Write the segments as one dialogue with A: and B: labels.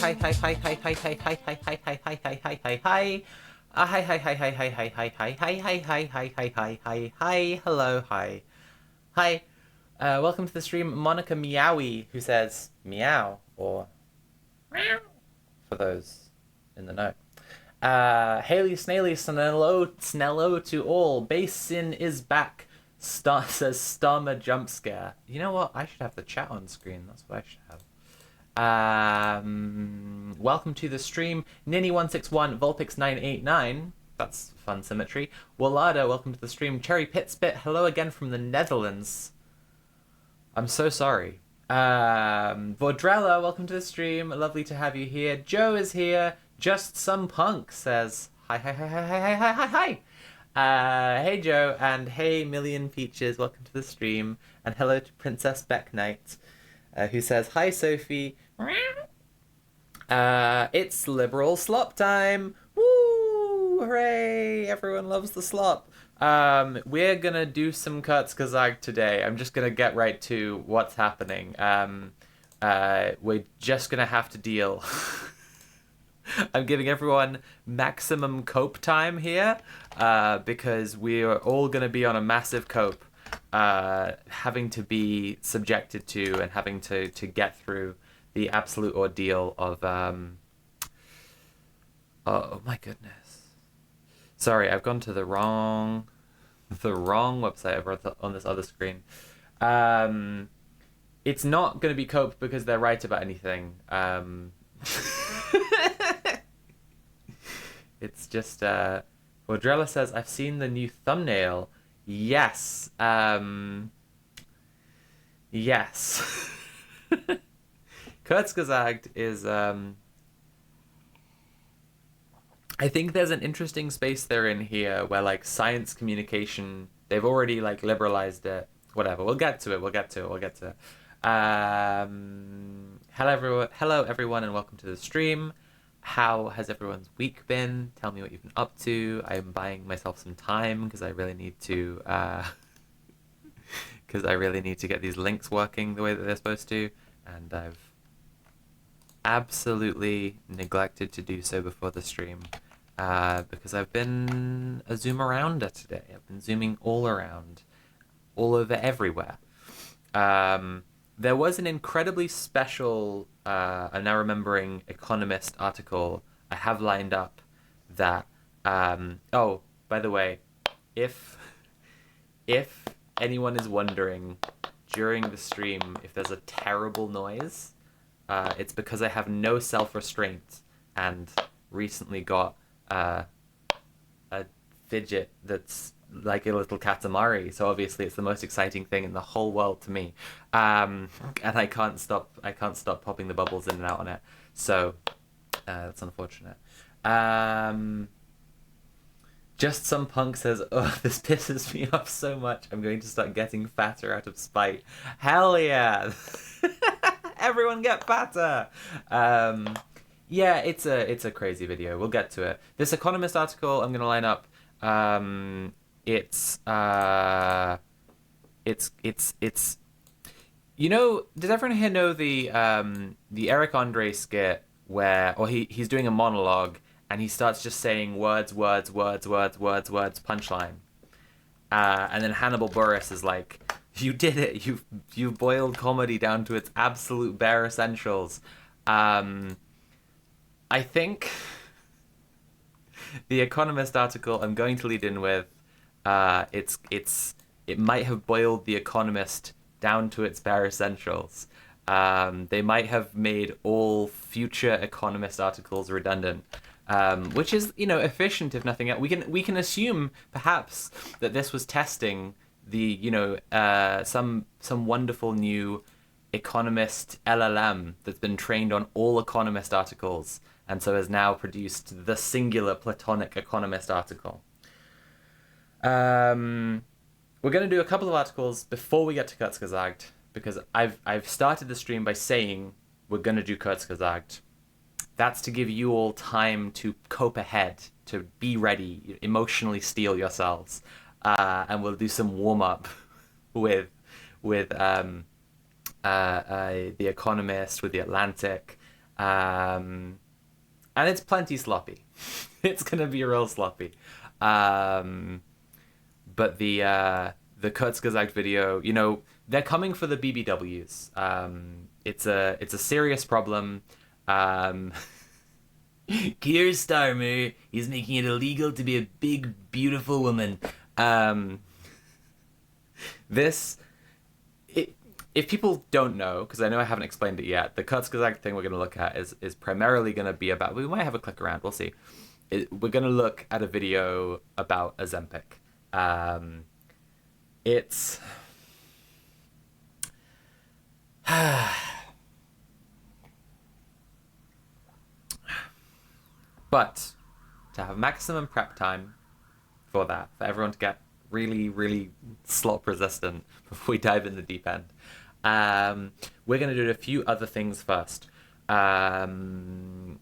A: Hello, hi. Hi. Welcome to the stream, Monica Meowie, who says meow, or meow, for those in the know. Haley Snaily, Snello to all. Basin is back. Says Starmer jump scare. You know what? I should have the chat on screen. That's what I should have. Welcome to the stream, Ninny161, Vulpix989. That's fun symmetry. Wallada, welcome to the stream. Cherry Pitspit, hello again from the Netherlands. I'm so sorry. Vordrella, welcome to the stream. Lovely to have you here. Joe is here. Just Some Punk says hi. Hey Joe, and hey Million Features, welcome to the stream. And hello to Princess Beck Knight, who says hi Sophie. It's liberal slop time. Woo! Hooray! Everyone loves the slop. We're gonna do some Kurzgesagt today. I'm just gonna get right to what's happening. We're just gonna have to deal. I'm giving everyone maximum cope time here, because we are all gonna be on a massive cope, having to be subjected to and having to get through the absolute ordeal of oh my goodness. Sorry, I've gone to the wrong website over on this other screen. It's not going to be cope because they're right about anything. It's just Audrella says, I've seen the new thumbnail. Yes. Yes. Kurzgesagt is I think there's an interesting space they're in here where like science communication, they've already like liberalized it. Whatever, we'll get to it. Hello everyone and welcome to the stream. How has everyone's week been? Tell me what you've been up to. I'm buying myself some time because I really need to get these links working the way that they're supposed to, and I've absolutely neglected to do so before the stream, because I've been a zoom arounder today. I've been zooming all around, all over everywhere. There was an incredibly special, I'm now remembering, Economist article I have lined up that, oh, by the way, if anyone is wondering during the stream if there's a terrible noise, it's because I have no self-restraint and recently got a fidget that's like a little katamari, so obviously it's the most exciting thing in the whole world to me, and I can't stop popping the bubbles in and out on it, so that's unfortunate. Just Some Punk says, oh, this pisses me off so much, I'm going to start getting fatter out of spite. Hell yeah. Everyone get fatter. Yeah, it's a crazy video. We'll get to it. This Economist article I'm gonna line up. It's you know, does everyone here know the Eric Andre skit where, or he's doing a monologue and he starts just saying words, punchline, and then Hannibal Buress is like, you did it, you boiled comedy down to its absolute bare essentials. I think the Economist article I'm going to lead in with, it might have boiled The Economist down to its bare essentials. They might have made all future Economist articles redundant, which is, you know, efficient if nothing else. We can assume perhaps that this was testing the, you know, some wonderful new Economist LLM that's been trained on all Economist articles, and so has now produced the singular platonic Economist article. We're going to do a couple of articles before we get to Kurzgesagt, because I've started the stream by saying we're going to do Kurzgesagt. That's to give you all time to cope ahead, to be ready, emotionally steel yourselves, and we'll do some warm-up with The Economist, with The Atlantic, And it's plenty sloppy. It's gonna be real sloppy. But the Kurzgesagt video, you know, they're coming for the BBWs. It's a serious problem. Keir Starmer is making it illegal to be a big, beautiful woman. This, if people don't know, because I know I haven't explained it yet, the Kurzgesagt thing we're going to look at is primarily going to be about, we might have a click around, we'll see. We're going to look at a video about Ozempic. It's... But to have maximum prep time for that, for everyone to get really, really slop resistant before we dive in the deep end, we're going to do a few other things first. We're going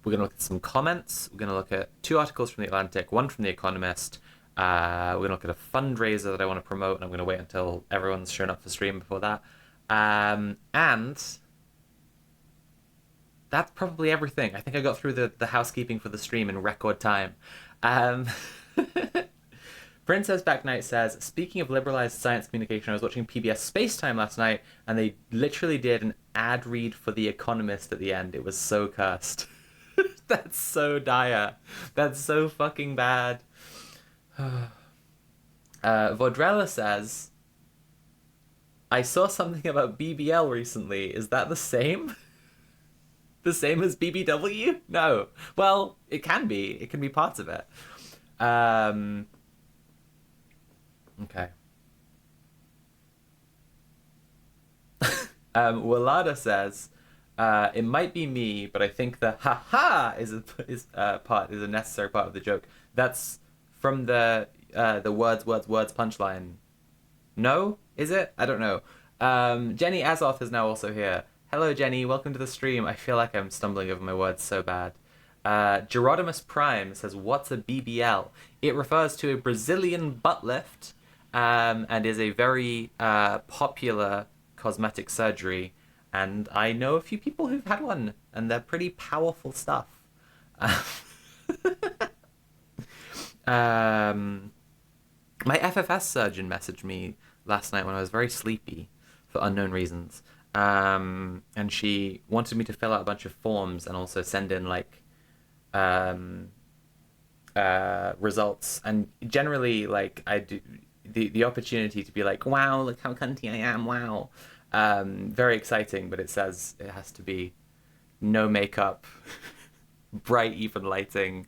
A: to look at some comments. We're going to look at 2 articles from The Atlantic, 1 from The Economist. We're going to look at a fundraiser that I want to promote, and I'm going to wait until everyone's shown up for stream before that. And that's probably everything. I think I got through the housekeeping for the stream in record time. Princess Backnight says, speaking of liberalized science communication, I was watching PBS Spacetime last night, and they literally did an ad read for The Economist at the end. It was so cursed. That's so dire. That's so fucking bad. Vodrella says, I saw something about BBL recently. Is that the same? The same as BBW? No. Well, it can be. It can be parts of it. Okay. Walada says, it might be me, but I think the ha-ha is a necessary part of the joke. That's from the words punchline. No? Is it? I don't know. Jenny Azoth is now also here. Hello, Jenny. Welcome to the stream. I feel like I'm stumbling over my words so bad. Gerodimus Prime says, what's a BBL? It refers to a Brazilian butt lift, and is a very popular cosmetic surgery. And I know a few people who've had one, and they're pretty powerful stuff. My FFS surgeon messaged me last night when I was very sleepy for unknown reasons. And she wanted me to fill out a bunch of forms and also send in like results. And generally, like, I do the opportunity to be like, wow, look how cunty I am, wow. Very exciting, but it says it has to be no makeup, bright even lighting,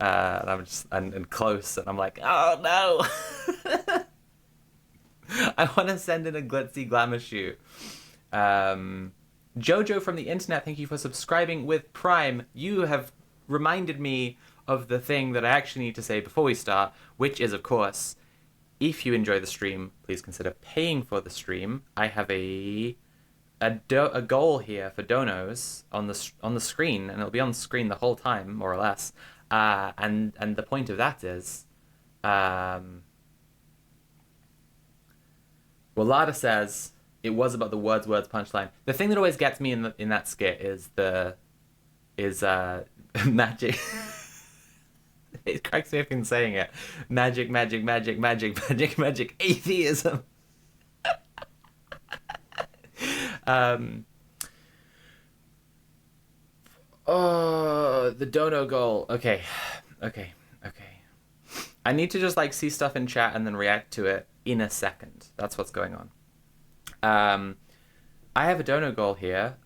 A: and I'm just and close, and I'm like, oh no. I want to send in a glitzy glamour shoot. Jojo from the internet, thank you for subscribing with Prime. You have reminded me of the thing that I actually need to say before we start, which is, of course, if you enjoy the stream, please consider paying for the stream. I have a goal here for donos on the screen, and it'll be on the screen the whole time, more or less. And the point of that is, Walada says it was about the words punchline. The thing that always gets me in that skit is magic. It cracks me up in saying it. Magic, atheism. Oh, the dono goal. Okay. I need to just like see stuff in chat and then react to it in a second. That's what's going on. I have a dono goal here.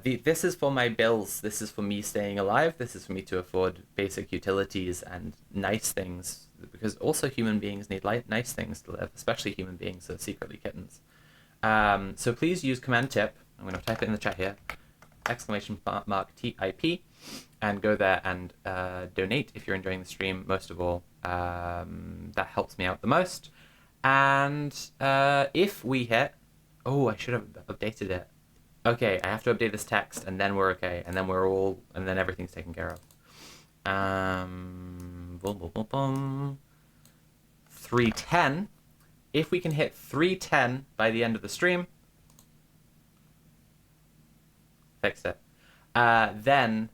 A: This is for my bills. This is for me staying alive. This is for me to afford basic utilities and nice things, because also human beings need nice things to live, especially human beings that are secretly kittens. So please use command tip. I'm going to type it in the chat here. !TIP, and go there and donate if you're enjoying the stream. Most of all, that helps me out the most. And if we hit... Oh, I should have updated it. Okay, I have to update this text, and then we're okay, and then and then everything's taken care of. Boom, boom, boom, boom. 310. If we can hit 310 by the end of the stream, fix it. Then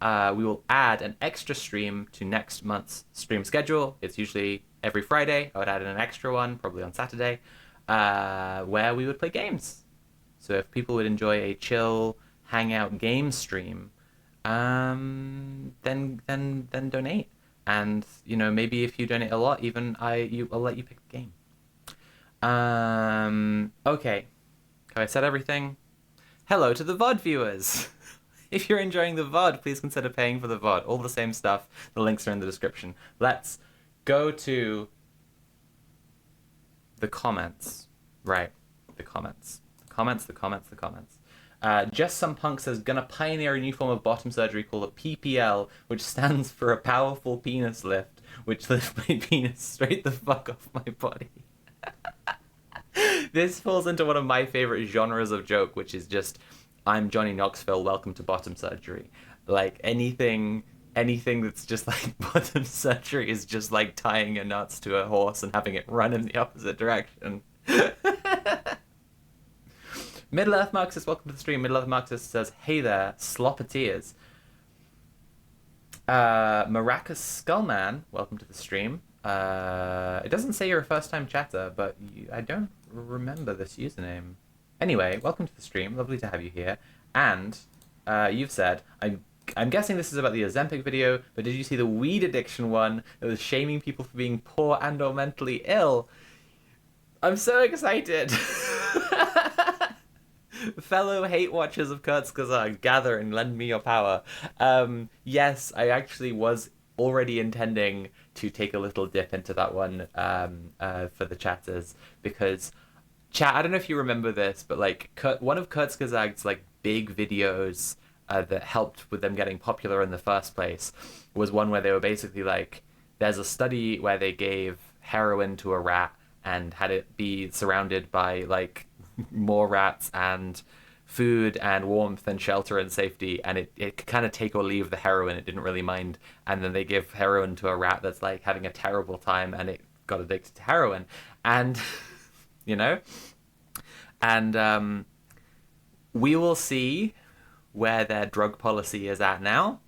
A: we will add an extra stream to next month's stream schedule. It's usually every Friday. I would add in an extra one, probably on Saturday, where we would play games. So if people would enjoy a chill hangout game stream, then donate. And maybe if you donate a lot, even I'll let you pick a game. Okay. Have I said everything? Hello to the VOD viewers. If you're enjoying the VOD, please consider paying for the VOD. All the same stuff. The links are in the description. Let's go to the comments. Right. The comments. The comments. Just Some Punk says, gonna pioneer a new form of bottom surgery called a PPL, which stands for a powerful penis lift, which lifts my penis straight the fuck off my body. This falls into one of my favorite genres of joke, which is just, I'm Johnny Knoxville, welcome to bottom surgery. Like, anything that's just like bottom surgery is just like tying your nuts to a horse and having it run in the opposite direction. Middle-earth Marxist, welcome to the stream. Middle-earth Marxist says, hey there, sloppeteers. Maracas Skullman, welcome to the stream. It doesn't say you're a first-time chatter, but I don't remember this username. Anyway, welcome to the stream. Lovely to have you here. And you've said, I'm guessing this is about the Ozempic video, but did you see the weed addiction one that was shaming people for being poor and or mentally ill? I'm so excited. Fellow hate watchers of Kurzgesagt, gather and lend me your power. Yes, I actually was already intending to take a little dip into that one for the chatters, because chat, I don't know if you remember this, but like one of Kurzgesagt's like big videos that helped with them getting popular in the first place was one where they were basically like, there's a study where they gave heroin to a rat and had it be surrounded by like more rats and food and warmth and shelter and safety, and it could kind of take or leave the heroin. It didn't really mind. And then they give heroin to a rat that's like having a terrible time and it got addicted to heroin, and and we will see where their drug policy is at now.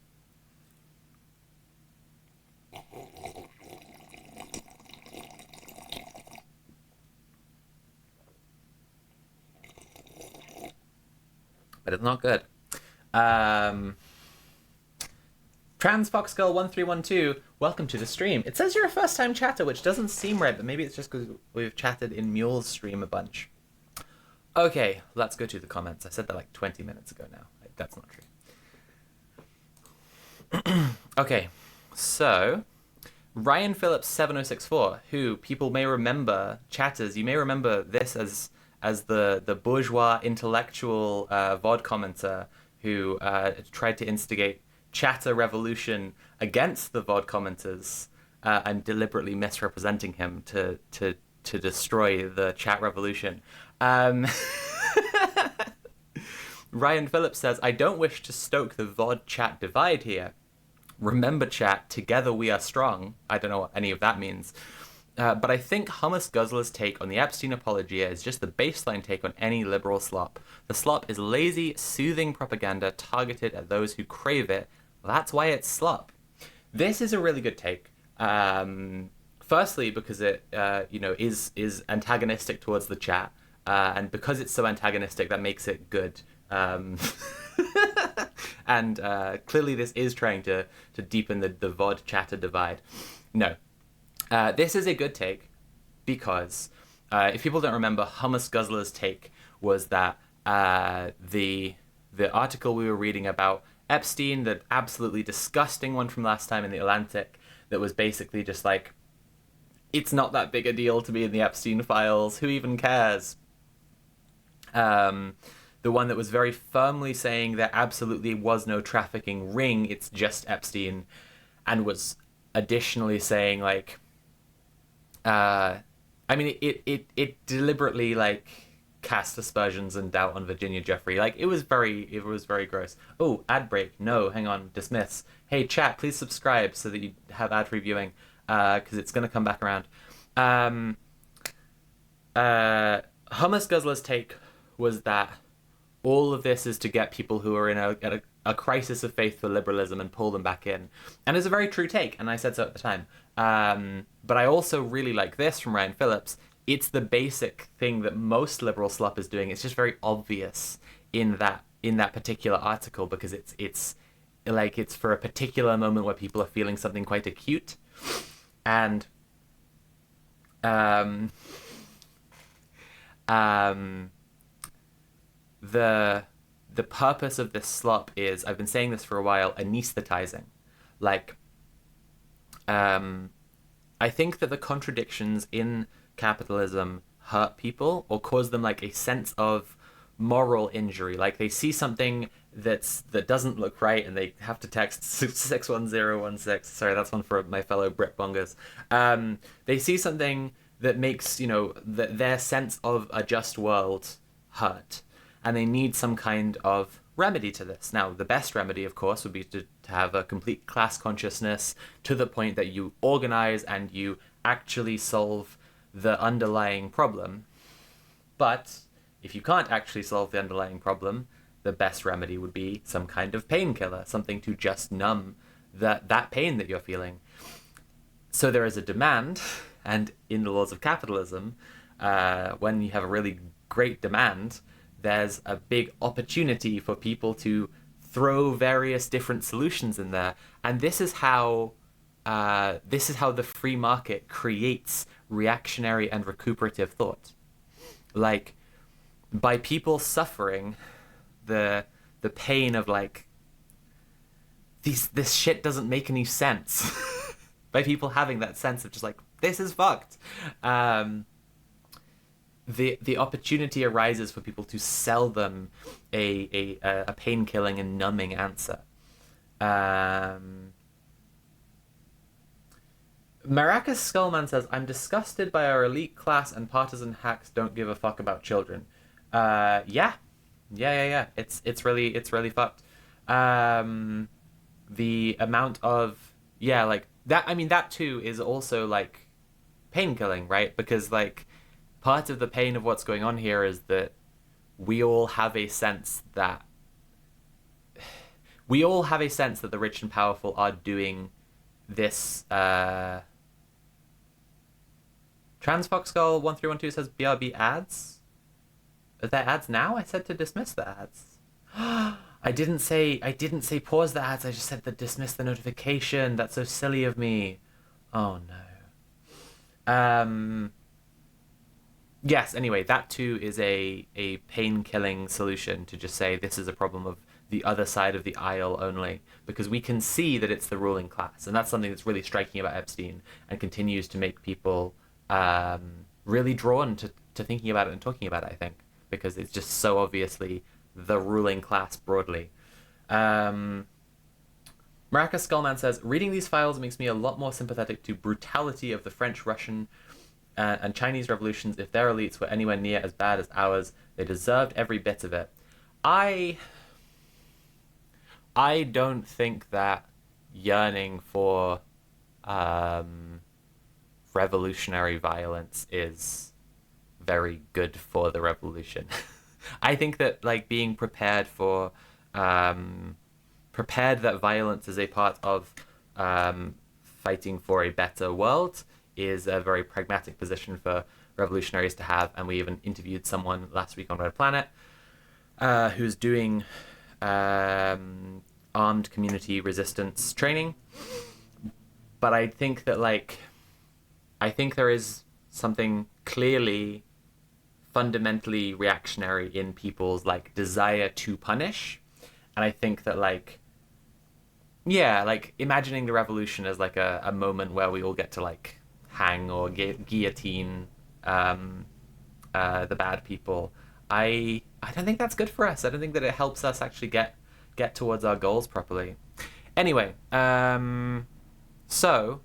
A: But it's not good. Trans Fox Girl 1312, welcome to the stream. It says you're a first-time chatter, which doesn't seem right, but maybe it's just because we've chatted in Mule's stream a bunch. Okay, let's go to the comments. I said that like 20 minutes ago now. That's not true. Okay, so Ryan Phillips 7064, who people may remember, chatters, you may remember this as the bourgeois intellectual VOD commenter who tried to instigate chatter revolution against the VOD commenters and deliberately misrepresenting him to destroy the chat revolution. Ryan Phillips says, I don't wish to stoke the VOD chat divide here. Remember chat, together we are strong. I don't know what any of that means. But I think Hummus Guzzler's take on the Epstein apologia is just the baseline take on any liberal slop. The slop is lazy, soothing propaganda targeted at those who crave it. That's why it's slop. This is a really good take. Firstly, because it is antagonistic towards the chat, and because it's so antagonistic, that makes it good. And clearly, this is trying to deepen the VOD chatter divide. No. This is a good take because if people don't remember, Hummus Guzzler's take was that the article we were reading about Epstein, the absolutely disgusting one from last time in the Atlantic, that was basically just like, it's not that big a deal to be in the Epstein files, who even cares? The one that was very firmly saying there absolutely was no trafficking ring, it's just Epstein, and was additionally saying like, it deliberately like cast aspersions and doubt on Virginia Jeffrey. Like it was very gross. Oh, ad break. No, hang on. Dismiss. Hey chat, please subscribe so that you have ad-free viewing, because it's gonna come back around. Hummus Guzzler's take was that all of this is to get people who are in a a crisis of faith for liberalism and pull them back in. And it's a very true take, and I said so at the time. But I also really like this from Ryan Phillips. It's the basic thing that most liberal slop is doing. It's just very obvious in that particular article, because it's like it's for a particular moment where people are feeling something quite acute, and the purpose of this slop is, I've been saying this for a while, anesthetizing. Like, I think that the contradictions in capitalism hurt people or cause them like a sense of moral injury. Like, they see something that doesn't look right and they have to text 61016. Sorry, that's one for my fellow Brit bongers. They see something that makes, their sense of a just world hurt, and they need some kind of remedy to this. Now, the best remedy, of course, would be to have a complete class consciousness to the point that you organize and you actually solve the underlying problem. But if you can't actually solve the underlying problem, the best remedy would be some kind of painkiller, something to just numb that pain that you're feeling. So there is a demand, and in the laws of capitalism, when you have a really great demand, there's a big opportunity for people to throw various different solutions in there. And this is how the free market creates reactionary and recuperative thought. Like, by people suffering the pain of like, this shit doesn't make any sense. By people having that sense of just like, this is fucked. The opportunity arises for people to sell them a pain-killing and numbing answer. Maracas Skullman says, I'm disgusted by our elite class and partisan hacks don't give a fuck about children. Yeah. It's really fucked. The amount of, like that, I mean, that too is also like pain-killing, right? Because like, part of the pain of what's going on here is that we all have a sense that the rich and powerful are doing this. TransFoxGull1312 says BRB ads. Are there ads now? I said to dismiss the ads. I didn't say pause the ads. I just said to dismiss the notification. That's so silly of me. Oh no. Yes, anyway, that too is a pain-killing solution, to just say this is a problem of the other side of the aisle only, because we can see that it's the ruling class, and that's something that's really striking about Epstein and continues to make people really drawn to thinking about it and talking about it, I think, because it's just so obviously the ruling class broadly. Maracas Skullman says, reading these files makes me a lot more sympathetic to brutality of the French, Russian, and Chinese revolutions. If their elites were anywhere near as bad as ours, they deserved every bit of it. I don't think that yearning for revolutionary violence is very good for the revolution. I think that like being prepared that violence is a part of fighting for a better world is a very pragmatic position for revolutionaries to have. And we even interviewed someone last week on Red Planet who's doing armed community resistance training. But I think that there is something clearly fundamentally reactionary in people's like desire to punish. And I think that imagining the revolution as like a moment where we all get to like hang or guillotine the bad people, I don't think that's good for us. I don't think that it helps us actually get towards our goals properly. Anyway, so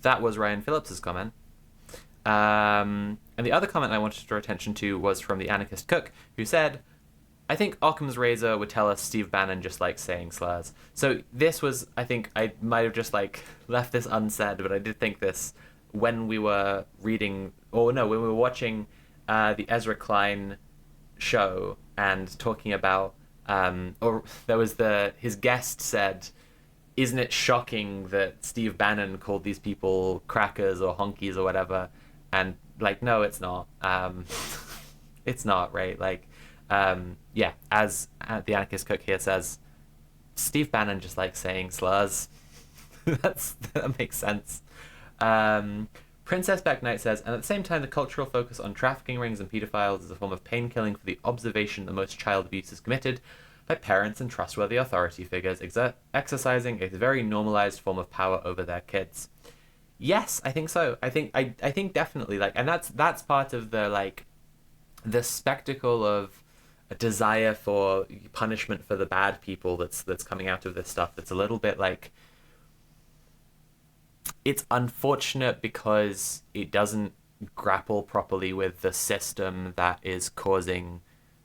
A: that was Ryan Phillips's comment. And the other comment I wanted to draw attention to was from the anarchist Cook, who said, I think Occam's razor would tell us Steve Bannon just likes saying slurs. So this was, I think I might have just like left this unsaid, but I did think this when we were when we were watching the Ezra Klein show and talking about Or there was his guest said, isn't it shocking that Steve Bannon called these people crackers or honkies or whatever? And like, no, it's not. It's not, right? Like, yeah, as the anarchist cook here says, Steve Bannon just likes saying slurs. That makes sense. Princess Beck Knight says, and at the same time, the cultural focus on trafficking rings and paedophiles is a form of painkilling for the observation that most child abuse is committed by parents and trustworthy authority figures exercising a very normalized form of power over their kids. Yes, I think so. I think definitely, like, and that's part of the, like, the spectacle of a desire for punishment for the bad people that's coming out of this stuff. That's a little bit like, it's unfortunate because it doesn't grapple properly with the system that is causing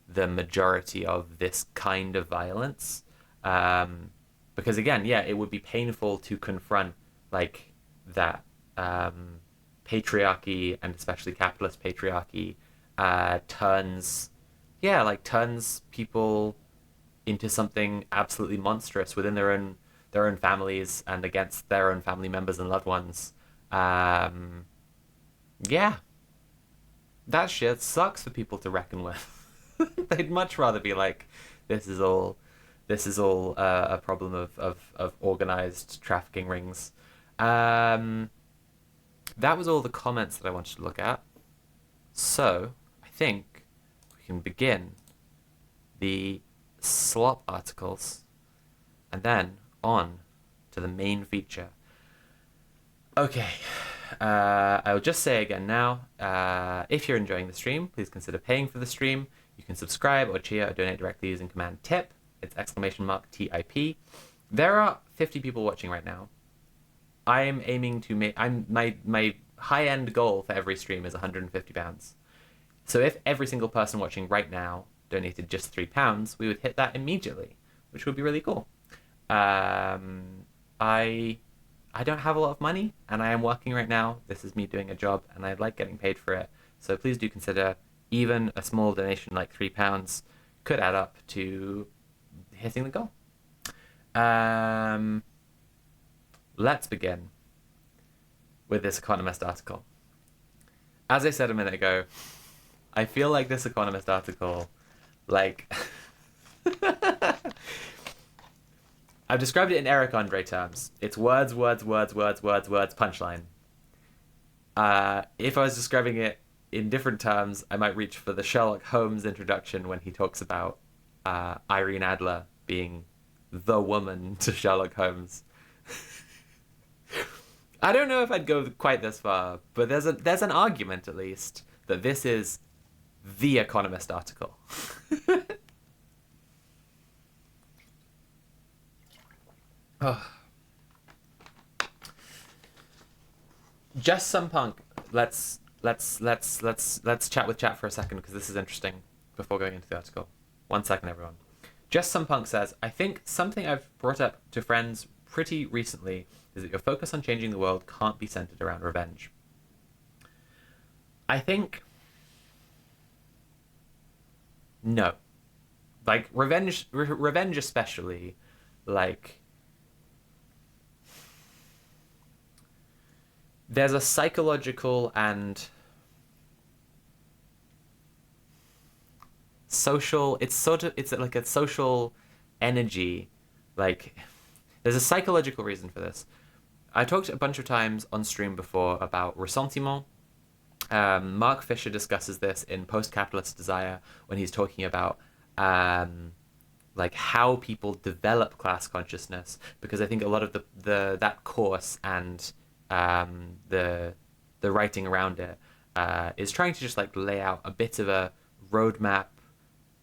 A: the majority of this kind of violence. Because again, yeah, it would be painful to confront like that patriarchy, and especially capitalist patriarchy, turns people into something absolutely monstrous within their own families and against their own family members and loved ones. Yeah, that shit sucks for people to reckon with. They'd much rather be like, this is all a problem of organized trafficking rings. That was all the comments that I wanted to look at. So I think we can begin the slop articles and then on to the main feature. Okay, I'll just say again now, if you're enjoying the stream, please consider paying for the stream. You can subscribe or cheer or donate directly using command TIP. It's !TIP. There are 50 people watching right now. I am aiming to make, my high-end goal for every stream is £150. So if every single person watching right now donated just £3, we would hit that immediately, which would be really cool. I don't have a lot of money, and I am working right now. This is me doing a job, and I like getting paid for it. So please do consider even a small donation like £3 could add up to hitting the goal. Let's begin with this Economist article. As I said a minute ago, I feel like this Economist article, like... I've described it in Eric Andre terms. It's words, punchline. If I was describing it in different terms, I might reach for the Sherlock Holmes introduction when he talks about Irene Adler being the woman to Sherlock Holmes. I don't know if I'd go quite this far, but there's an argument, at least, that this is the Economist article. Oh. Just Some Punk. Let's chat with chat for a second, because this is interesting before going into the article. 1 second, everyone. Just Some Punk says, I think something I've brought up to friends pretty recently is that your focus on changing the world can't be centered around revenge. I think no. Like, revenge especially, like, there's a psychological and social, it's like a social energy, like, there's a psychological reason for this. I talked a bunch of times on stream before about ressentiment. Mark Fisher discusses this in Post-Capitalist Desire when he's talking about like how people develop class consciousness, because I think a lot of that course and the writing around it is trying to just like lay out a bit of a roadmap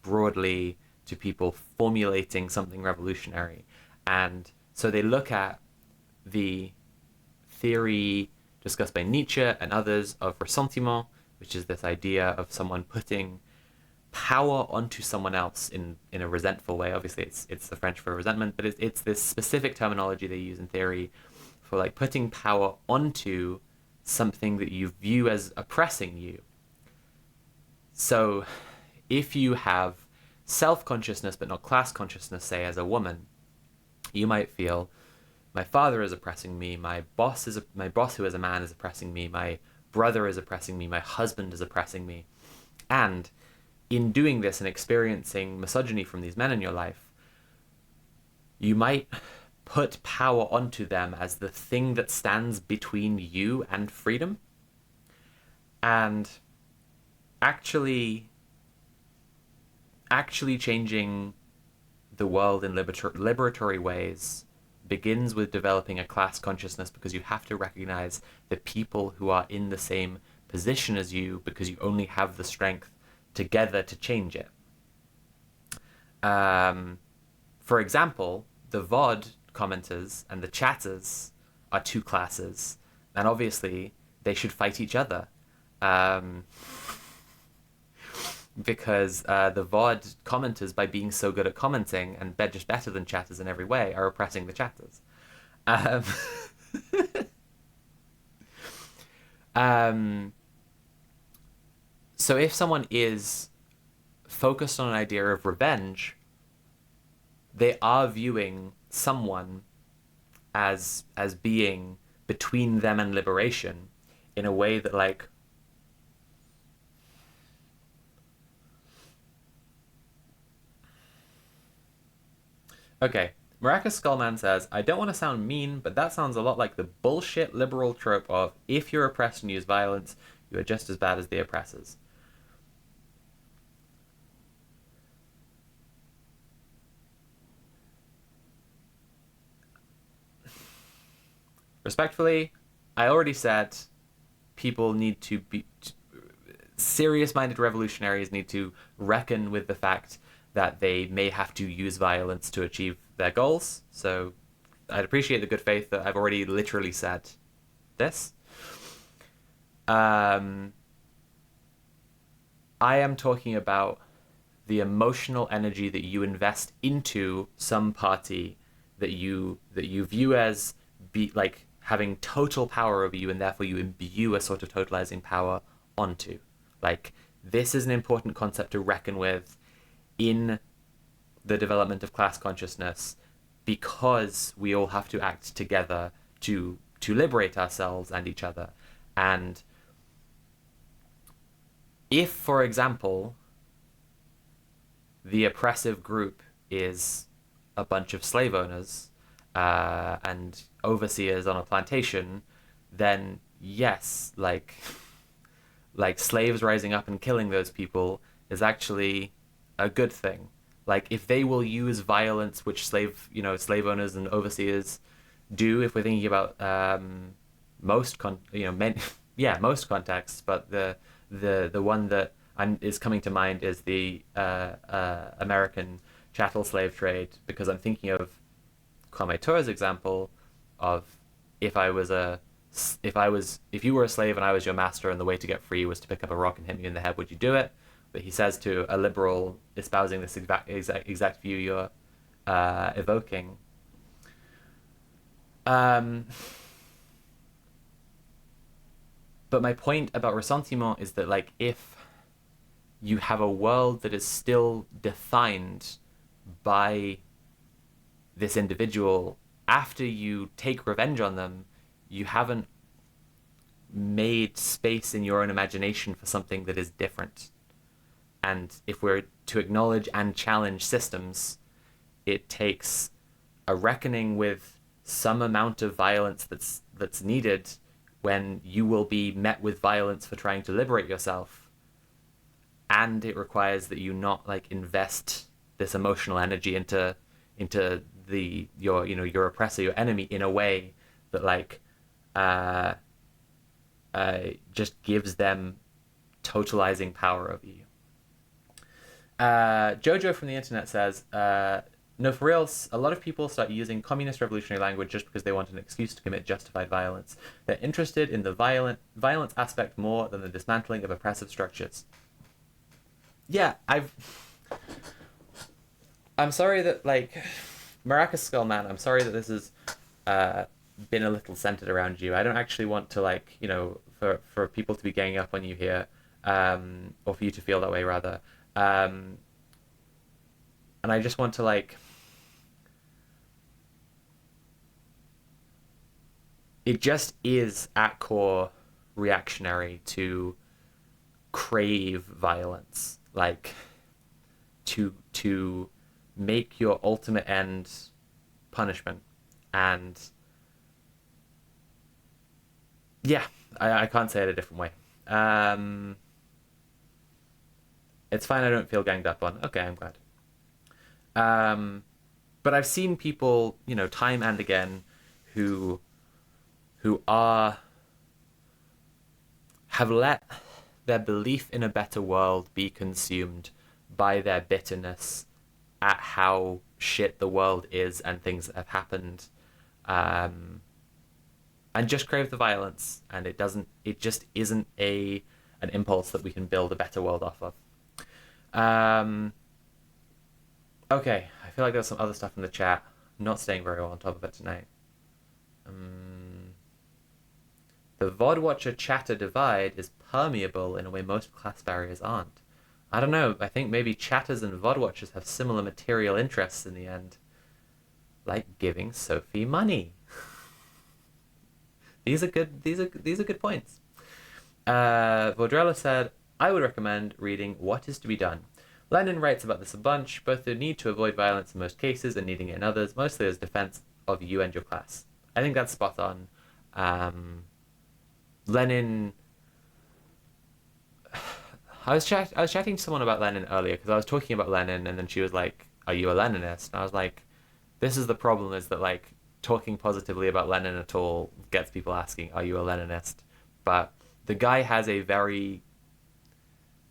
A: broadly to people formulating something revolutionary. And so they look at the theory discussed by Nietzsche and others of ressentiment, which is this idea of someone putting power onto someone else in a resentful way. Obviously, it's the French for resentment, but it's this specific terminology they use in theory for like putting power onto something that you view as oppressing you. So if you have self-consciousness but not class consciousness, say as a woman, you might feel my father is oppressing me, my boss who is a man is oppressing me, my brother is oppressing me, my husband is oppressing me. And in doing this and experiencing misogyny from these men in your life, you might put power onto them as the thing that stands between you and freedom. And actually changing the world in liberatory ways begins with developing a class consciousness, because you have to recognize the people who are in the same position as you, because you only have the strength together to change it. For example, the VOD commenters and the chatters are two classes, and obviously they should fight each other. Because the VOD commenters, by being so good at commenting and just better than chatters in every way, are oppressing the chatters. So if someone is focused on an idea of revenge, they are viewing someone as being between them and liberation in a way that, like, okay, Maracas Skullman says, I don't want to sound mean, but that sounds a lot like the bullshit liberal trope of, if you're oppressed and use violence, you are just as bad as the oppressors. Respectfully, I already said people need to be... serious-minded revolutionaries need to reckon with the fact that they may have to use violence to achieve their goals. So I'd appreciate the good faith that I've already literally said this. I am talking about the emotional energy that you invest into some party that you view as like having total power over you, and therefore you imbue a sort of totalizing power onto. Like, this is an important concept to reckon with in the development of class consciousness, because we all have to act together to liberate ourselves and each other. And if, for example, the oppressive group is a bunch of slave owners and overseers on a plantation, then yes, like slaves rising up and killing those people is actually a good thing. Like, if they will use violence, which slave owners and overseers do, if we're thinking about most contexts, but the one that is coming to mind is the American chattel slave trade, because I'm thinking of Kwame Ture's example of, if you were a slave and I was your master, and the way to get free was to pick up a rock and hit me in the head, would you do it? But he says to a liberal espousing this exact view you're evoking, but my point about ressentiment is that, like, if you have a world that is still defined by this individual, after you take revenge on them, you haven't made space in your own imagination for something that is different. And if we're to acknowledge and challenge systems, it takes a reckoning with some amount of violence that's needed when you will be met with violence for trying to liberate yourself. And it requires that you not, like, invest this emotional energy into your oppressor, your enemy, in a way that, like, just gives them totalizing power over you. Jojo from the internet says, no, for reals, a lot of people start using communist revolutionary language just because they want an excuse to commit justified violence. They're interested in the violence aspect more than the dismantling of oppressive structures. Yeah, I'm sorry that, like, Maracas Skullman, I'm sorry that this has been a little centered around you. I don't actually want to, like, for people to be ganging up on you here, or for you to feel that way, rather. And I just want to like, it just is at core reactionary to crave violence, like to make your ultimate end punishment. And yeah, I can't say it a different way. Um, it's fine. I don't feel ganged up on. Okay, I'm glad. Um, but I've seen people, time and again, who who are have let their belief in a better world be consumed by their bitterness at how shit the world is and things that have happened, um, and just crave the violence. And it just isn't a an impulse that we can build a better world off of. Um, okay, I feel like there's some other stuff in the chat. I'm not staying very well on top of it tonight. The VOD watcher chatter divide is permeable in a way most class barriers aren't. I don't know. I think maybe chatters and VOD watchers have similar material interests in the end, like giving Sophie money. These are good. These are good points. Vaudrella said, "I would recommend reading What Is to Be Done. Lenin writes about this a bunch, both the need to avoid violence in most cases and needing it in others, mostly as defense of you and your class." I think that's spot on. Lenin. I was chatting to someone about Lenin earlier because I was talking about Lenin, and then she was like, "Are you a Leninist?" And I was like, "This is the problem: is that like talking positively about Lenin at all gets people asking, 'Are you a Leninist?'" But the guy has a very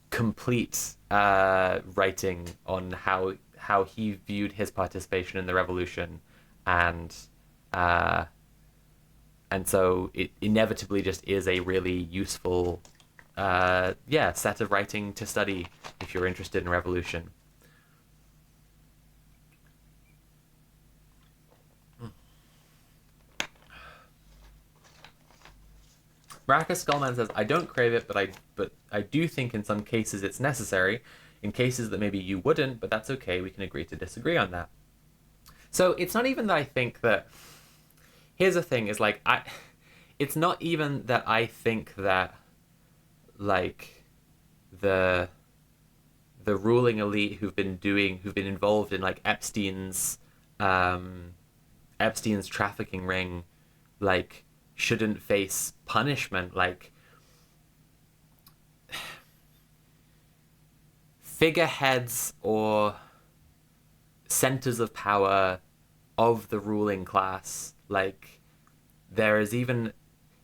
A: complete writing on how he viewed his participation in the revolution, and uh, and so it inevitably just is a really useful set of writing to study if you're interested in revolution. Maracas Skullman says, "I don't crave it, but I do think in some cases it's necessary. In cases that maybe you wouldn't, but that's okay. We can agree to disagree on that." So it's not even that I think that. Here's the thing: is like I. It's not even that I think that, like, the ruling elite who've been involved in like Epstein's trafficking ring, like, shouldn't face punishment. Like, figureheads or centers of power of the ruling class, like, there is even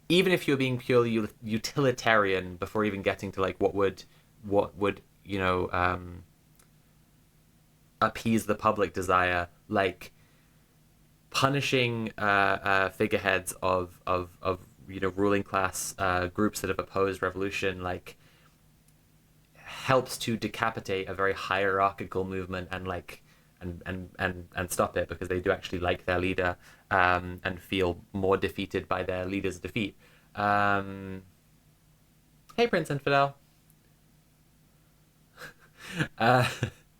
A: if you're being purely utilitarian before even getting to like what would appease the public desire, like punishing figureheads of ruling class groups that have opposed revolution, like, helps to decapitate a very hierarchical movement and like and stop it because they do actually like their leader, and feel more defeated by their leader's defeat. Hey, Prince Infidel. uh,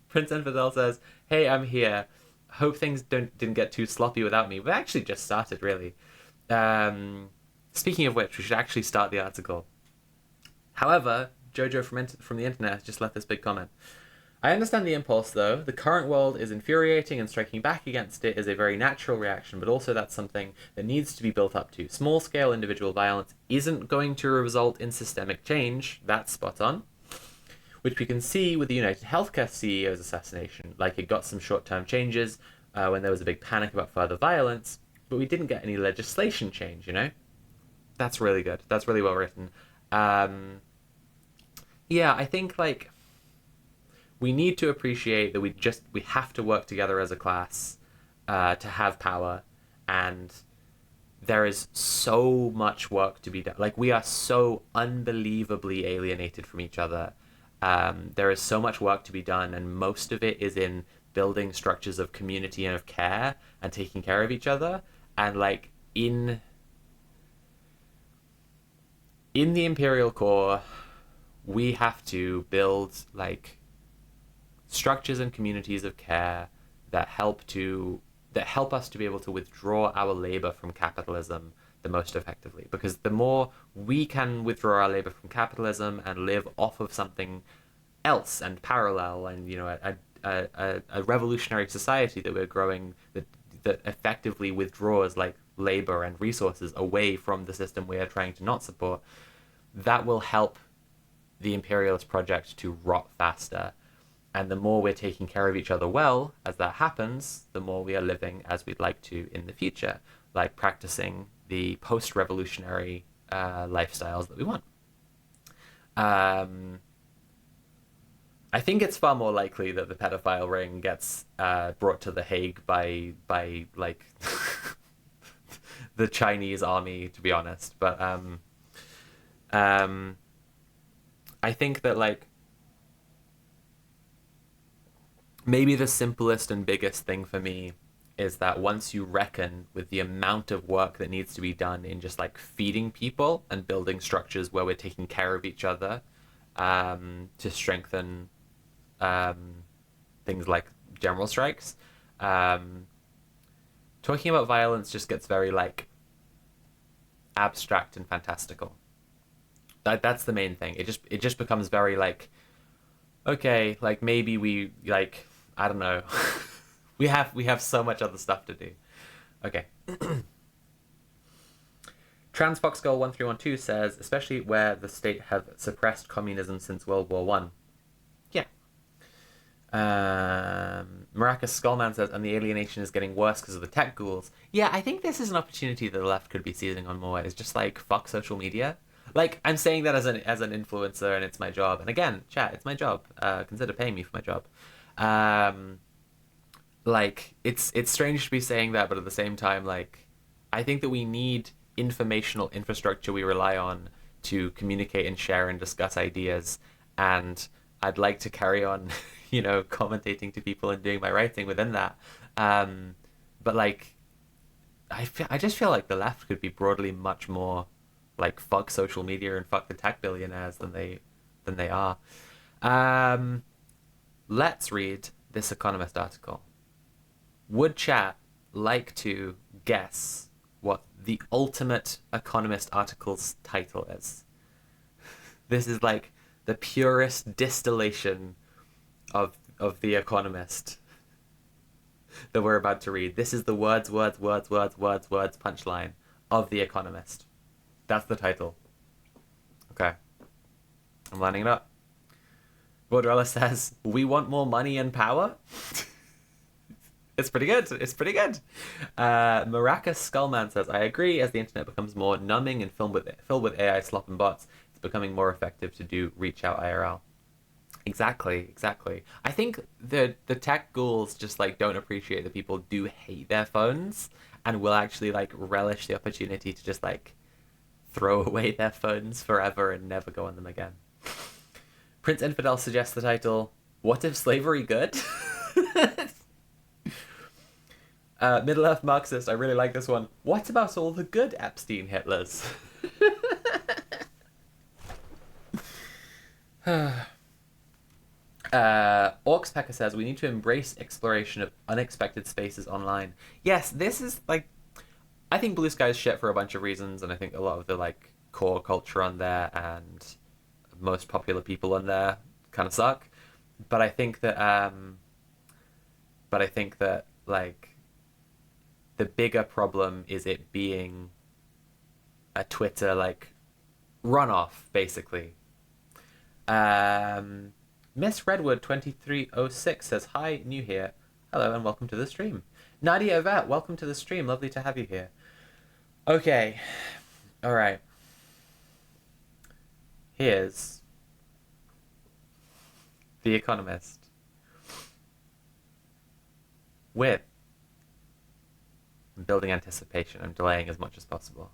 A: Prince Infidel says, "Hey, I'm here. Hope things didn't get too sloppy without me." We actually just started, really. Speaking of which, we should actually start the article. However, Jojo from the internet has just left this big comment. "I understand the impulse, though. The current world is infuriating, and striking back against it is a very natural reaction, but also that's something that needs to be built up to. Small-scale individual violence isn't going to result in systemic change." That's spot on. "Which we can see with the United Healthcare CEO's assassination. Like, it got some short-term changes when there was a big panic about further violence, but we didn't get any legislation change, That's really good. That's really well written. Yeah, I think, like, we need to appreciate that we have to work together as a class to have power, and there is so much work to be done. Like, we are so unbelievably alienated from each other. There is so much work to be done, and most of it is in building structures of community and of care and taking care of each other. And like in the Imperial Core, we have to build like structures and communities of care that help us to be able to withdraw our labor from capitalism the most effectively. Because the more we can withdraw our labor from capitalism and live off of something else and parallel, and a revolutionary society that we're growing that effectively withdraws like labor and resources away from the system we are trying to not support, that will help the imperialist project to rot faster. And the more we're taking care of each other well as that happens, the more we are living as we'd like to in the future, like practicing the post-revolutionary lifestyles that we want. I think it's far more likely that the pedophile ring gets brought to The Hague by like the Chinese army, to be honest. But I think that like maybe the simplest and biggest thing for me is that once you reckon with the amount of work that needs to be done in just like feeding people and building structures where we're taking care of each other to strengthen things like general strikes, talking about violence just gets very like abstract and fantastical. That's the main thing. It just becomes very like, okay, like maybe we like, I don't know. we have so much other stuff to do. Okay. TransFoxGirl1312 says, especially where the state have suppressed communism since World War One. Yeah. Maracas Skullman says, and the alienation is getting worse because of the tech ghouls. Yeah, I think this is an opportunity that the left could be seizing on more. It's just like, fuck social media. Like, I'm saying that as an influencer, and it's my job. And again, chat, it's my job. Consider paying me for my job. Like, it's strange to be saying that, but at the same time, like, I think that we need informational infrastructure we rely on to communicate and share and discuss ideas. And I'd like to carry on, commentating to people and doing my writing within that. But like, I just feel like the left could be broadly much more like fuck social media and fuck the tech billionaires than they are. Let's read this Economist article. Would chat like to guess what the ultimate Economist article's title is? This is like the purest distillation of The Economist that we're about to read. This is the words punchline of The Economist. That's the title. Okay. I'm lining it up. Vaudrella says, we want more money and power? It's pretty good. Maracas Skullman says, I agree, as the internet becomes more numbing and filled with AI slop and bots, it's becoming more effective to do reach out IRL. Exactly. I think the tech ghouls just like don't appreciate that people do hate their phones and will actually like relish the opportunity to just like throw away their phones forever and never go on them again. Prince Infidel suggests the title, What If Slavery Good? Middle-earth Marxist, I really like this one. What about all the good Epstein Hitlers? Orcspecker says, we need to embrace exploration of unexpected spaces online. Yes, this is like, I think Blue Sky is shit for a bunch of reasons, and I think a lot of the like core culture on there and most popular people on there kind of suck. But I think that like the bigger problem is it being a Twitter like runoff, basically. Miss Redwood 2306 says, hi, new here. Hello and welcome to the stream. Nadia Yvette, welcome to the stream. Lovely to have you here. Okay. All right. Here's The Economist with building anticipation. I'm delaying as much as possible.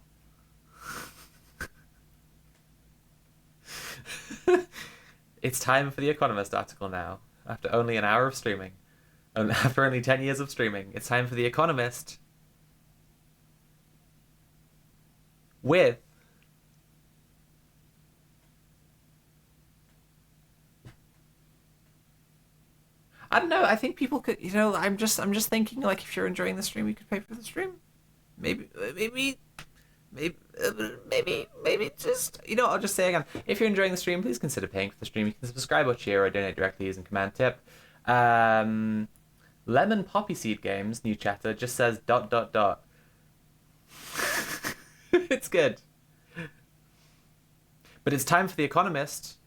A: It's time for The Economist article now. After only an hour of streaming. And after only 10 years of streaming, it's time for The Economist with I don't know. I think people could, I'm just thinking like if you're enjoying the stream, you could pay for the stream. Maybe, maybe just, I'll just say again, if you're enjoying the stream, please consider paying for the stream. You can subscribe or cheer or donate directly using command tip. Lemon Poppy Seed Games, new chatter, just says ... It's good. But it's time for The Economist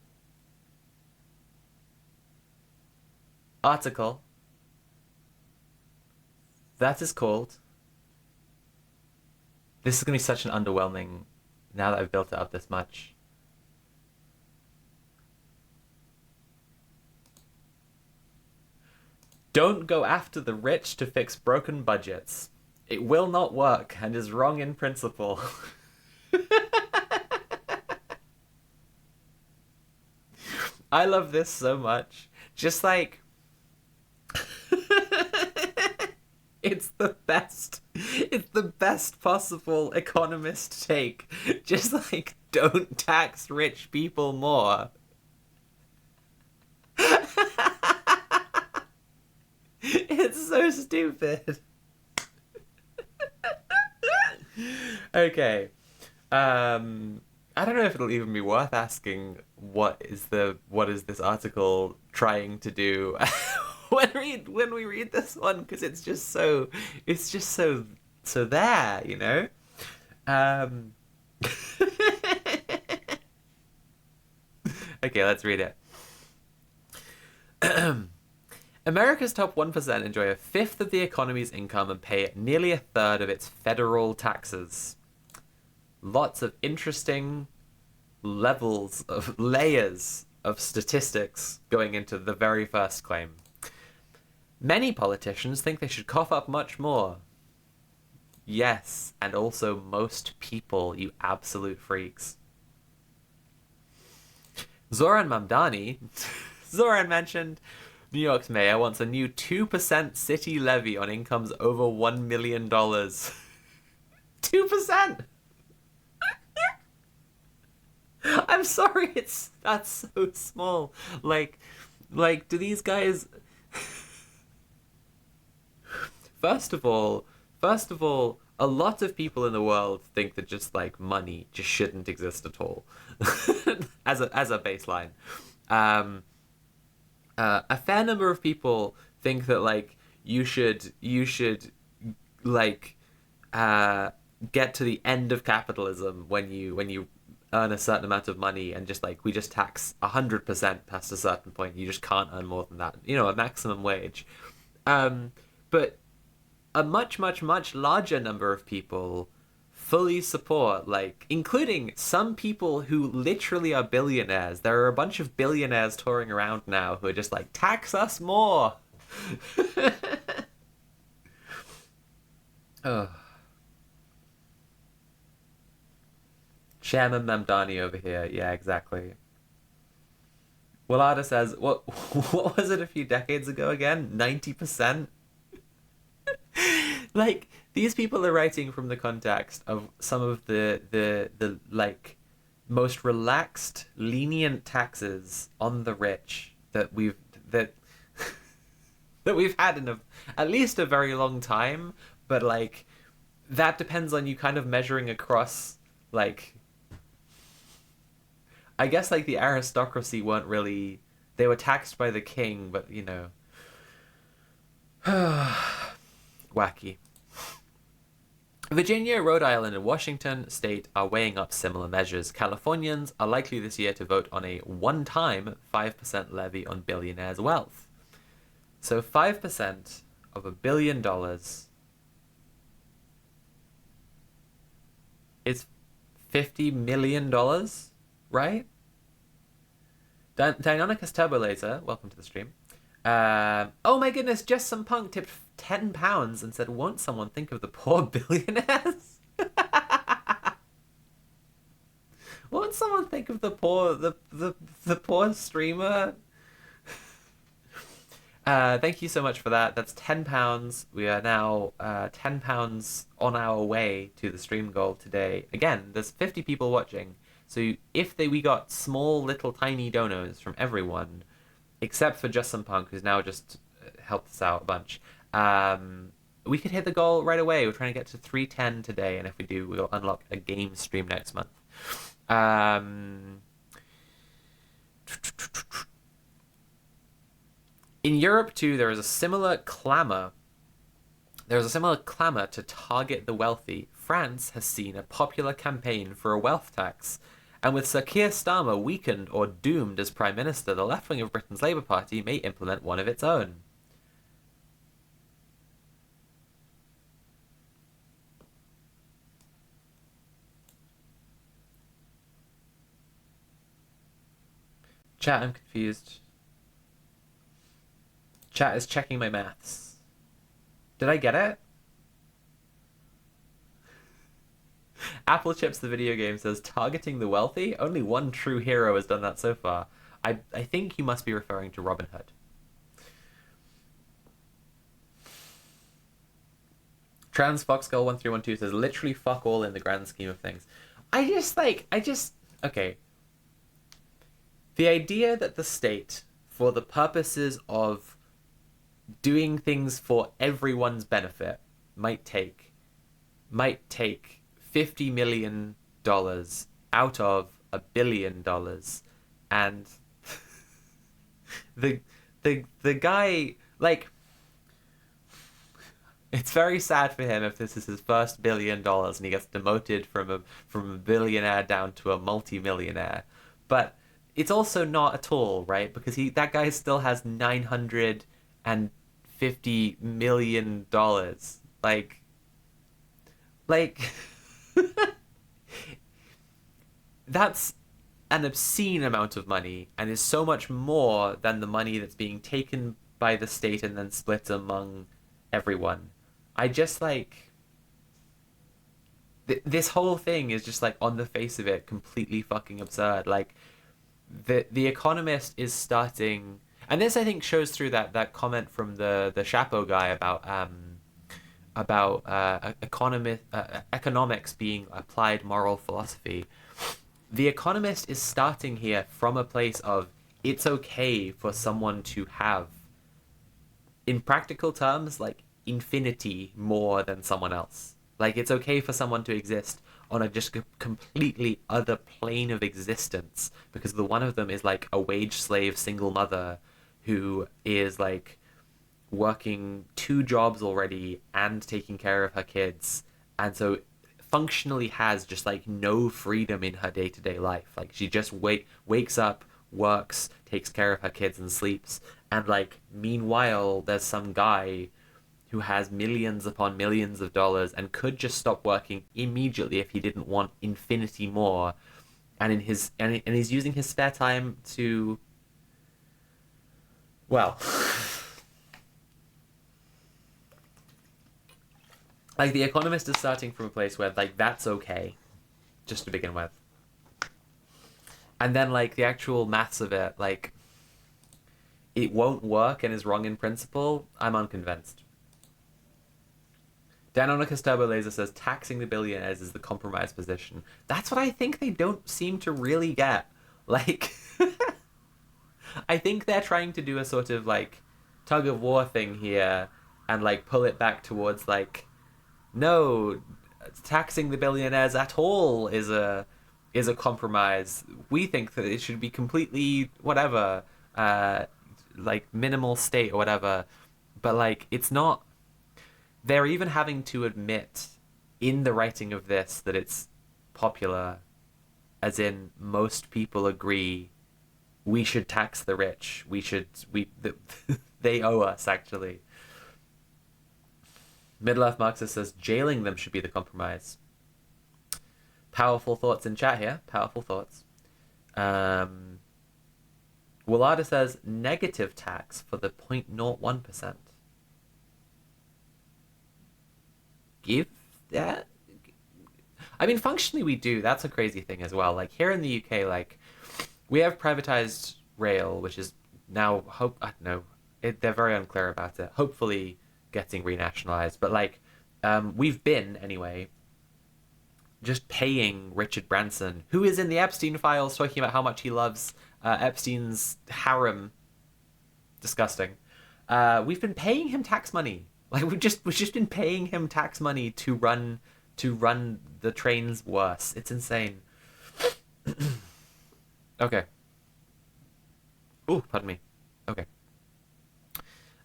A: article. That is called... This is going to be such an underwhelming... Now that I've built it up this much. Don't go after the rich to fix broken budgets. It will not work and is wrong in principle. I love this so much. Just like... It's the best. It's the best possible economist take. Just like, don't tax rich people more. It's so stupid. Okay. I don't know if it'll even be worth asking what is this article trying to do when we read this one, because it's just so there, Okay, let's read it. America's top 1% enjoy a fifth of the economy's income and pay nearly a third of its federal taxes. Lots of interesting layers of statistics going into the very first claim. Many politicians think they should cough up much more. Yes, and also most people, you absolute freaks. Zoran Mamdani, Zoran mentioned, New York's mayor wants a new 2% city levy on incomes over $1 million. 2%! I'm sorry, that's so small. Like, do these guys... First of all, a lot of people in the world think that just like money just shouldn't exist at all, as a baseline. A fair number of people think that like you should like get to the end of capitalism when you earn a certain amount of money, and just like we just tax 100% past a certain point. You just can't earn more than that. A maximum wage. But a much larger number of people fully support, like, including some people who literally are billionaires. There are a bunch of billionaires touring around now who are just like, tax us more. Oh. Chairman Mamdani over here. Yeah, exactly. Willada says, what was it a few decades ago again? 90%? Like, these people are writing from the context of some of the like most relaxed, lenient taxes on the rich that we've had in at least a very long time. But like, that depends on you kind of measuring across, like, I guess like the aristocracy weren't really, they were taxed by the king, but wacky. Virginia, Rhode Island, and Washington state are weighing up similar measures. Californians are likely this year to vote on a one-time 5% levy on billionaires' wealth. So 5% of $1 billion is $50 million, right? Deinonychus Turbo Laser, welcome to the stream. Oh my goodness, Just Some Punk tipped £10 and said, won't someone think of the poor billionaires? Won't someone think of the poor streamer? Thank you so much for that. That's £10. We are now £10 on our way to the stream goal today. Again, there's 50 people watching, so if we got small little tiny donos from everyone, except for Just Some Punk, who's now just helped us out a bunch. We could hit the goal right away. We're trying to get to 310 today, and if we do, we'll unlock a game stream next month. In Europe too, there is a similar clamor. There's a similar clamor to target the wealthy. France has seen a popular campaign for a wealth tax. And with Sir Keir Starmer weakened or doomed as Prime Minister, the left wing of Britain's Labour Party may implement one of its own. Chat, I'm confused. Chat is checking my maths. Did I get it? Apple Chips the video game says, targeting the wealthy? Only one true hero has done that so far. I think you must be referring to Robin Hood. Trans Foxgirl 1312 says, literally fuck all in the grand scheme of things. Okay. The idea that the state, for the purposes of doing things for everyone's benefit, might take $50 million out of $1 billion, and the guy, like, it's very sad for him if this is his first $1 billion and he gets demoted from a billionaire down to a multi-millionaire. But it's also not at all, right? Because that guy still has $950 million. Like that's an obscene amount of money, and is so much more than the money that's being taken by the state and then split among everyone. I just this whole thing is just, like, on the face of it, completely fucking absurd. Like, the Economist is starting, and this I think shows through that comment from the Chapeau guy about economics being applied moral philosophy. The Economist is starting here from a place of, it's okay for someone to have, in practical terms, like, infinity more than someone else. Like, it's okay for someone to exist on a just completely other plane of existence, because the one of them is, like, a wage slave single mother who is, like, working 2 jobs already and taking care of her kids, and so functionally has just, like, no freedom in her day-to-day life. Like, she just wakes up, works, takes care of her kids, and sleeps. And, like, meanwhile, there's some guy who has millions upon millions of dollars and could just stop working immediately if he didn't want infinity more, and he's using his spare time to, well, like, the Economist is starting from a place where, like, that's okay, just to begin with. And then, like, the actual maths of it, like, it won't work and is wrong in principle. I'm unconvinced. Danonicus Turbo Laser says, taxing the billionaires is the compromise position. That's what I think they don't seem to really get. Like, I think they're trying to do a sort of, like, tug of war thing here and, like, pull it back towards, like, no, taxing the billionaires at all is a compromise. We think that it should be completely whatever, like, minimal state or whatever. But, like, it's not. They're even having to admit in the writing of this that it's popular, as in most people agree we should tax the rich. They owe us, actually. Middle-earth Marxist says jailing them should be the compromise. Powerful thoughts in chat here. Powerful thoughts. Willada says negative tax for the 0.01%. Give that? I mean, functionally we do. That's a crazy thing as well. Like, here in the UK, like, we have privatized rail, which is now, I don't know, they're very unclear about it. Hopefully getting renationalized, but, like, we've been, anyway, just paying Richard Branson, who is in the Epstein files, talking about how much he loves Epstein's harem. Disgusting. We've been paying him tax money. Like we've just been paying him tax money to run the trains worse. It's insane. Okay. Oh, pardon me. Okay.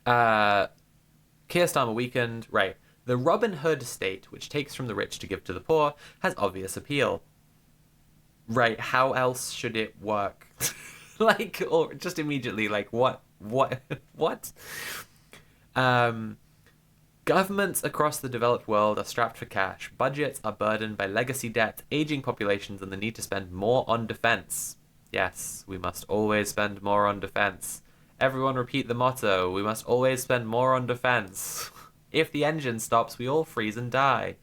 A: Keir Starmer weakened. Right. The Robin Hood state, which takes from the rich to give to the poor, has obvious appeal. Right. How else should it work? Like, or just immediately, like, what? What? Um, Governments across the developed world are strapped for cash. Budgets are burdened by legacy debt, aging populations, and the need to spend more on defense. Yes, we must always spend more on defense. Everyone repeat the motto, we must always spend more on defense. If the engine stops, we all freeze and die.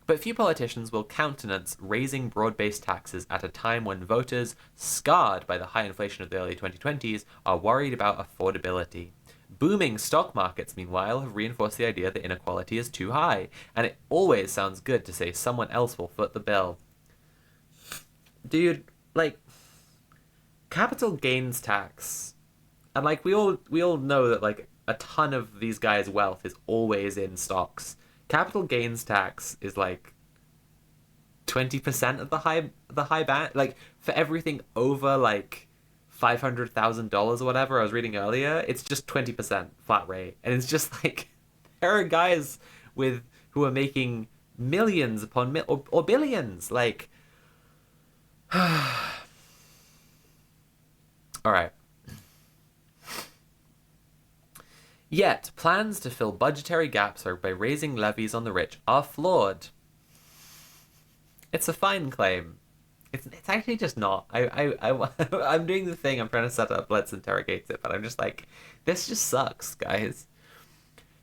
A: But few politicians will countenance raising broad-based taxes at a time when voters, scarred by the high inflation of the early 2020s, are worried about affordability. Booming stock markets, meanwhile, have reinforced the idea that inequality is too high, and it always sounds good to say someone else will foot the bill. Dude, like, capital gains tax, and like we all know that like a ton of these guys' wealth is always in stocks. Capital gains tax is like 20% of the high band. Like for everything over like $500,000 or whatever I was reading earlier, it's just 20% flat rate, and it's just like there are guys who are making millions upon or billions. Like, all right. Yet, plans to fill budgetary gaps by raising levies on the rich are flawed. It's a fine claim. It's actually just not. I'm doing the thing. I'm trying to set up. Let's interrogate it. But I'm just like, this just sucks, guys.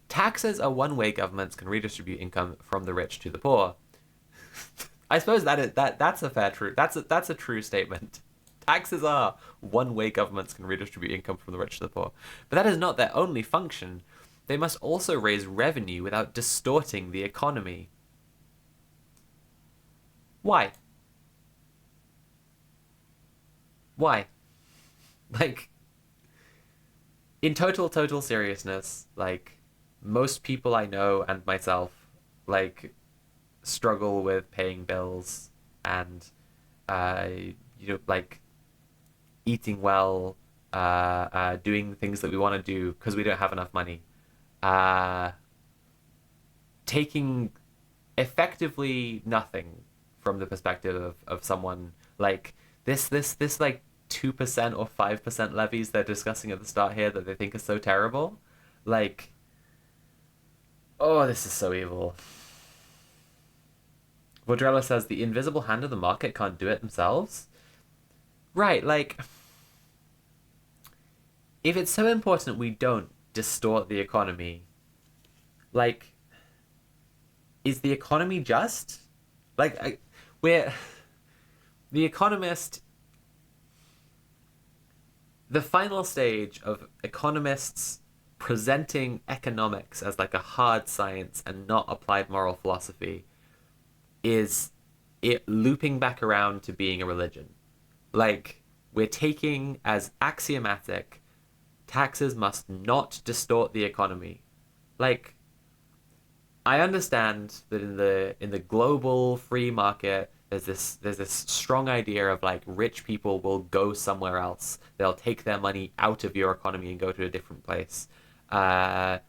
A: Taxes are one way governments can redistribute income from the rich to the poor. I suppose that's a fair truth. That's a true statement. Taxes are one way governments can redistribute income from the rich to the poor. But that is not their only function. They must also raise revenue without distorting the economy. Why? Why? Like, in total seriousness, like, most people I know and myself, like, struggle with paying bills and, like, eating well, doing things that we want to do because we don't have enough money, taking effectively nothing from the perspective of someone like this like 2% or 5% levies they're discussing at the start here that they think are so terrible. Like, oh, this is so evil. Vaudrella says the invisible hand of the market can't do it themselves. Right, like, if it's so important we don't distort the economy, like, is the economy just? Like, we're... The Economist... The final stage of economists presenting economics as, like, a hard science and not applied moral philosophy is it looping back around to being a religion. Like, we're taking as axiomatic taxes must not distort the economy. Like, I understand that in the global free market, there's this strong idea of like rich people will go somewhere else. They'll take their money out of your economy and go to a different place. But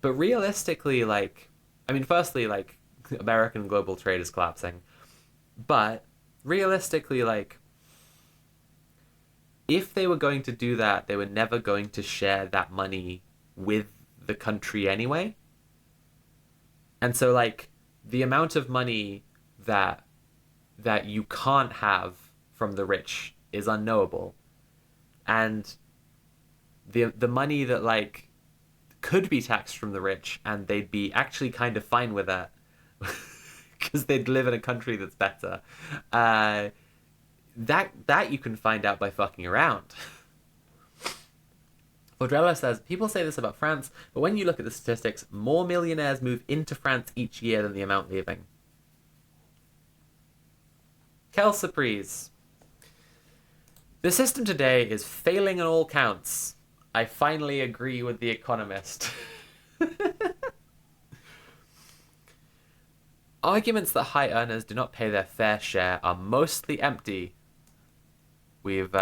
A: realistically, like, I mean, firstly, like, American global trade is collapsing. But realistically, like, if they were going to do that, they were never going to share that money with the country anyway. And so, like, the amount of money that you can't have from the rich is unknowable. And the money that, like, could be taxed from the rich and they'd be actually kind of fine with that because they'd live in a country that's better. That you can find out by fucking around. Vaudrella says, people say this about France, but when you look at the statistics, more millionaires move into France each year than the amount leaving. Quelle surprise. The system today is failing on all counts. I finally agree with The Economist. Arguments that high earners do not pay their fair share are mostly empty. We've,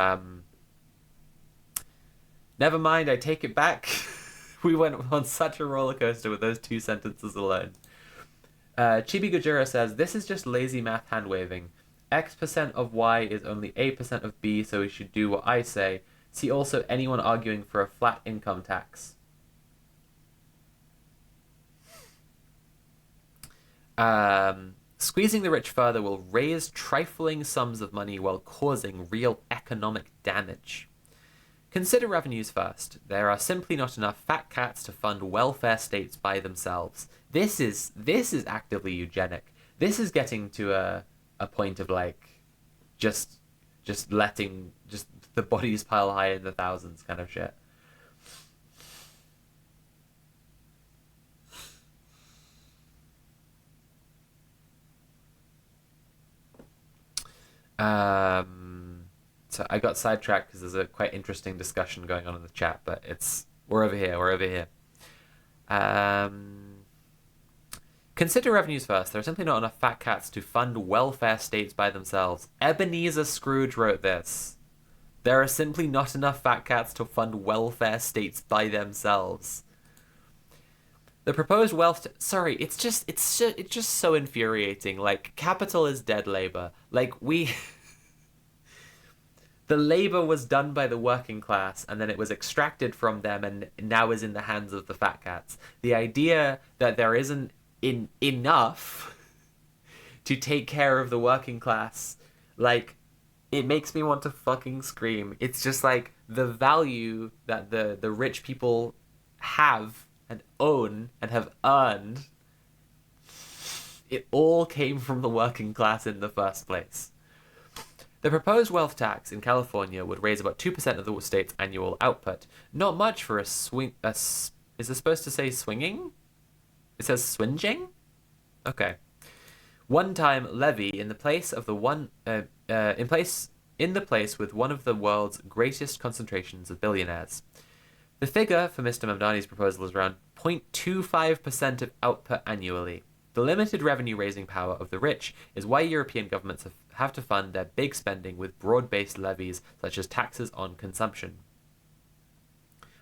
A: Never mind, I take it back. We went on such a roller coaster with those two sentences alone. Chibi Gojira says, this is just lazy math hand waving. X% of Y is only A% of B, so we should do what I say. See also anyone arguing for a flat income tax. Squeezing the rich further will raise trifling sums of money while causing real economic damage. Consider revenues first. There are simply not enough fat cats to fund welfare states by themselves. This is actively eugenic. This is getting to a point of like just letting just the bodies pile high in the thousands kind of shit. So I got sidetracked because there's a quite interesting discussion going on in the chat, but we're over here. Consider revenues first. There are simply not enough fat cats to fund welfare states by themselves. Ebenezer Scrooge wrote this. There are simply not enough fat cats to fund welfare states by themselves. The proposed sorry, it's just so infuriating. Like, capital is dead labor. Like, the labor was done by the working class, and then it was extracted from them, and now is in the hands of the fat cats. The idea that there isn't enough to take care of the working class, like, it makes me want to fucking scream. It's just like the value that the rich people have and own and have earned, it all came from the working class in the first place. The proposed wealth tax in California would raise about 2% of the state's annual output. Not much for a swing... is it supposed to say swinging? It says swinging? Okay. One-time levy in the place of in the place with one of the world's greatest concentrations of billionaires. The figure for Mr. Mamdani's proposal is around 0.25% of output annually. The limited revenue-raising power of the rich is why European governments have to fund their big spending with broad-based levies such as taxes on consumption.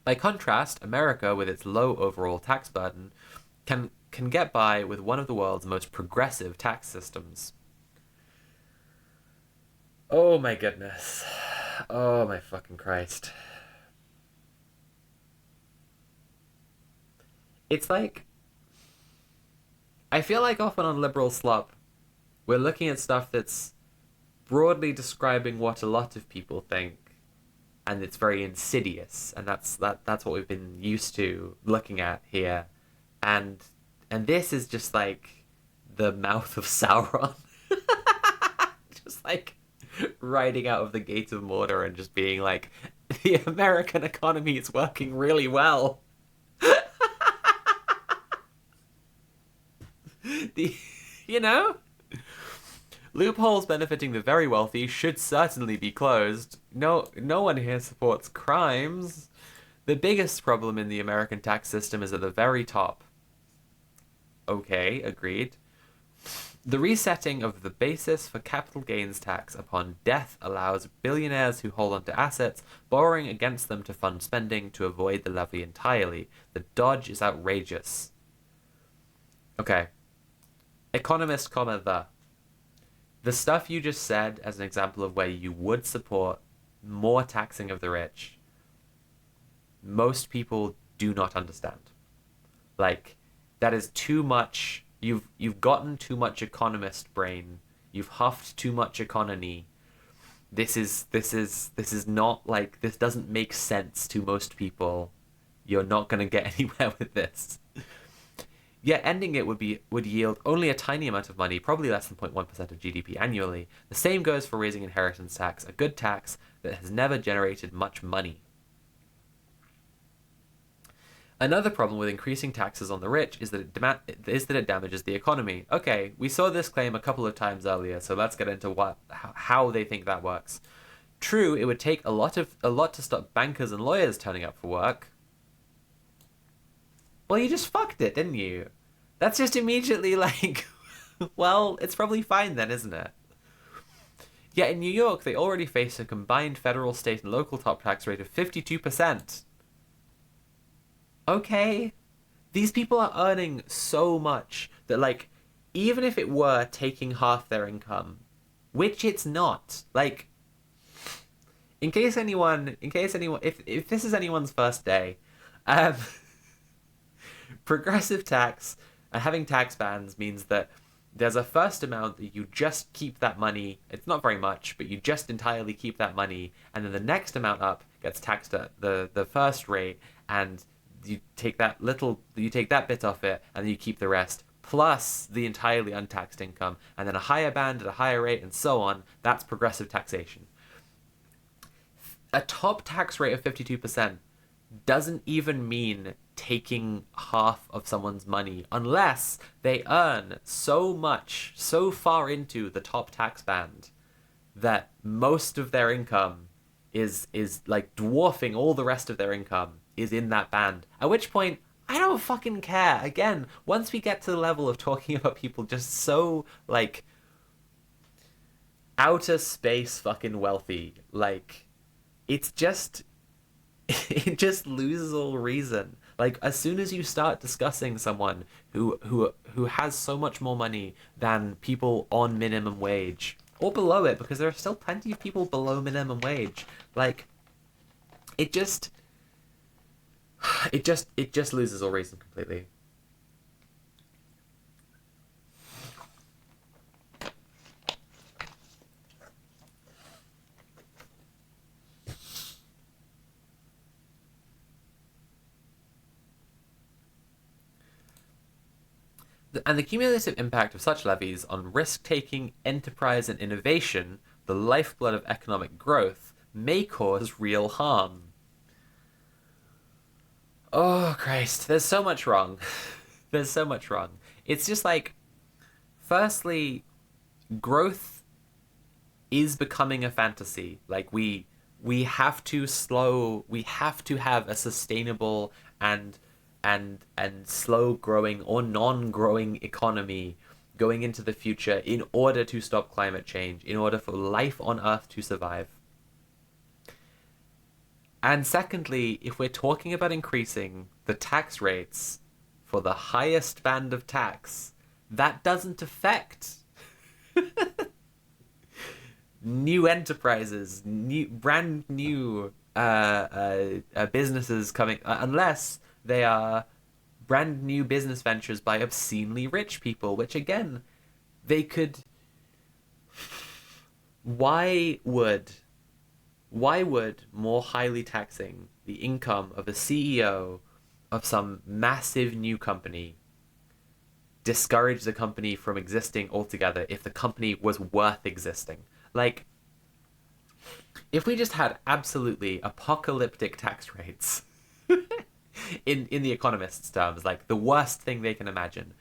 A: By contrast, America, with its low overall tax burden, can get by with one of the world's most progressive tax systems. Oh my goodness. Oh my fucking Christ. It's like, I feel like often on Liberal Slop, we're looking at stuff that's broadly describing what a lot of people think, and it's very insidious, and that's what we've been used to looking at here, and this is just like the mouth of Sauron, just like riding out of the Gate of Mordor and just being like, the American economy is working really well. You know? Loopholes benefiting the very wealthy should certainly be closed. No one here supports crimes. The biggest problem in the American tax system is at the very top. Okay, agreed. The resetting of the basis for capital gains tax upon death allows billionaires who hold onto assets borrowing against them to fund spending to avoid the levy entirely. The dodge is outrageous. Okay. Economist, the stuff you just said as an example of where you would support more taxing of the rich, most people do not understand. Like, that is too much. You've gotten too much economist brain. You've huffed too much economy. This is not like, this doesn't make sense to most people. You're not going to get anywhere with this. Yet ending it would yield only a tiny amount of money, probably less than 0.1% of GDP annually. The same goes for raising inheritance tax, a good tax that has never generated much money. Another problem with increasing taxes on the rich is that it damages the economy. Okay, we saw this claim a couple of times earlier, so let's get into how they think that works. True, it would take a lot to stop bankers and lawyers turning up for work. Well, you just fucked it, didn't you? That's just immediately like, well, it's probably fine then, isn't it? Yet in New York, they already face a combined federal, state, and local top tax rate of 52%. Okay. These people are earning so much that, like, even if it were taking half their income, which it's not, like, in case anyone, if this is anyone's first day, um, progressive tax and having tax bans means that there's a first amount that you just keep that money. It's not very much, but you just entirely keep that money, and then the next amount up gets taxed at the first rate, and you take that bit off it, and then you keep the rest, plus the entirely untaxed income, and then a higher band at a higher rate, and so on. That's progressive taxation. A top tax rate of 52% doesn't even mean taking half of someone's money unless they earn so much, so far into the top tax band that most of their income is like dwarfing all the rest of their income is in that band. At which point, I don't fucking care. Again, once we get to the level of talking about people just so, like, outer space fucking wealthy, like, it's just, it just loses all reason. Like, as soon as you start discussing someone who has so much more money than people on minimum wage, or below it, because there are still plenty of people below minimum wage, like, it just loses all reason completely. And the cumulative impact of such levies on risk-taking, enterprise, and innovation, the lifeblood of economic growth, may cause real harm. Oh, Christ. There's so much wrong. There's so much wrong. It's just like, firstly, growth is becoming a fantasy. Like, we have to have a sustainable and slow growing or non-growing economy going into the future in order to stop climate change, in order for life on Earth to survive. And secondly, if we're talking about increasing the tax rates for the highest band of tax, that doesn't affect new enterprises, brand new businesses coming, unless they are brand new business ventures by obscenely rich people, which again, they could... Why would more highly taxing the income of a CEO of some massive new company discourage the company from existing altogether if the company was worth existing? Like, if we just had absolutely apocalyptic tax rates... in the economists' terms, like the worst thing they can imagine,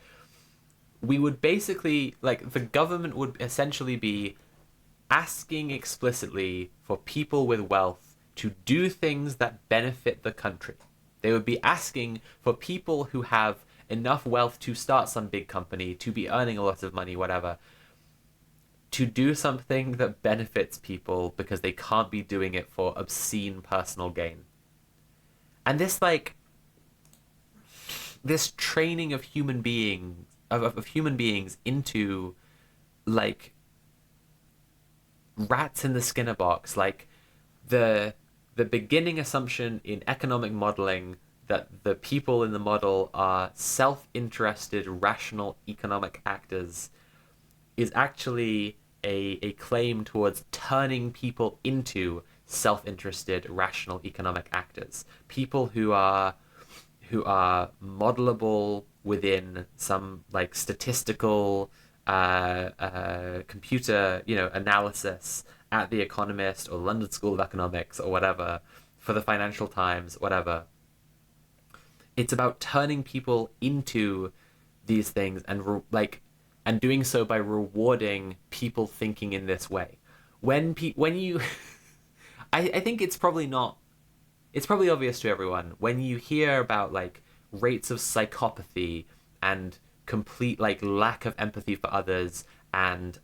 A: we would basically, like, the government would essentially be asking explicitly for people with wealth to do things that benefit the country. They would be asking for people who have enough wealth to start some big company, to be earning a lot of money, whatever, to do something that benefits people because they can't be doing it for obscene personal gain. And this, like, this training of human beings into, like, rats in the Skinner box, like the beginning assumption in economic modeling that the people in the model are self-interested, rational economic actors, is actually a claim towards turning people into self-interested, rational economic actors. People who are modelable within some, like, statistical computer, analysis at The Economist or London School of Economics or whatever, for the Financial Times, whatever. It's about turning people into these things and and doing so by rewarding people thinking in this way. When you I think it's probably not. It's probably obvious to everyone when you hear about like rates of psychopathy and complete like lack of empathy for others and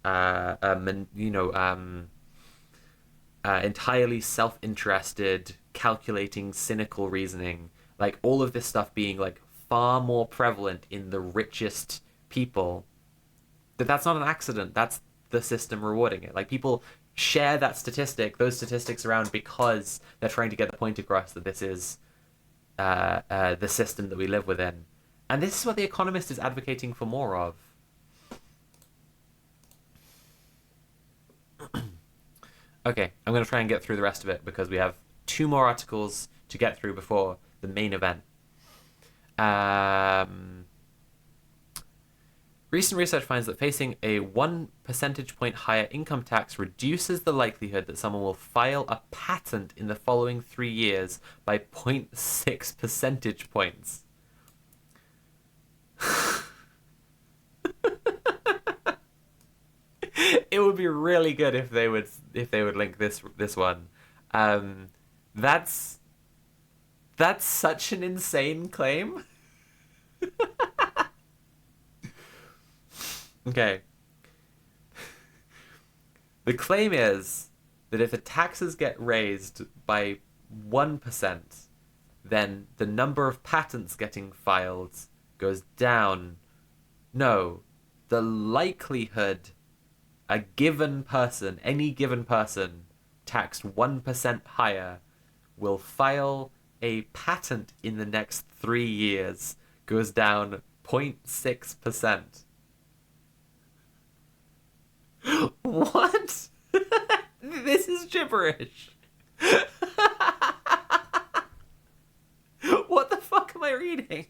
A: entirely self-interested, calculating, cynical reasoning, like all of this stuff being like far more prevalent in the richest people, that's not an accident. That's the system rewarding it. Like people share those statistics around because they're trying to get the point across that this is the system that we live within. And this is what The Economist is advocating for more of. Okay, I'm going to try and get through the rest of it because we have 2 more articles to get through before the main event. Recent research finds that facing a 1 percentage point higher income tax reduces the likelihood that someone will file a patent in the following 3 years by 0.6 percentage points. It would be really good if they would link this one. That's such an insane claim. Okay. The claim is that if the taxes get raised by 1%, then the number of patents getting filed goes down. No, the likelihood any given person taxed 1% higher will file a patent in the next 3 years goes down 0.6%. What? This is gibberish. What the fuck am I reading?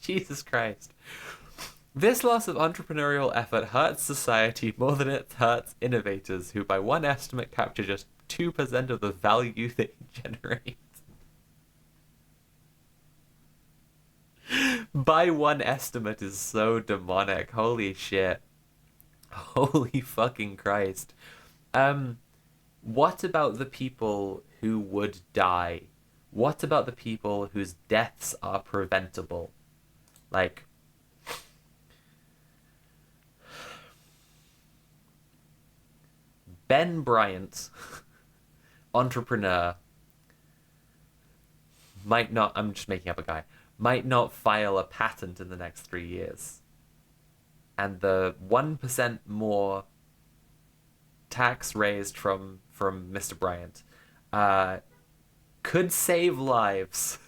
A: Jesus Christ. This loss of entrepreneurial effort hurts society more than it hurts innovators, who by one estimate capture just 2% of the value they generate. By one estimate is so demonic. Holy shit. Holy fucking Christ. What about the people who would die? What about the people whose deaths are preventable? Like, Ben Bryant, entrepreneur, might not, I'm just making up a guy, might not file a patent in the next 3 years. And the 1% more tax raised from Mr. Bryant could save lives.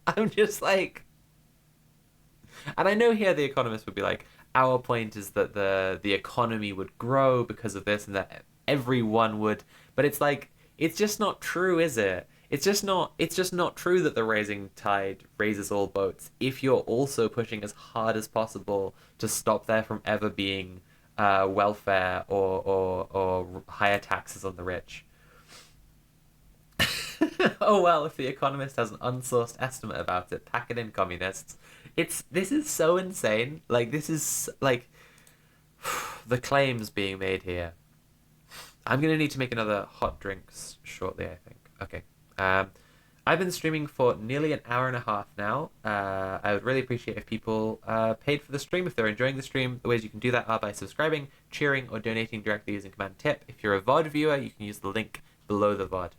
A: I'm just like... And I know here The Economist would be like, our point is that the economy would grow because of this and that everyone would... But it's like, it's just not true, is it? It's just not true that the rising tide raises all boats if you're also pushing as hard as possible to stop there from ever being welfare or higher taxes on the rich. Oh well, if The Economist has an unsourced estimate about it, pack it in, communists. This is so insane. Like, this is like the claims being made here. I'm gonna need to make another hot drinks shortly, I think. Okay. I've been streaming for nearly an hour and a half now. I would really appreciate if people paid for the stream. If they're enjoying the stream, the ways you can do that are by subscribing, cheering, or donating directly using Command Tip. If you're a VOD viewer, you can use the link below the VOD.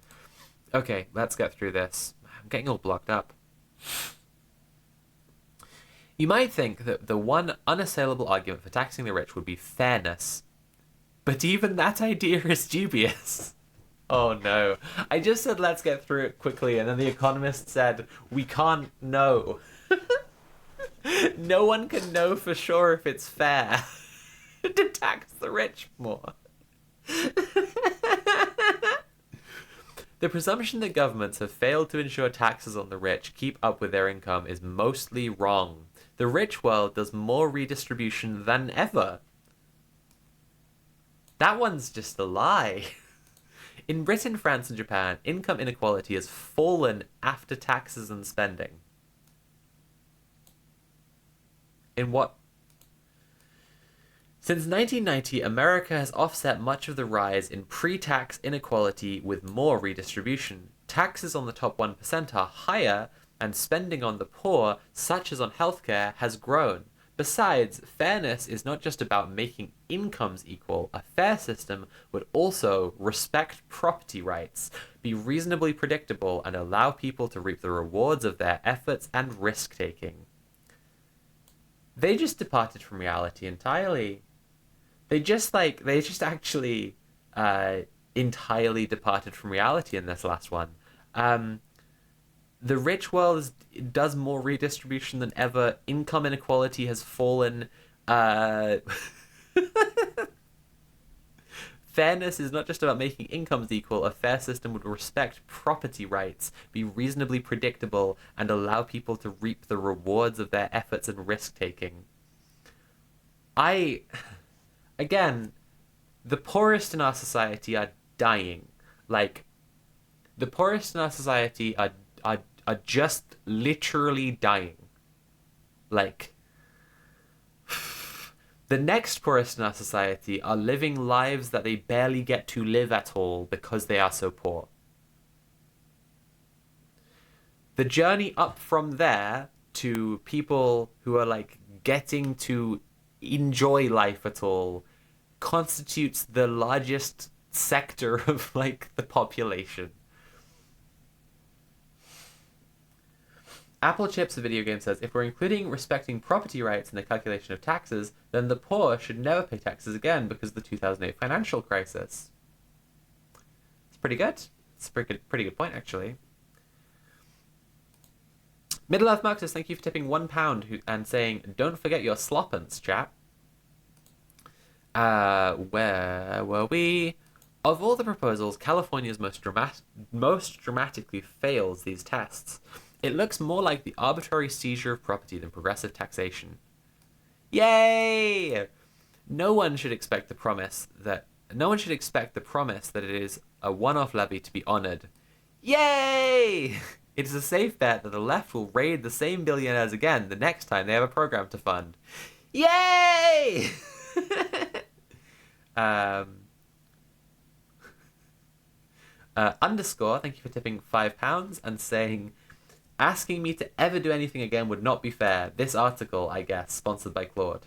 A: Okay, let's get through this. I'm getting all blocked up. You might think that the one unassailable argument for taxing the rich would be fairness. But even that idea is dubious. Oh no. I just said let's get through it quickly, and then The Economist said we can't know. No one can know for sure if it's fair to tax the rich more. The presumption that governments have failed to ensure taxes on the rich keep up with their income is mostly wrong. The rich world does more redistribution than ever. That one's just a lie. In Britain, France, and Japan, income inequality has fallen after taxes and spending. In what? Since 1990, America has offset much of the rise in pre-tax inequality with more redistribution. Taxes on the top 1% are higher, and spending on the poor, such as on healthcare, has grown. Besides, fairness is not just about making incomes equal. A fair system would also respect property rights, be reasonably predictable, and allow people to reap the rewards of their efforts and risk-taking. They just departed from reality entirely. They just actually entirely departed from reality in this last one. The rich world does more redistribution than ever. Income inequality has fallen. Fairness is not just about making incomes equal. A fair system would respect property rights, be reasonably predictable, and allow people to reap the rewards of their efforts and risk-taking. Again, the poorest in our society are dying. Like, the poorest in our society are just literally dying. Like, the next poorest in our society are living lives that they barely get to live at all because they are so poor. The journey up from there to people who are like getting to enjoy life at all constitutes the largest sector of like the population. Apple Chips, a video game, says, if we're including respecting property rights in the calculation of taxes, then the poor should never pay taxes again because of the 2008 financial crisis. It's pretty good. It's a pretty good point, actually. Middle-earth Marxist, thank you for tipping £1 and saying, don't forget your sloppence, chap. Where were we? Of all the proposals, California's most dramatically fails these tests. It looks more like the arbitrary seizure of property than progressive taxation. Yay! No one should expect the promise that it is a one-off levy to be honored. Yay! It is a safe bet that the left will raid the same billionaires again the next time they have a program to fund. Yay! Underscore, thank you for tipping £5 and saying, asking me to ever do anything again would not be fair. This article, I guess, sponsored by Claude.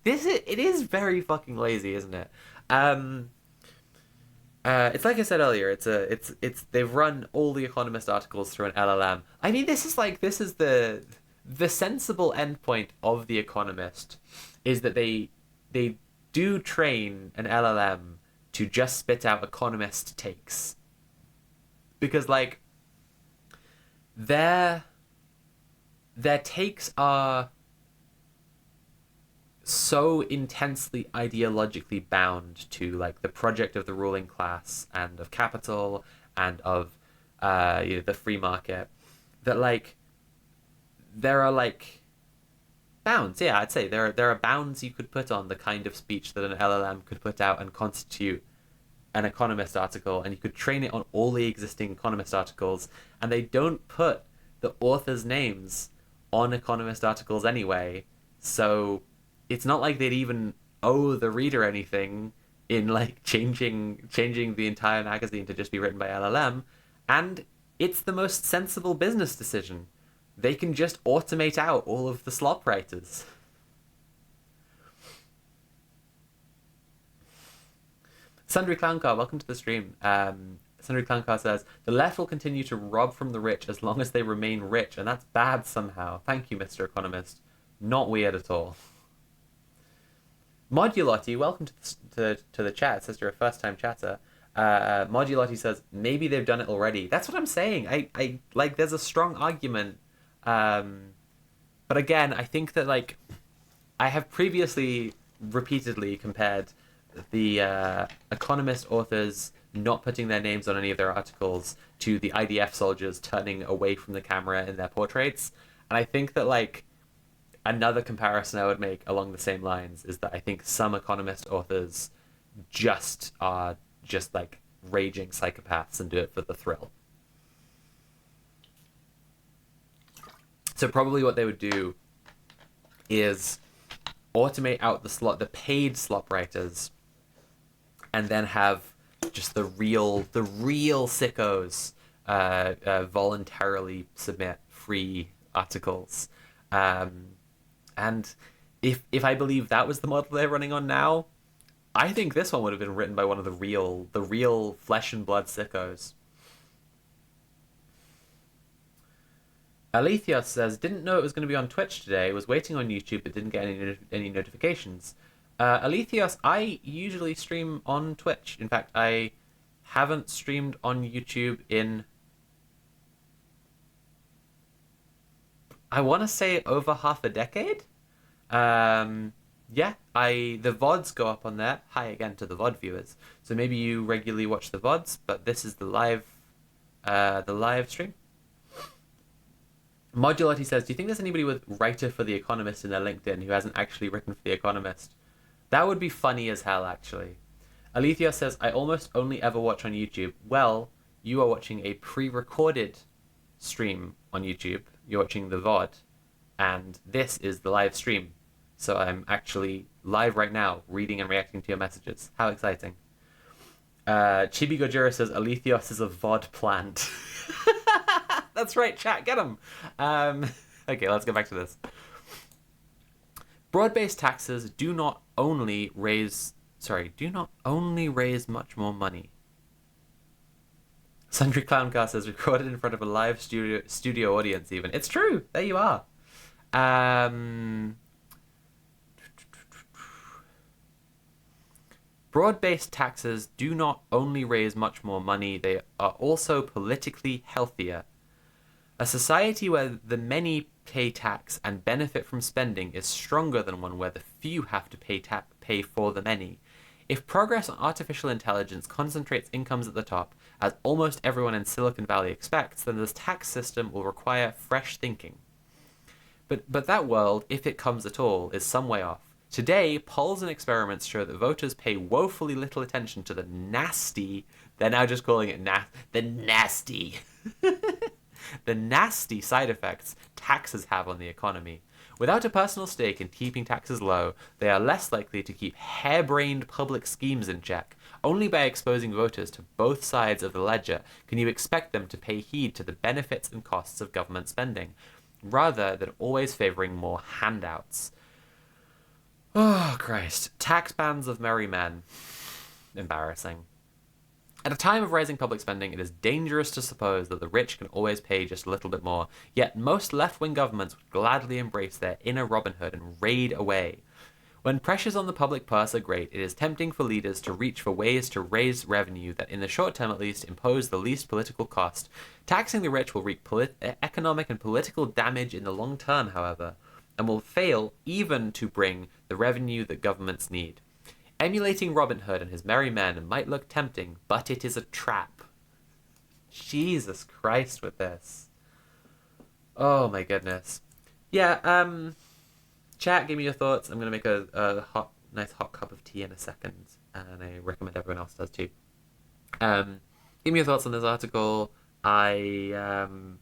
A: It is very fucking lazy, isn't it? It's like I said earlier. It's they've run all the Economist articles through an LLM. I mean, this is the sensible endpoint of the Economist is that they do train an LLM to just spit out Economist takes, because like their takes are so intensely ideologically bound to like the project of the ruling class and of capital and of the free market that like there are like bounds. Yeah, I'd say there are bounds you could put on the kind of speech that an LLM could put out and constitute an Economist article, and you could train it on all the existing Economist articles, and they don't put the authors' names on Economist articles anyway, so it's not like they'd even owe the reader anything in like changing the entire magazine to just be written by LLM, and it's the most sensible business decision. They can just automate out all of the slop writers. Sundry Clowncar, welcome to the stream. Sundry Clowncar says, the left will continue to rob from the rich as long as they remain rich, and that's bad somehow. Thank you, Mr. Economist. Not weird at all. Modulotti, welcome to the chat. It says you're a first-time chatter. Modulotti says, maybe they've done it already. That's what I'm saying. I like, there's a strong argument. But again, I think that, like, I have previously repeatedly compared the Economist authors not putting their names on any of their articles to the IDF soldiers turning away from the camera in their portraits. And I think that, like, another comparison I would make along the same lines is that I think some Economist authors are just like raging psychopaths and do it for the thrill. So probably what they would do is automate out the paid slop writers, and then have just the real sickos voluntarily submit free articles. And if I believe that was the model they're running on now, I think this one would have been written by one of the real flesh and blood sickos. Alethea says, didn't know it was going to be on Twitch today. Was waiting on YouTube but didn't get any notifications. Alethea, I usually stream on Twitch. In fact, I haven't streamed on YouTube in, I want to say, over half a decade. Yeah, the VODs go up on there. Hi again to the VOD viewers. So maybe you regularly watch the VODs, but this is the live stream. Modularity says, do you think there's anybody with writer for The Economist in their LinkedIn who hasn't actually written for The Economist? That would be funny as hell, actually. Alethea says, I almost only ever watch on YouTube. Well, you are watching a pre-recorded stream on YouTube. You're watching the VOD, and this is the live stream. So I'm actually live right now, reading and reacting to your messages. How exciting. Chibi Gojira says, Aletheos is a VOD plant. That's right, chat, get him. Okay, let's get back to this. Broad-based taxes do not only raise much more money. Sundry Clowncar says, recorded in front of a live studio audience even. It's true, there you are. Broad-based taxes do not only raise much more money, they are also politically healthier. A society where the many pay tax and benefit from spending is stronger than one where the few have to pay for the many. If progress on artificial intelligence concentrates incomes at the top, as almost everyone in Silicon Valley expects, then this tax system will require fresh thinking. But that world, if it comes at all, is some way off. Today, polls and experiments show that voters pay woefully little attention to the nasty, they're now just calling it the nasty, the nasty side effects taxes have on the economy. Without a personal stake in keeping taxes low, they are less likely to keep harebrained public schemes in check. Only by exposing voters to both sides of the ledger can you expect them to pay heed to the benefits and costs of government spending, rather than always favoring more handouts. Oh, Christ. Tax bans of merry men. Embarrassing. At a time of rising public spending, it is dangerous to suppose that the rich can always pay just a little bit more, yet most left-wing governments would gladly embrace their inner Robin Hood and raid away. When pressures on the public purse are great, it is tempting for leaders to reach for ways to raise revenue that, in the short term at least, impose the least political cost. Taxing the rich will wreak economic and political damage in the long term, however, and will fail even to bring the revenue that governments need. Emulating Robin Hood and his merry men might look tempting, but it is a trap. Jesus Christ with this. Oh my goodness. Yeah, chat, give me your thoughts. I'm going to make a nice hot cup of tea in a second, and I recommend everyone else does too. Give me your thoughts on this article. I'm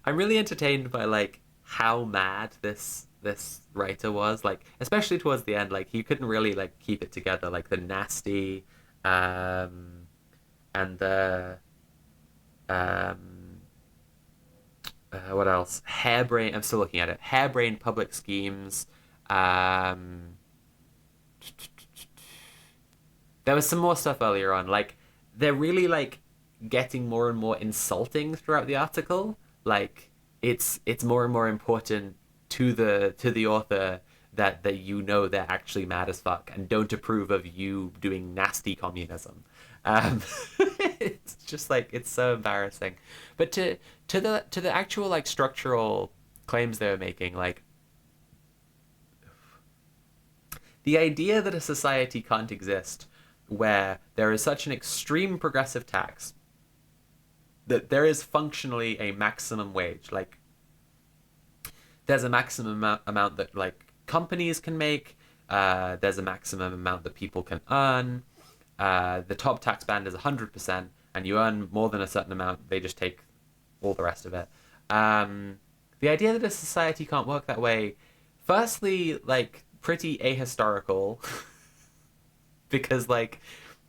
A: really entertained by, like, how mad this writer was, like, especially towards the end. Like, he couldn't really, like, keep it together, like the nasty and the what else, harebrained, I'm still looking at it, harebrained public schemes. There was some more stuff earlier on, like, they're really, like, getting more and more insulting throughout the article. Like, it's more and more important to the author that you know they're actually mad as fuck and don't approve of you doing nasty communism. It's just, like, it's so embarrassing. But to the actual, like, structural claims they were making, like, the idea that a society can't exist where there is such an extreme progressive tax that there is functionally a maximum wage, like, there's a maximum amount that, like, companies can make. There's a maximum amount that people can earn. The top tax band is 100%, and you earn more than a certain amount, they just take all the rest of it. The idea that a society can't work that way, firstly, like, pretty ahistorical because like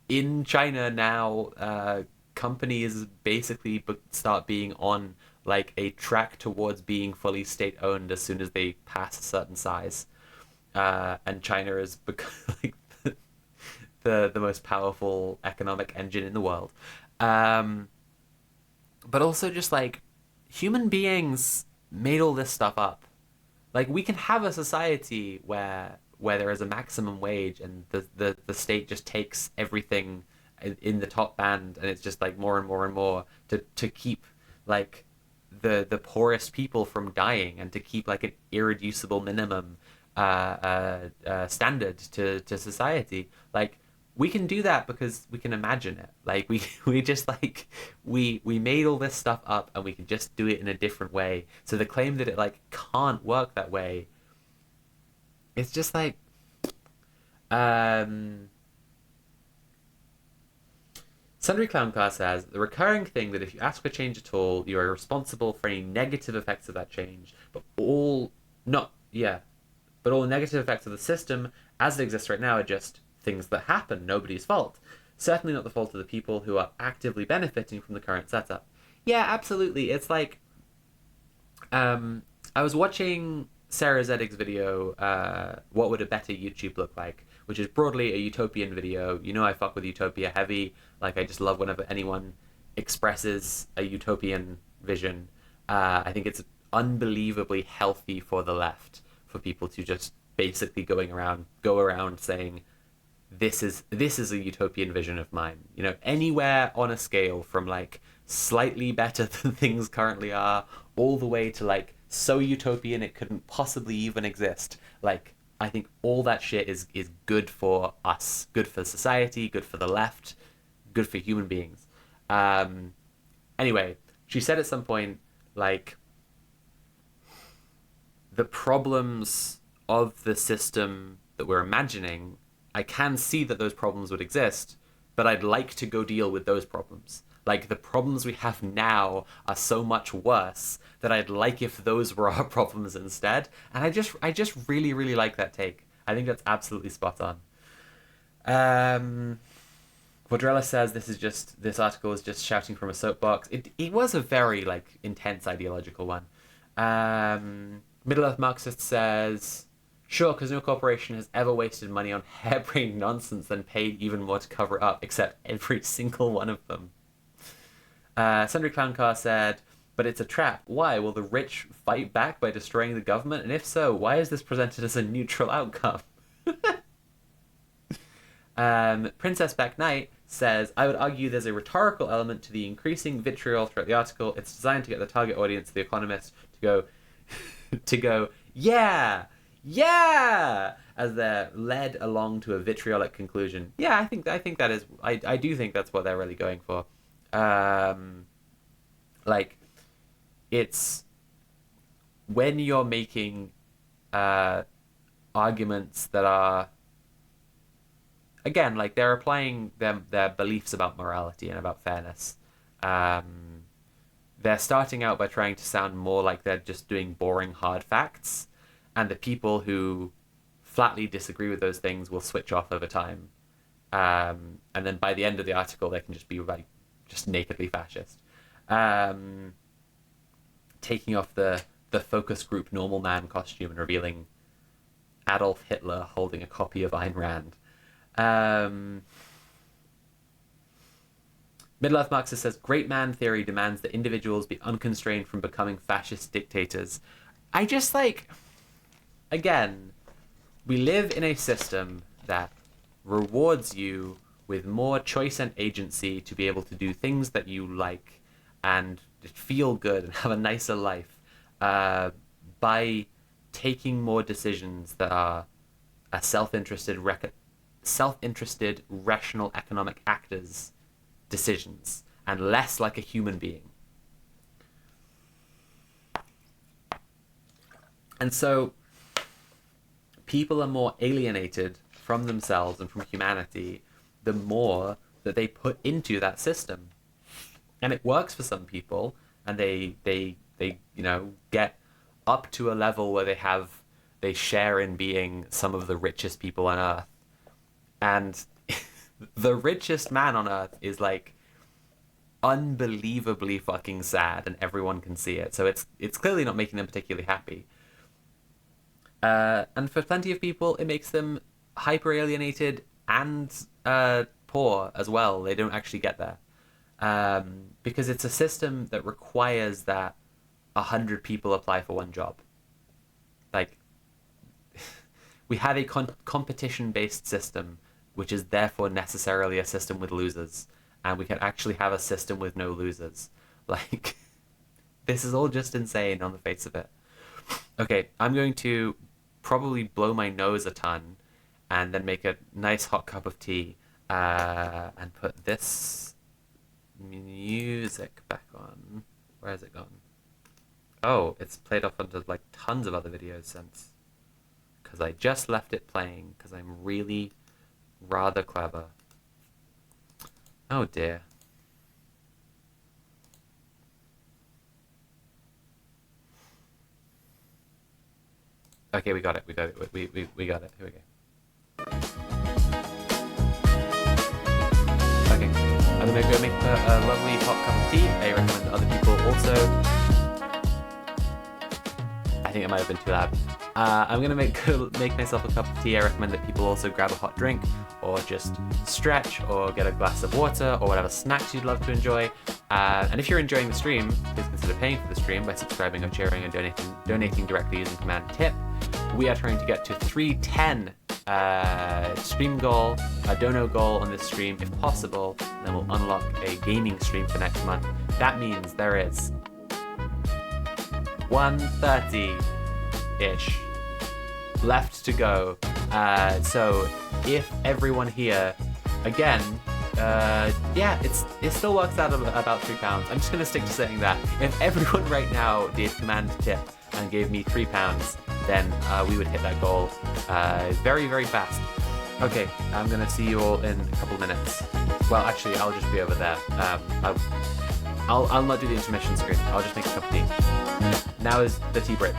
A: in China now, companies basically start being on like a track towards being fully state owned as soon as they pass a certain size, and China is like the most powerful economic engine in the world. Um, but also just like human beings made all this stuff up. Like we can have a society where there is a maximum wage and the state just takes everything in the top band and it's just like more and more and more to keep like the poorest people from dying and to keep like an irreducible minimum standard to society. Like we can do that because we can imagine it. Like we just like we made all this stuff up and we can just do it in a different way. So the claim that it like can't work that way, it's just like Sundry Clown Car says the recurring thing that if you ask for change at all, you are responsible for any negative effects of that change, but all not yeah, but all negative effects of the system as it exists right now are just things that happen, nobody's fault. Certainly not the fault of the people who are actively benefiting from the current setup. Yeah, absolutely. It's like I was watching Sarah Zedig's video, What Would a Better YouTube Look Like? Which is broadly a utopian video. You know I fuck with utopia heavy. Like, I just love whenever anyone expresses a utopian vision. I think it's unbelievably healthy for the left, for people to just basically go around saying, this is a utopian vision of mine. You know, anywhere on a scale from like slightly better than things currently are, all the way to like so utopian it couldn't possibly even exist. Like, I think all that shit is good for us, good for society, good for the left, good for human beings. Anyway, she said at some point, like, the problems of the system that we're imagining, I can see that those problems would exist, but I'd like to go deal with those problems. Like, the problems we have now are so much worse that I'd like if those were our problems instead. And I just really, really like that take. I think that's absolutely spot on. Quadrella says this article is just shouting from a soapbox. It was a very, like, intense ideological one. Middle-earth Marxist says, sure, because no corporation has ever wasted money on harebrained nonsense and paid even more to cover it up, except every single one of them. Sundry Clown Car said, but it's a trap. Why? Will the rich fight back by destroying the government? And if so, why is this presented as a neutral outcome? Princess Back Knight says, I would argue there's a rhetorical element to the increasing vitriol throughout the article. It's designed to get the target audience, The Economist, to go, yeah, as they're led along to a vitriolic conclusion. Yeah, I think that is, I do think that's what they're really going for. Like, it's when you're making arguments that are, again, like, they're applying their beliefs about morality and about fairness. They're starting out by trying to sound more like they're just doing boring hard facts, and the people who flatly disagree with those things will switch off over time. And then by the end of the article, they can just be like just nakedly fascist. Taking off the focus group normal man costume and revealing Adolf Hitler holding a copy of Ayn Rand. Middle-earth Marxist says, great man theory demands that individuals be unconstrained from becoming fascist dictators. I just, like, again, we live in a system that rewards you with more choice and agency to be able to do things that you like and feel good and have a nicer life by taking more decisions that are a self-interested, rational economic actors' decisions and less like a human being. And so people are more alienated from themselves and from humanity the more that they put into that system. And it works for some people, and they you know, get up to a level where they have they share in being some of the richest people on Earth. And the richest man on Earth is like unbelievably fucking sad, and everyone can see it. So it's clearly not making them particularly happy. And for plenty of people, it makes them hyper alienated and poor as well. They don't actually get there. Because it's a system that requires that 100 people apply for one job. Like, we have a competition-based system, which is therefore necessarily a system with losers. And we can actually have a system with no losers. Like, this is all just insane on the face of it. Okay, I'm going to probably blow my nose a ton and then make a nice hot cup of tea and put this music back on. Where has it gone? Oh, it's played off onto like tons of other videos since. Because I just left it playing because I'm really rather clever. Oh dear. Okay, we got it. We got it. We got it. Here we go. Okay, I'm gonna go make a lovely hot cup of tea. I recommend that other people also. I think it might have been too loud. I'm gonna make myself a cup of tea. I recommend that people also grab a hot drink, or just stretch, or get a glass of water, or whatever snacks you'd love to enjoy. And if you're enjoying the stream, please consider paying for the stream by subscribing or cheering and donating directly using command tip. We are trying to get to 310 stream goal, a dono goal on this stream if possible. Then we'll unlock a gaming stream for next month. That means there is 130-ish left to go. So if everyone here, again, yeah, it still works out about £3. I'm just gonna stick to saying that if everyone right now did command tip and gave me £3, then we would hit that goal very, very fast. Okay, I'm gonna see you all in a couple of minutes. Well, actually, I'll just be over there. I'll not do the intermission screen. I'll just make a cup of tea. Now is the tea break.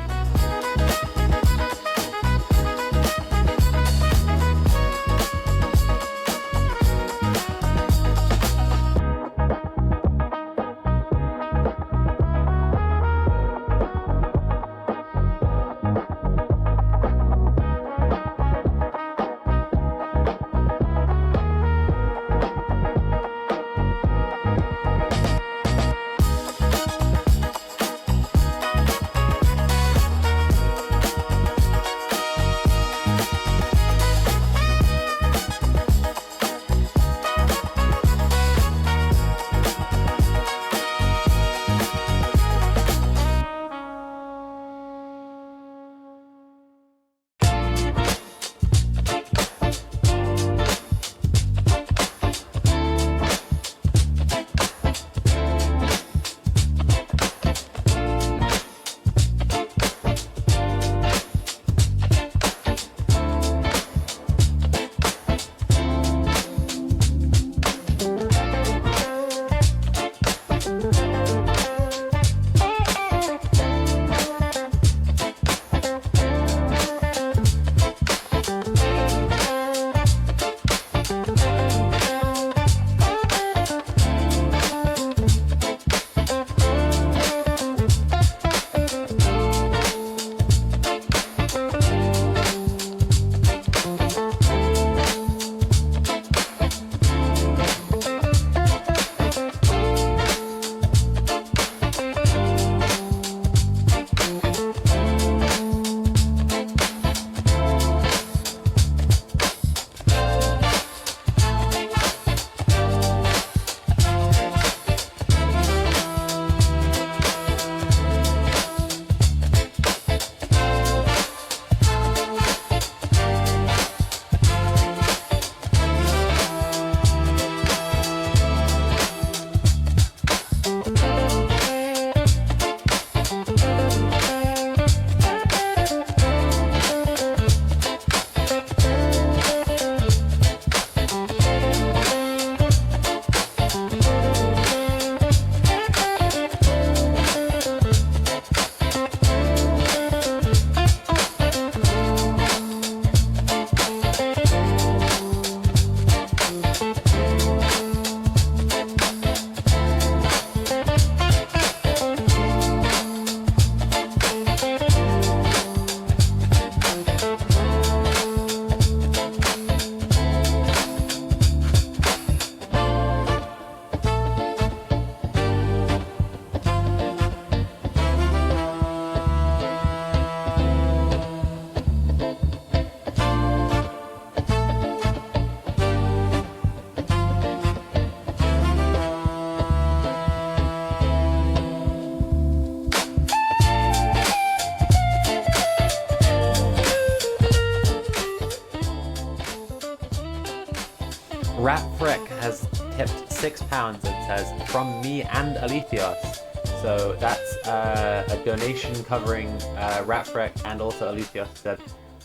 A: Rat Frick has tipped £6 and says, from me and Alicios. So that's a donation covering Rat Frick and also Alicios said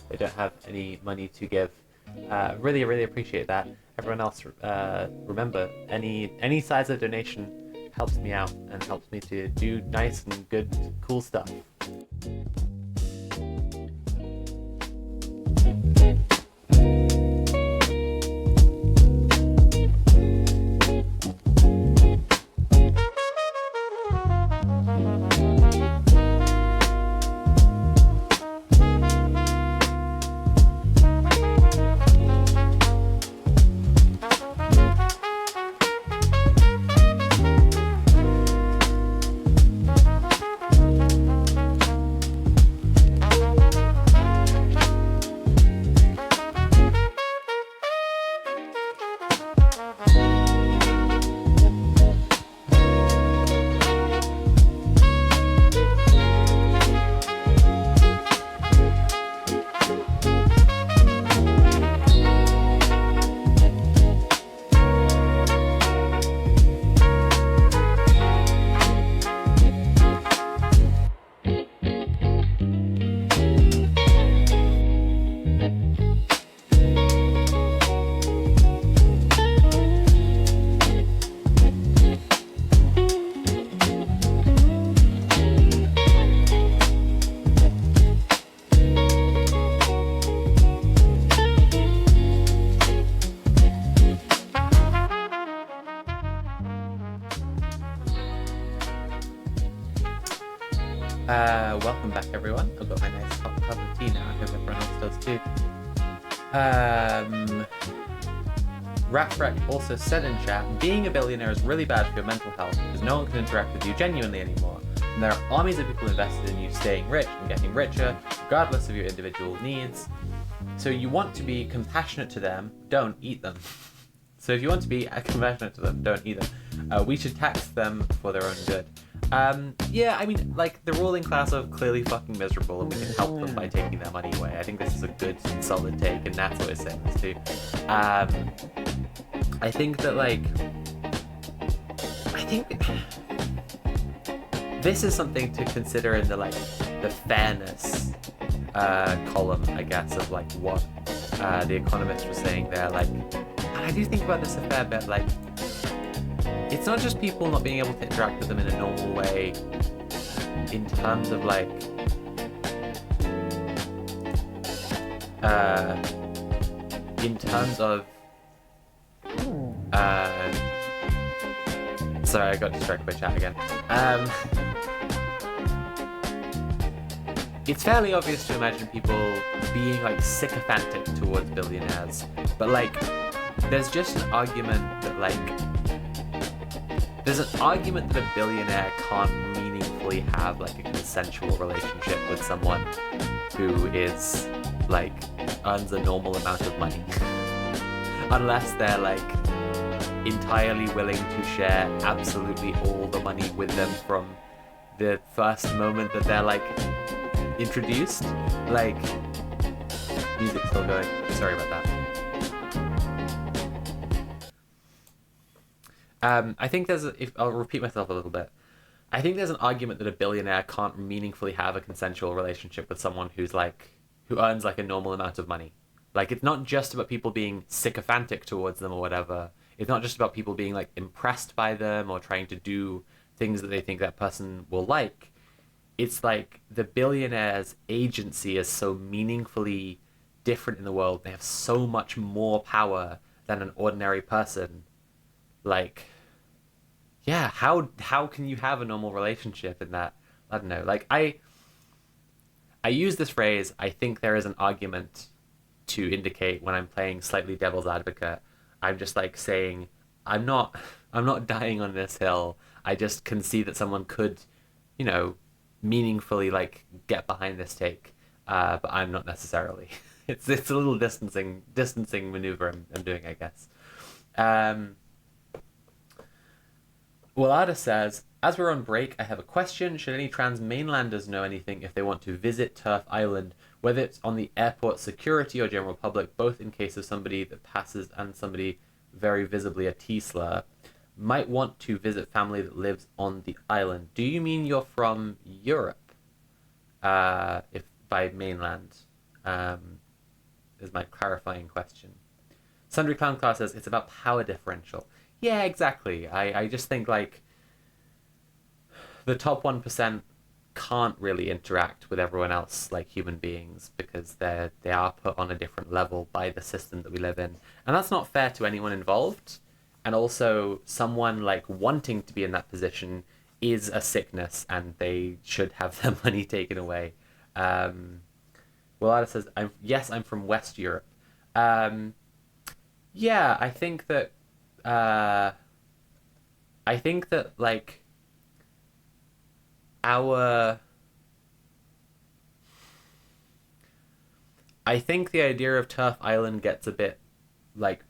A: they don't have any money to give. Really, really appreciate that. Everyone else, remember, any size of donation helps me out and helps me to do nice and good, cool stuff. Welcome back, everyone. I've got my nice hot cup of tea now. I hope everyone else does too. Ratfreck also said in chat, being a billionaire is really bad for your mental health because no one can interact with you genuinely anymore. And there are armies of people invested in you staying rich and getting richer, regardless of your individual needs. So you want to be compassionate to them, don't eat them. So if you want to be compassionate to them, don't eat them. We should tax them for their own good. Yeah, I mean, like, the ruling class are clearly fucking miserable and we can help them by taking their money away. I think this is a good, solid take, and that's what it's saying this too. I think that, like, this is something to consider in the, like, the fairness column, I guess, of, like, what The Economist was saying there. Like, and I do think about this a fair bit, like, it's not just people not being able to interact with them in a normal way in terms of, like, sorry, I got distracted by chat again. It's fairly obvious to imagine people being, like, sycophantic towards billionaires, but, like, there's just an argument that, like, there's an argument that a billionaire can't meaningfully have, like, a consensual relationship with someone who is, like, earns a normal amount of money. Unless they're, like, entirely willing to share absolutely all the money with them from the first moment that they're, like, introduced. Like, music's still going. Sorry about that. I think I'll repeat myself a little bit. I think there's an argument that a billionaire can't meaningfully have a consensual relationship with someone who earns, like, a normal amount of money. Like, it's not just about people being sycophantic towards them or whatever. It's not just about people being, like, impressed by them or trying to do things that they think that person will like. It's like the billionaire's agency is so meaningfully different in the world. They have so much more power than an ordinary person. Like, yeah, how can you have a normal relationship in that? I don't know. Like, I use this phrase, I think there is an argument, to indicate when I'm playing slightly devil's advocate. I'm just, like, saying, I'm not dying on this hill. I just can see that someone could, you know, meaningfully, like, get behind this take, but I'm not necessarily. It's a little distancing maneuver I'm doing, I guess. Willada says, as we're on break, I have a question. Should any trans mainlanders know anything if they want to visit Turf Island, whether it's on the airport security or general public, both in case of somebody that passes and somebody very visibly a T slur, might want to visit family that lives on the island. Do you mean you're from Europe? If by mainland, is my clarifying question. Sundry Clown Class says it's about power differential. Yeah, exactly. I just think like the top 1% can't really interact with everyone else like human beings because they are put on a different level by the system that we live in. And that's not fair to anyone involved. And also someone like wanting to be in that position is a sickness and they should have their money taken away. Willada says, I'm from West Europe. Yeah, I think that like our I think the idea of Turf Island gets a bit like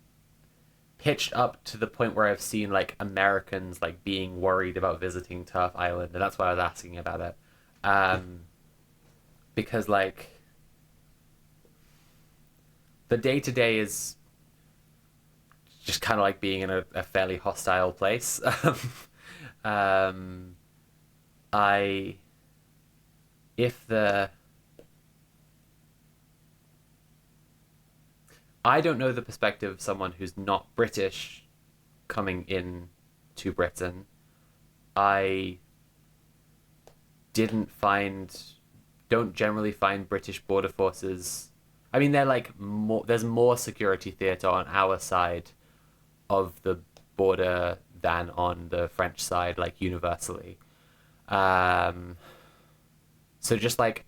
A: pitched up to the point where I've seen like Americans like being worried about visiting Turf Island, and that's why I was asking about it. Because like the day to day is just kind of like being in a fairly hostile place. I if the I don't know the perspective of someone who's not British coming in to Britain. I didn't find don't generally find British border forces. I mean, they're like there's more security theatre on our side of the border than on the French side, like universally. So just like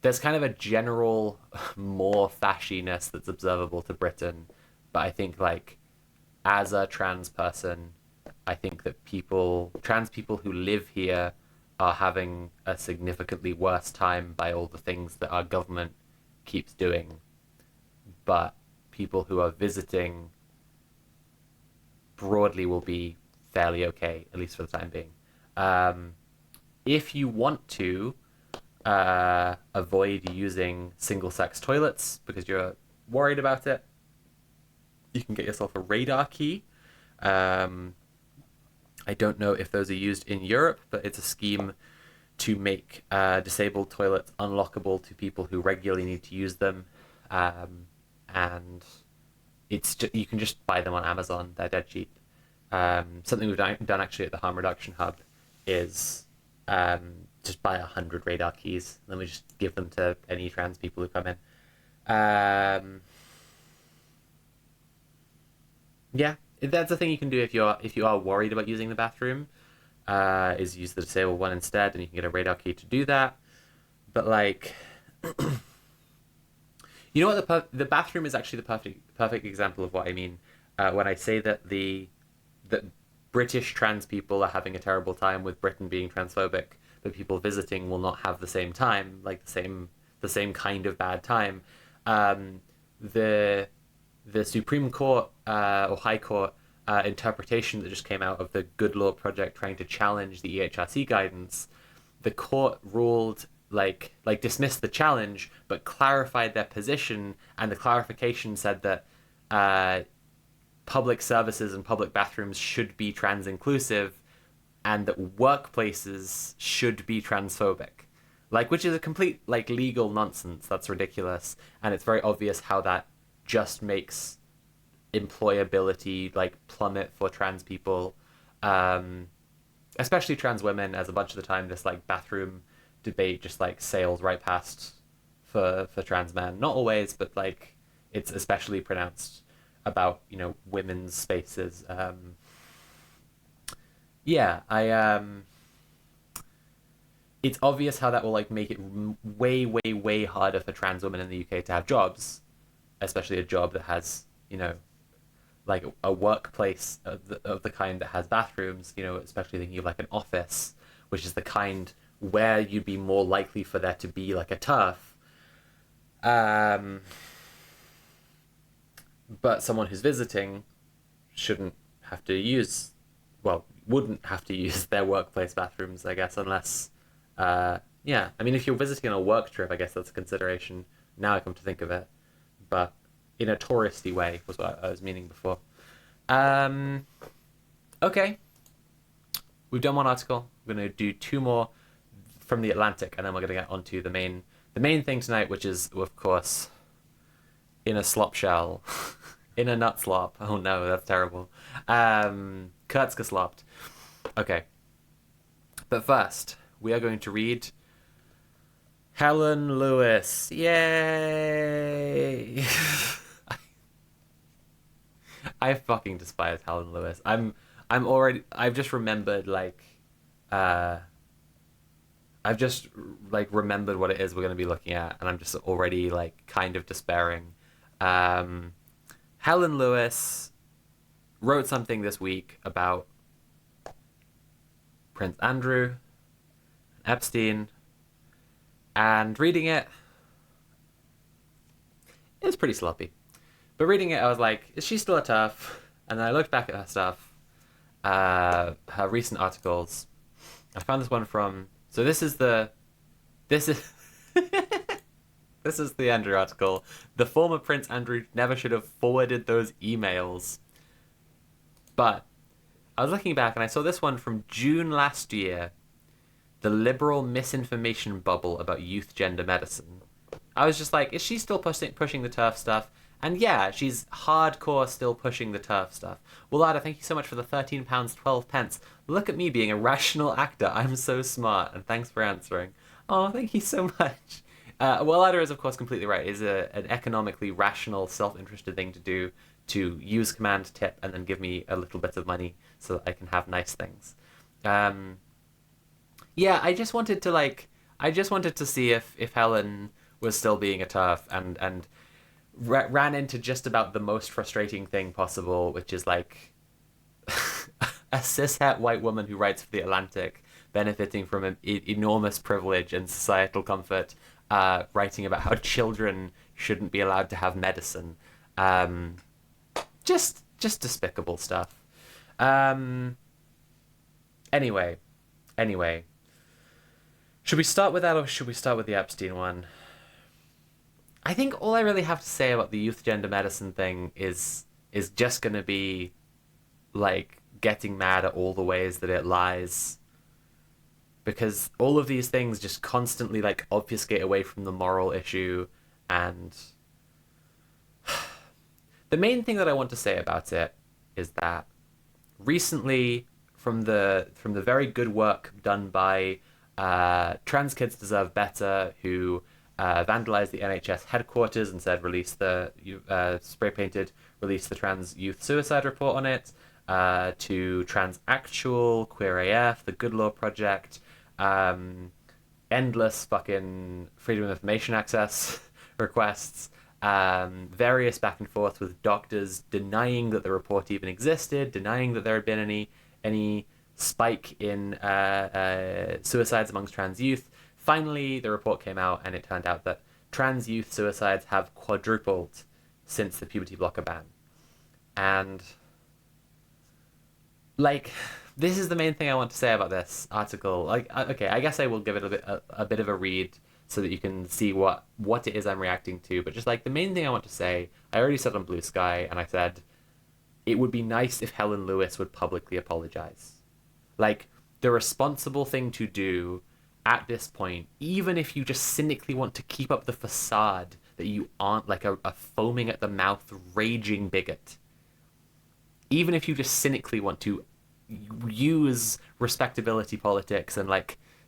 A: there's kind of a general more fasciness that's observable to Britain, but I think like as a trans person, I think that trans people who live here are having a significantly worse time by all the things that our government keeps doing. But people who are visiting broadly will be fairly okay, at least for the time being. If you want to avoid using single-sex toilets because you're worried about it, you can get yourself a radar key. I don't know if those are used in Europe, but it's a scheme to make disabled toilets unlockable to people who regularly need to use them. And you can just buy them on Amazon. They're dead cheap. Something we've done actually at the Harm Reduction Hub is just buy 100 radar keys, and then we just give them to any trans people who come in. Yeah, that's the thing you can do if you are worried about using the bathroom, is use the disabled one instead, and you can get a radar key to do that. But like, you know what, the bathroom is actually the perfect example of what I mean when I say that that British trans people are having a terrible time with Britain being transphobic, but people visiting will not have the same time, like the same kind of bad time. The Supreme Court or High Court interpretation that just came out of the Good Law Project trying to challenge the EHRC guidance, the court ruled like dismissed the challenge but clarified their position, and the clarification said that public services and public bathrooms should be trans inclusive, and that workplaces should be transphobic, like, which is a complete like legal nonsense. That's ridiculous, and it's very obvious how that just makes employability like plummet for trans people, especially trans women, as a bunch of the time this like bathroom debate just like sails right past for trans men. Not always, but like it's especially pronounced about, you know, women's spaces. It's obvious how that will like make it way harder for trans women in the UK to have jobs, especially a job that has, you know, like a workplace of the kind that has bathrooms, you know, especially thinking of like an office, which is the kind where you'd be more likely for there to be like a turf. But someone who's visiting wouldn't have to use their workplace bathrooms, I guess, unless, I mean, if you're visiting on a work trip, I guess that's a consideration. Now I come to think of it. But in a touristy way was what I was meaning before. Okay. We've done one article. We're going to do two more from the Atlantic, and then we're going to get onto the main thing tonight, which is, of course, in a slop shell. In a nut slop. Oh no, that's terrible. Kurzgesagt. Okay. But first, we are going to read Helen Lewis. Yay! I fucking despise Helen Lewis. I've just remembered uh I've just remembered what it is we're going to be looking at, and I'm just already kind of despairing. Um Helen Lewis wrote something this week about Prince Andrew, Epstein, and reading it was pretty sloppy. But reading it, I was like, is she still a TERF? And then I looked back at her stuff, her recent articles. I found this one from. So this is this is this is the Andrew article. The former Prince Andrew never should have forwarded those emails. But I was looking back and I saw this one from June last year. The liberal misinformation bubble about youth gender medicine. I was just like, is she still pushing the TERF stuff? And yeah, she's hardcore still pushing the TERF stuff. Well, Ada, thank you so much for the £13.12. Look at me being a rational actor. I'm so smart, and thanks for answering. Oh, thank you so much. Well, Ada is, of course, completely right. It's an economically rational, self-interested thing to do, to use command tip and then give me a little bit of money so that I can have nice things. Yeah, I just wanted to see if Helen was still being a TERF, and ran into just about the most frustrating thing possible, which is a cishet white woman who writes for the Atlantic, benefiting from an enormous privilege and societal comfort, writing about how children shouldn't be allowed to have medicine. Just despicable stuff. Anyway. Should we start with that, or should we start with the Epstein one? I think all I really have to say about the youth gender medicine thing is just going to be getting mad at all the ways that it lies, because all of these things just constantly obfuscate away from the moral issue. And the main thing that I want to say about it is that recently, from the very good work done by Trans Kids Deserve Better, who vandalized the NHS headquarters and said release the release the trans youth suicide report on it, to Trans Actual, Queer AF, the Good Law Project, endless fucking freedom of information access requests, various back and forth with doctors denying that the report even existed, denying that there had been any spike in suicides amongst trans youth. Finally, the report came out, and it turned out that trans youth suicides have quadrupled since the puberty blocker ban. And this is the main thing I want to say about this article. Okay, I guess I will give it a bit of a read so that you can see what it is I'm reacting to. But just the main thing I want to say, I already said on Blue Sky, and I said it would be nice if Helen Lewis would publicly apologize. The responsible thing to do at this point, even if you just cynically want to keep up the facade that you aren't a foaming at the mouth raging bigot, even if you just cynically want to use respectability politics and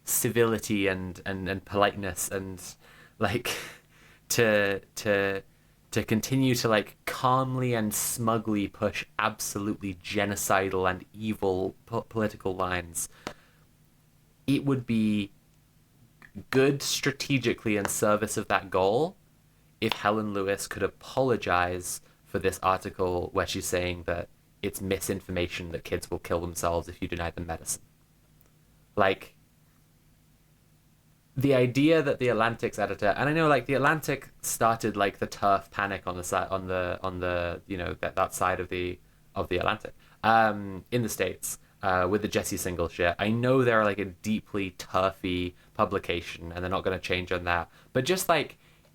A: civility and politeness and to continue to calmly and smugly push absolutely genocidal and evil political lines, it would be good strategically in service of that goal if Helen Lewis could apologize for this article where she's saying that it's misinformation that kids will kill themselves if you deny them medicine. The idea that the Atlantic's editor, and I know the Atlantic started the TERF panic on the side on the that side of the Atlantic in the States, with the Jesse Single shit. I know they're a deeply TERFy publication, and they're not going to change on that. But just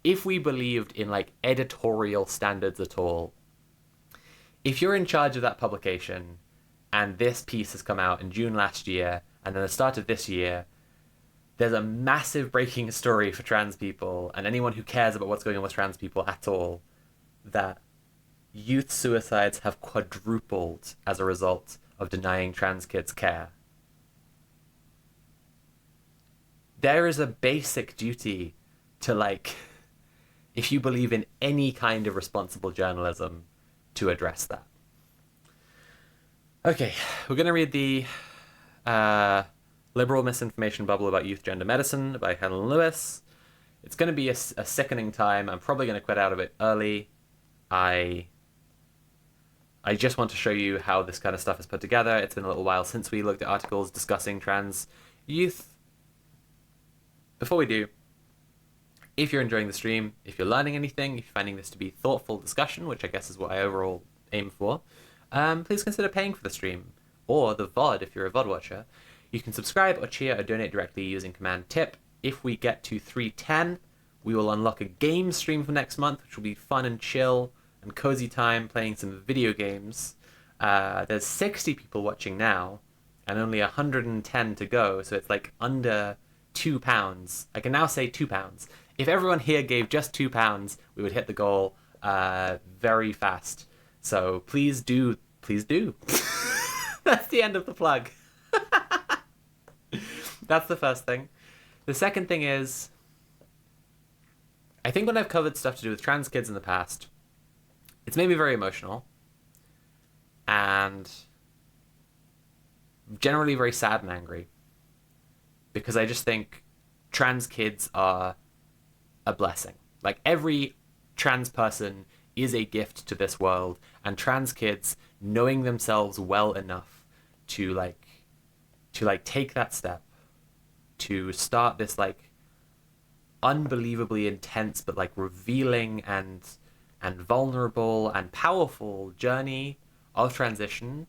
A: if we believed in editorial standards at all, if you're in charge of that publication and this piece has come out in June last year and then the start of this year, there's a massive breaking story for trans people and anyone who cares about what's going on with trans people at all, that youth suicides have quadrupled as a result of denying trans kids care. There is a basic duty to, like, if you believe in any kind of responsible journalism, to address that. Okay, we're going to read the Liberal Misinformation Bubble About Youth Gender Medicine by Helen Lewis. It's going to be a sickening time. I'm probably going to quit out of it early. I just want to show you how this kind of stuff is put together. It's been a little while since we looked at articles discussing trans youth. Before we do, if you're enjoying the stream, if you're learning anything, if you're finding this to be thoughtful discussion, which I guess is what I overall aim for, please consider paying for the stream, or the VOD if you're a VOD watcher. You can subscribe or cheer or donate directly using command tip. If we get to 310, we will unlock a game stream for next month, which will be fun and chill and cozy time playing some video games. There's 60 people watching now, and only 110 to go, so it's like under £2. I can now say £2. If everyone here gave just £2, we would hit the goal very fast. So please do. That's the end of the plug. That's the first thing. The second thing is, I think when I've covered stuff to do with trans kids in the past, it's made me very emotional and generally very sad and angry, because I just think trans kids are a blessing. Like, every trans person is a gift to this world, and trans kids knowing themselves well enough to take that step, to start this like unbelievably intense but like revealing and vulnerable and powerful journey of transition,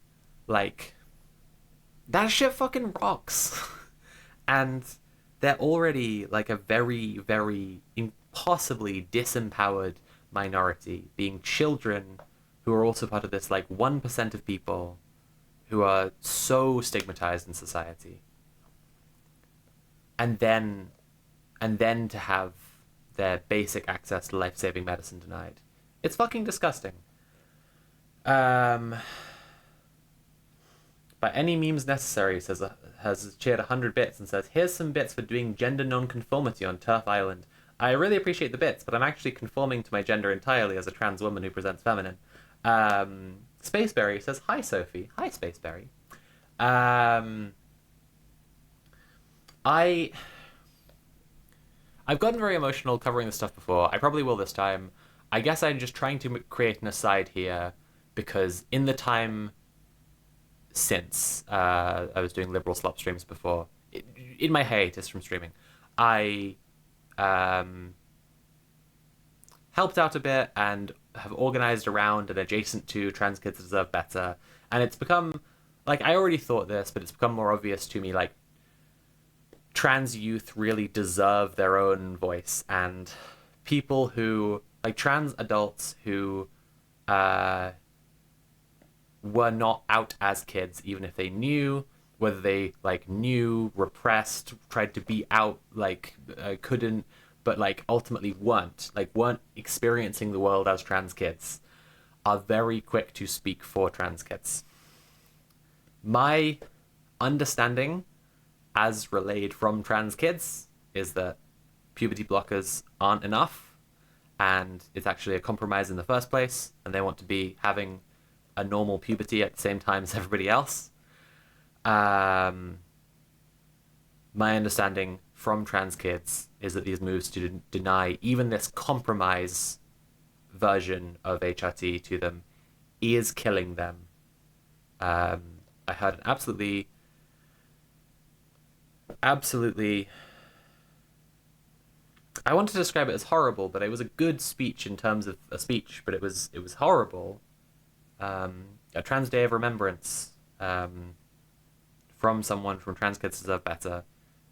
A: like, that shit fucking rocks. And they're already like a very, very impossibly disempowered minority, being children who are also part of this like 1% of people who are so stigmatized in society. And then to have their basic access to life-saving medicine denied. It's fucking disgusting. By any means necessary, has cheered 100 bits and says, here's some bits for doing gender non-conformity on Turf Island. I really appreciate the bits, but I'm actually conforming to my gender entirely as a trans woman who presents feminine. Spaceberry says, hi, Sophie. Hi, Spaceberry. I've gotten very emotional covering this stuff before. I probably will this time. I guess I'm just trying to create an aside here, because in the time since I was doing liberal slop streams before, in my hiatus from streaming, I helped out a bit and have organized around and adjacent to Trans Kids Deserve Better. And it's become, like, I already thought this, but it's become more obvious to me, like, trans youth really deserve their own voice, and people who, like, trans adults who were not out as kids, even if they knew, whether they, like, knew, repressed, tried to be out, like, couldn't, but, like, ultimately weren't experiencing the world as trans kids, are very quick to speak for trans kids. My understanding, as relayed from trans kids, is that puberty blockers aren't enough, and it's actually a compromise in the first place, and they want to be having a normal puberty at the same time as everybody else. My understanding from trans kids is that these moves to deny even this compromise version of HRT to them is killing them. I heard an absolutely, I want to describe it as horrible, but it was a good speech in terms of a speech, but it was horrible. A Trans Day of Remembrance from someone from Trans Kids Deserve Better,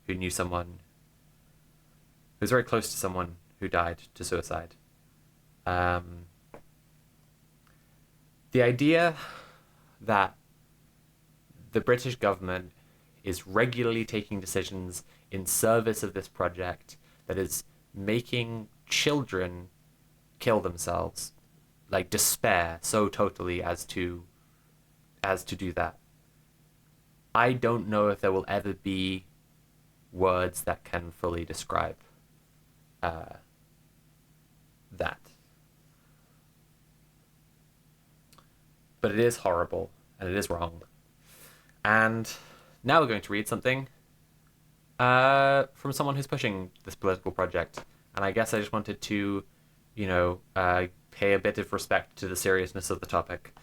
A: who knew someone who was very close to someone who died to suicide. The The idea that the British government is regularly taking decisions in service of this project that is making children kill themselves, like despair so totally as to do that. I don't know if there will ever be words that can fully describe that. But it is horrible, and it is wrong. And now we're going to read something from someone who's pushing this political project. And I guess I just wanted to, pay a bit of respect to the seriousness of the topic.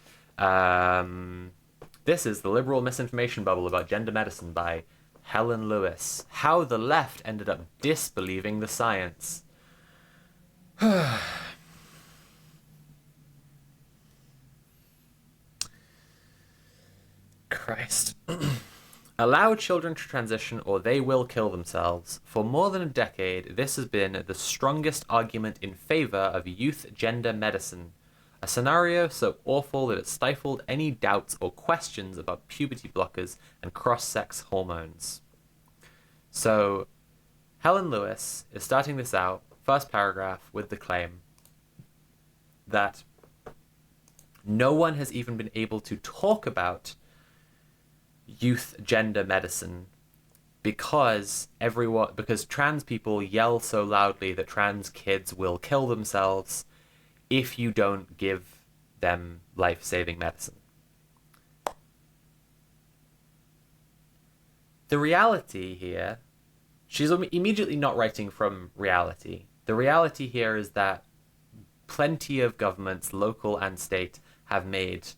A: This is The Liberal Misinformation Bubble About Gender Medicine by Helen Lewis. How the left ended up disbelieving the science. Christ. Allow children to transition or they will kill themselves. For more than a decade, this has been the strongest argument in favor of youth gender medicine. A scenario so awful that it stifled any doubts or questions about puberty blockers and cross-sex hormones. So, Helen Lewis is starting this out, first paragraph, with the claim that no one has even been able to talk about youth gender medicine because trans people yell so loudly that trans kids will kill themselves if you don't give them life-saving medicine. The reality here, she's immediately not writing from reality. The reality here is that plenty of governments, local and state, have made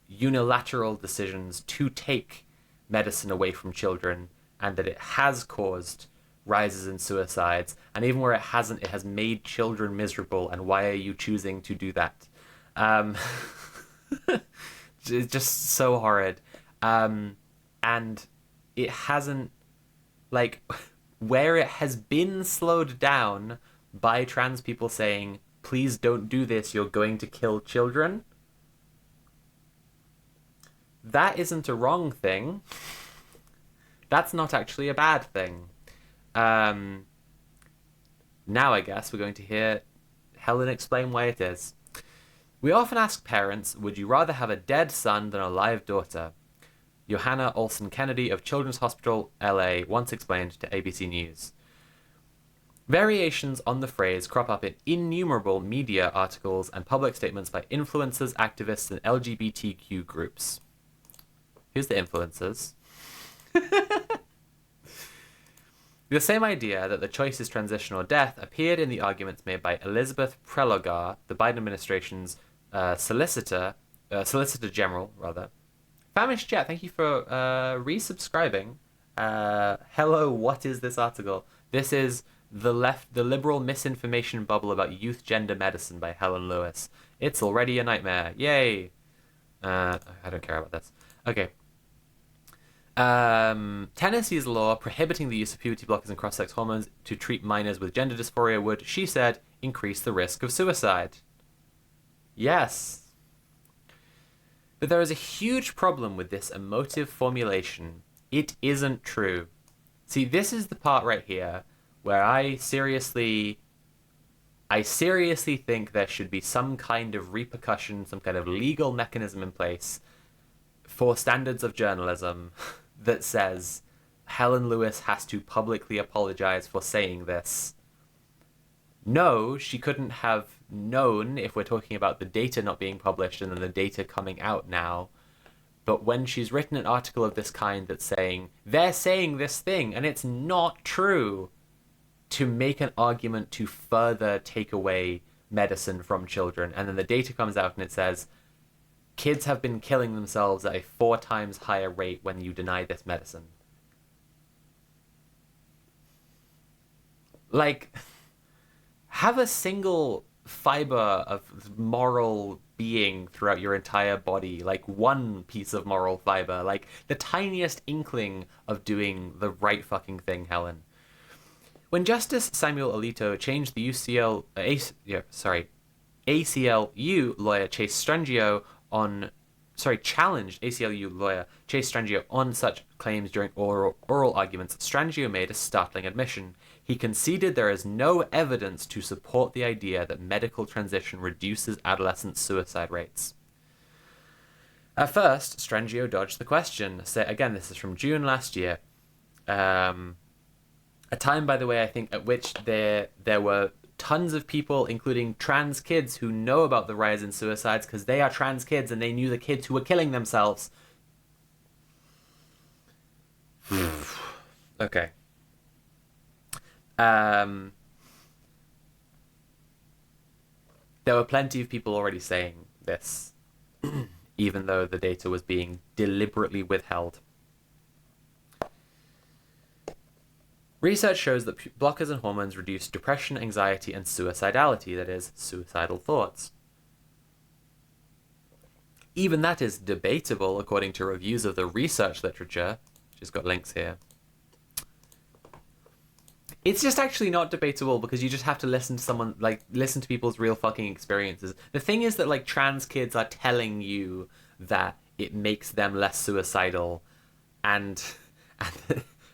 A: unilateral decisions to take medicine away from children, and that it has caused rises in suicides, and even where it hasn't, it has made children miserable, and why are you choosing to do that? It's just so horrid. And it hasn't, where it has been slowed down by trans people saying, please don't do this, you're going to kill children, that isn't a wrong thing. That's not actually a bad thing. Now I guess we're going to hear Helen explain why it is. We often ask parents, would you rather have a dead son than a live daughter? Johanna Olsen Kennedy of Children's Hospital, LA, once explained to ABC News. Variations on the phrase crop up in innumerable media articles and public statements by influencers, activists, and LGBTQ groups. Who's the influencers? The same idea that the choice is transition or death appeared in the arguments made by Elizabeth Prelogar, the Biden administration's Solicitor General, rather. Famished Jet, thank you for resubscribing. Hello, what is this article? This is The Liberal Misinformation Bubble About Youth Gender Medicine by Helen Lewis. It's already a nightmare. Yay! I don't care about this. Okay. Tennessee's law prohibiting the use of puberty blockers and cross-sex hormones to treat minors with gender dysphoria would, she said, increase the risk of suicide. Yes. But there is a huge problem with this emotive formulation. It isn't true. See, this is the part right here where I seriously think there should be some kind of repercussion, some kind of legal mechanism in place for standards of journalism that says Helen Lewis has to publicly apologize for saying this. No, she couldn't have known if we're talking about the data not being published and then the data coming out now. But when she's written an article of this kind that's saying, they're saying this thing and it's not true, to make an argument to further take away medicine from children, and then the data comes out and it says, kids have been killing themselves at a 4 times higher rate when you deny this medicine. Have a single fiber of moral being throughout your entire body, one piece of moral fiber, the tiniest inkling of doing the right fucking thing, Helen. When Justice Samuel Alito changed the ACLU lawyer Chase Strangio challenged ACLU lawyer Chase Strangio on such claims during oral arguments, Strangio made a startling admission. He conceded there is no evidence to support the idea that medical transition reduces adolescent suicide rates. At first, Strangio dodged the question. Again, this is from June last year. A time, by the way, I think, at which there were tons of people, including trans kids, who know about the rise in suicides because they are trans kids and they knew the kids who were killing themselves. Okay. There were plenty of people already saying this, even though the data was being deliberately withheld. Research shows that blockers and hormones reduce depression, anxiety, and suicidality, that is, suicidal thoughts. Even that is debatable according to reviews of the research literature, which has got links here. It's just actually not debatable because you just have to listen to people's real fucking experiences. The thing is that, trans kids are telling you that it makes them less suicidal and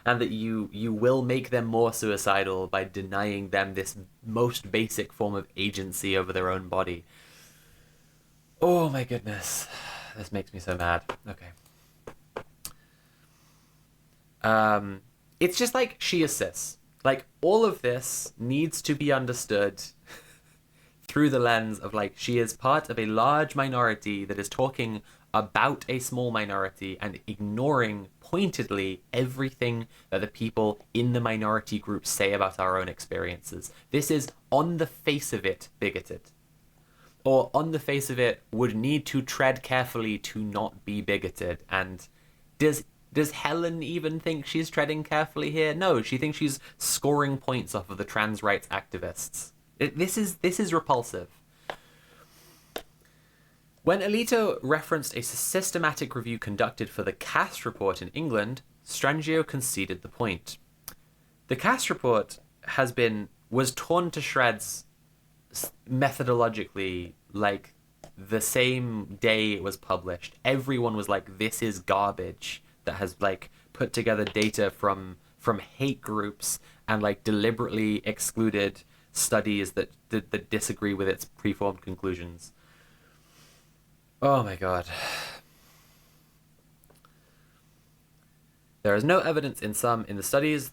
A: that you will make them more suicidal by denying them this most basic form of agency over their own body. Oh my goodness. This makes me so mad. Okay. It's just she is cis. All of this needs to be understood through the lens of, she is part of a large minority that is talking about a small minority and ignoring pointedly everything that the people in the minority group say about our own experiences. This is, on the face of it, bigoted. Or, on the face of it, would need to tread carefully to not be bigoted. And does Helen even think she's treading carefully here? No, she thinks she's scoring points off of the trans rights activists. This is repulsive. When Alito referenced a systematic review conducted for the Cass report in England, Strangio conceded the point. The Cass report was torn to shreds methodologically, the same day it was published. Everyone was like, this is garbage, that has put together data from hate groups and deliberately excluded studies that disagree with its preformed conclusions. Oh my god. There is no evidence in the studies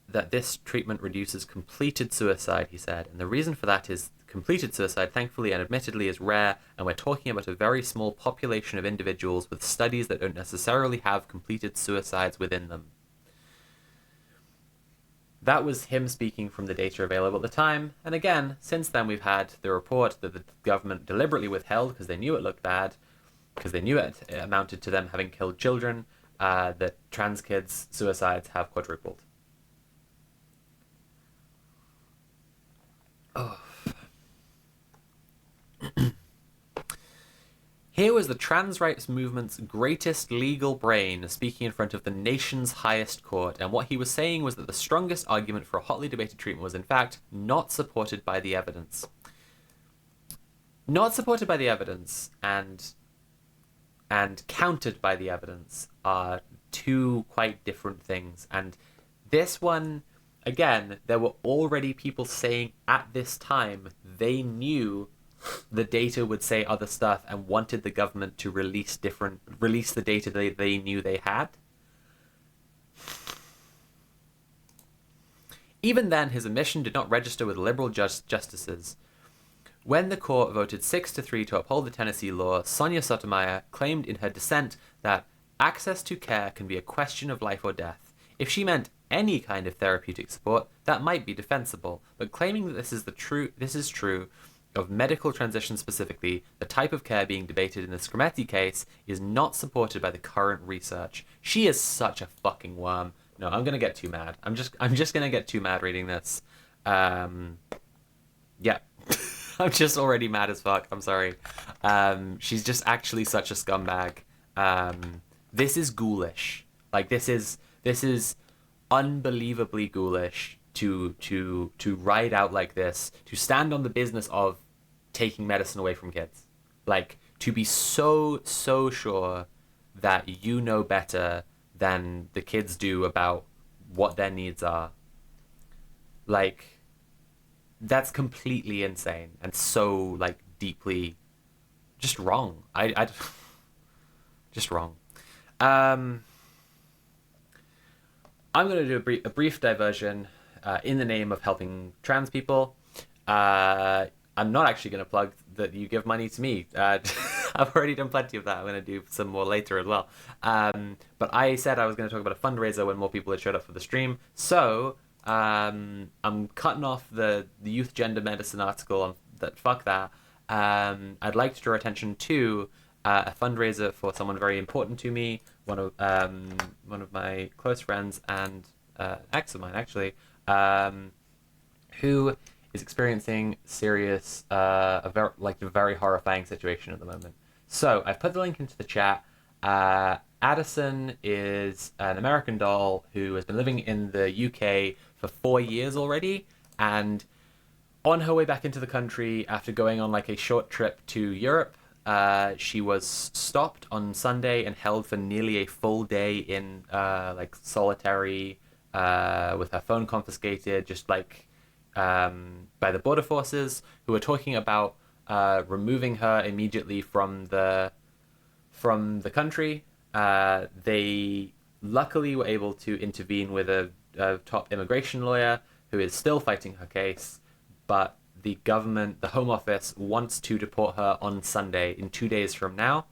A: that this treatment reduces completed suicide, he said, and the reason for that is completed suicide, thankfully and admittedly, is rare, and we're talking about a very small population of individuals with studies that don't necessarily have completed suicides within them. That was him speaking from the data available at the time, and again, since then we've had the report that the government deliberately withheld because they knew it looked bad, because they knew it amounted to them having killed children, that trans kids' suicides have quadrupled. Oh. Here was the trans rights movement's greatest legal brain speaking in front of the nation's highest court, and what he was saying was that the strongest argument for a hotly debated treatment was in fact not supported by the evidence. Not supported by the evidence and countered by the evidence are two quite different things, and this one, again, there were already people saying at this time they knew the data would say other stuff and wanted the government to release the data they knew they had. Even then, his admission did not register with liberal justices. When the court voted 6-3 to uphold the Tennessee law, Sonia Sotomayor claimed in her dissent that access to care can be a question of life or death. If she meant any kind of therapeutic support, that might be defensible, but claiming that this is true of medical transition specifically, the type of care being debated in the Scarametti case, is not supported by the current research. She is such a fucking worm. No, I'm gonna get too mad. I'm just gonna get too mad reading this. Yeah. I'm just already mad as fuck. I'm sorry. She's just actually such a scumbag. This is ghoulish. This is unbelievably ghoulish to write out like this, to stand on the business of taking medicine away from kids, to be so sure that you know better than the kids do about what their needs are. Like, that's completely insane and so, like, deeply just wrong. I just wrong. I'm going to do a brief diversion in the name of helping trans people. I'm not actually going to plug that you give money to me. I've already done plenty of that. I'm going to do some more later as well. But I said I was going to talk about a fundraiser when more people had showed up for the stream. So I'm cutting off the youth gender medicine article on that. Fuck that. I'd like to draw attention to a fundraiser for someone very important to me, one of my close friends and ex of mine actually, who is experiencing serious, a very horrifying situation at the moment. So I've put the link into the chat. Addison is an American doll who has been living in the UK for 4 years already, and on her way back into the country after going on like a short trip to Europe, she was stopped on Sunday and held for nearly a full day in like solitary, with her phone confiscated, just like by the border forces, who were talking about removing her immediately from the country. They luckily were able to intervene with a top immigration lawyer who is still fighting her case, but the government, the Home Office, wants to deport her on Sunday, in 2 days from now.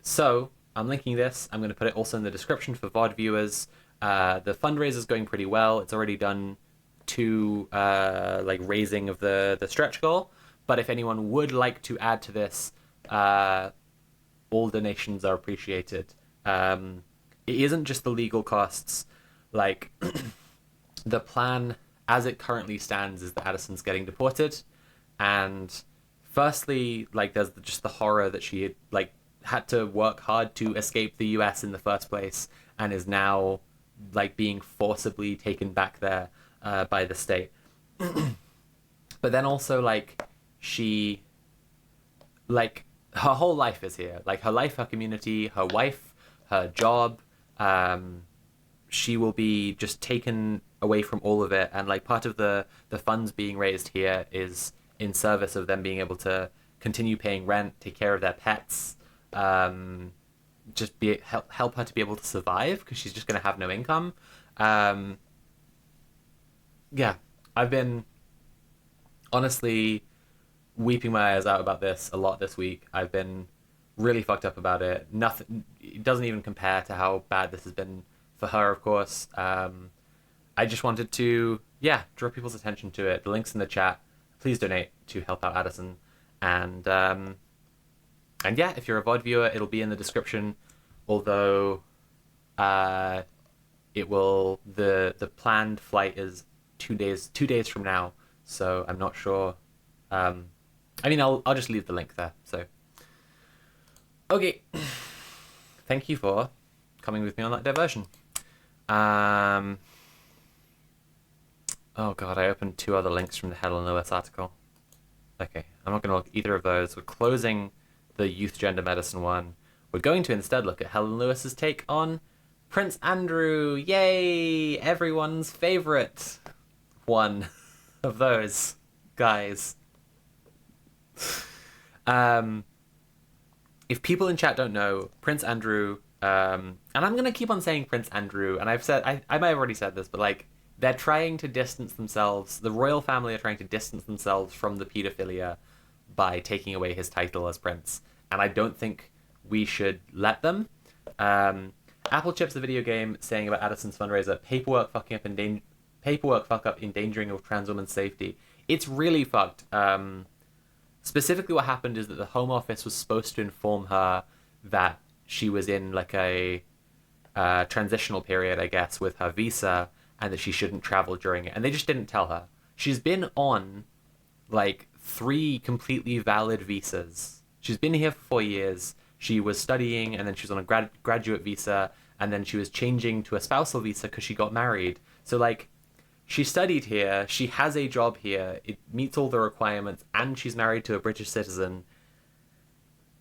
A: So I'm linking this. I'm going to put it also in the description for VOD viewers. The fundraiser is going pretty well. It's already done 2 like raising of the stretch goal. But if anyone would like to add to this, all donations are appreciated. It isn't just the legal costs. Like, the plan as it currently stands is that Addison's getting deported, and firstly, like, there's just the horror that she had to work hard to escape the US in the first place, and is now like being forcibly taken back there by the state. But then also, like, she, like, her whole life is here, like her life, her community, her wife, her job. She will be just taken away from all of it, and like part of the funds being raised here is in service of them being able to continue paying rent, take care of their pets, just help her to be able to survive, because she's just going to have no income. Yeah, I've been honestly weeping my eyes out about this a lot this week. I've been really fucked up about it. Nothing, it doesn't even compare to how bad this has been for her, of course. I just wanted to, draw people's attention to it. The link's in the chat. Please donate to help out Addison. And if you're a VOD viewer, it'll be in the description. Although, it will, the planned flight is 2 days from now. So I'm not sure. I'll just leave the link there. So, okay. Thank you for coming with me on that diversion. Oh god, I opened 2 other links from the Helen Lewis article. Okay, I'm not going to look at either of those. We're closing the youth gender medicine one. We're going to instead look at Helen Lewis's take on Prince Andrew. Yay! Everyone's favorite one of those guys. If people in chat don't know, Prince Andrew, and I'm going to keep on saying Prince Andrew, and I've said, I might have already said this, but like, they're trying to distance themselves, the royal family are trying to distance themselves from the pedophilia by taking away his title as prince, and I don't think we should let them. Apple Chips, the video game, saying about Addison's fundraiser, paperwork fuck up endangering a trans woman's safety. It's really fucked. Specifically what happened is that the Home Office was supposed to inform her that she was in like a transitional period, I guess, with her visa, and that she shouldn't travel during it. And they just didn't tell her. She's been on like 3 completely valid visas. She's been here for 4 years. She was studying, and then she was on a graduate visa, and then she was changing to a spousal visa because she got married. So like, she studied here, she has a job here, it meets all the requirements, and she's married to a British citizen.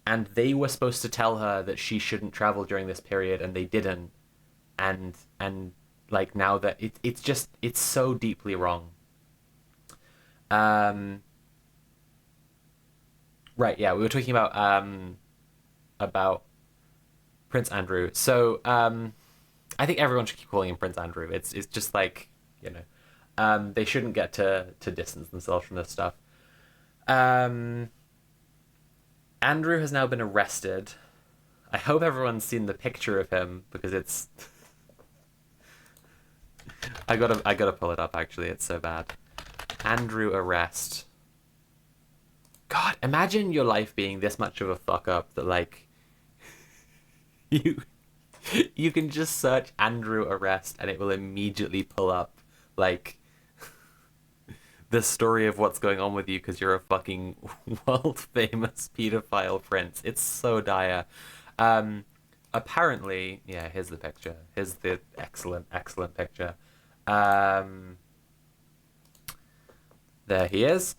A: and they were supposed to tell her that she shouldn't travel during this period, and they didn't. And like now that it's so deeply wrong. Right, yeah, we were talking about Prince Andrew. So I think everyone should keep calling him Prince Andrew. It's just like, you know, they shouldn't get to distance themselves from this stuff. Andrew has now been arrested. I hope everyone's seen the picture of him because it's. I gotta pull it up. Actually, it's so bad. Andrew arrest. God, imagine your life being this much of a fuck up that like you can just search Andrew arrest and it will immediately pull up like the story of what's going on with you because you're a fucking world famous pedophile prince. It's so dire. Apparently, yeah, here's the picture. Here's the excellent picture. There he is.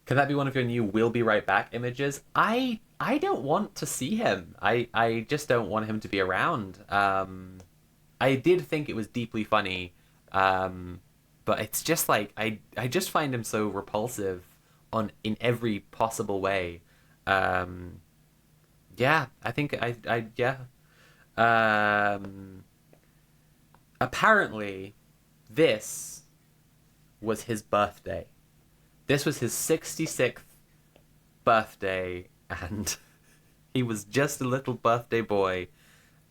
A: Can that be one of your new "We'll be right back" images? I don't want to see him. I just don't want him to be around. I did think it was deeply funny, but it's just like I just find him so repulsive in every possible way. Yeah, I think I yeah. Apparently, this was his birthday. This was his 66th birthday, and he was just a little birthday boy,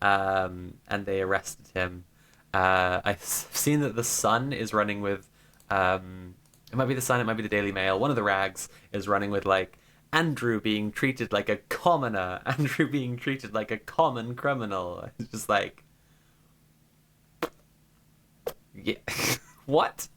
A: and they arrested him. I've seen that the Sun is running with, it might be the Sun, it might be the Daily Mail, one of the rags is running with, like, Andrew being treated like a commoner, Andrew being treated like a common criminal. It's just like, yeah, what?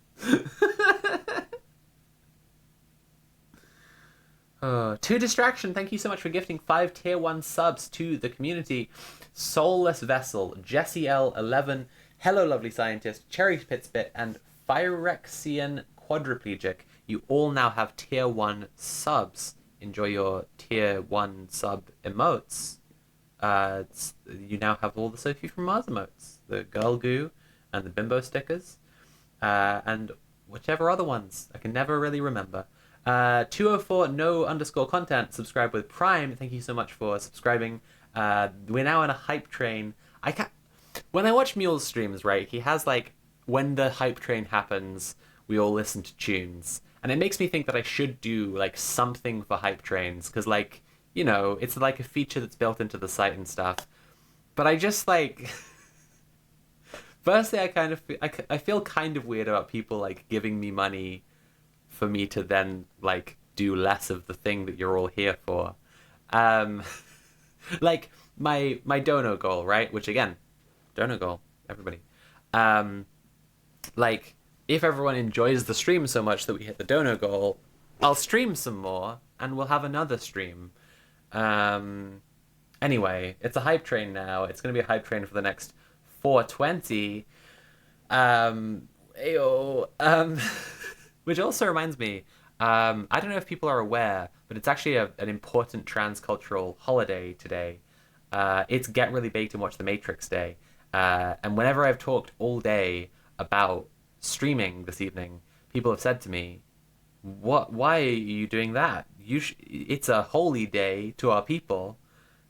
A: To Distraction, thank you so much for gifting 5 tier 1 subs to the community. Soulless Vessel, Jesse L11, Hello Lovely Scientist, Cherry Pitspit, and Phyrexian Quadriplegic. You all now have tier 1 subs. Enjoy your tier 1 sub emotes. You now have all the Sophie from Mars emotes. The Girl Goo and the Bimbo stickers. And whichever other ones. I can never really remember. 204 no_content subscribe with Prime. Thank you so much for subscribing. We're now on a hype train. When I watch Mule's streams, right, he has like when the hype train happens, we all listen to tunes, and it makes me think that I should do like something for hype trains because like, you know, it's like a feature that's built into the site and stuff. But I just like firstly I feel kind of weird about people like giving me money for me to then like do less of the thing that you're all here for. Like my dono goal, right? Which again, dono goal, everybody. Like if everyone enjoys the stream so much that we hit the dono goal, I'll stream some more and we'll have another stream. Anyway, it's a hype train now. It's going to be a hype train for the next 420. Which also reminds me, I don't know if people are aware, but it's actually an important transcultural holiday today. It's Get Really Baked and Watch the Matrix Day. And whenever I've talked all day about streaming this evening, people have said to me, why are you doing that? It's a holy day to our people.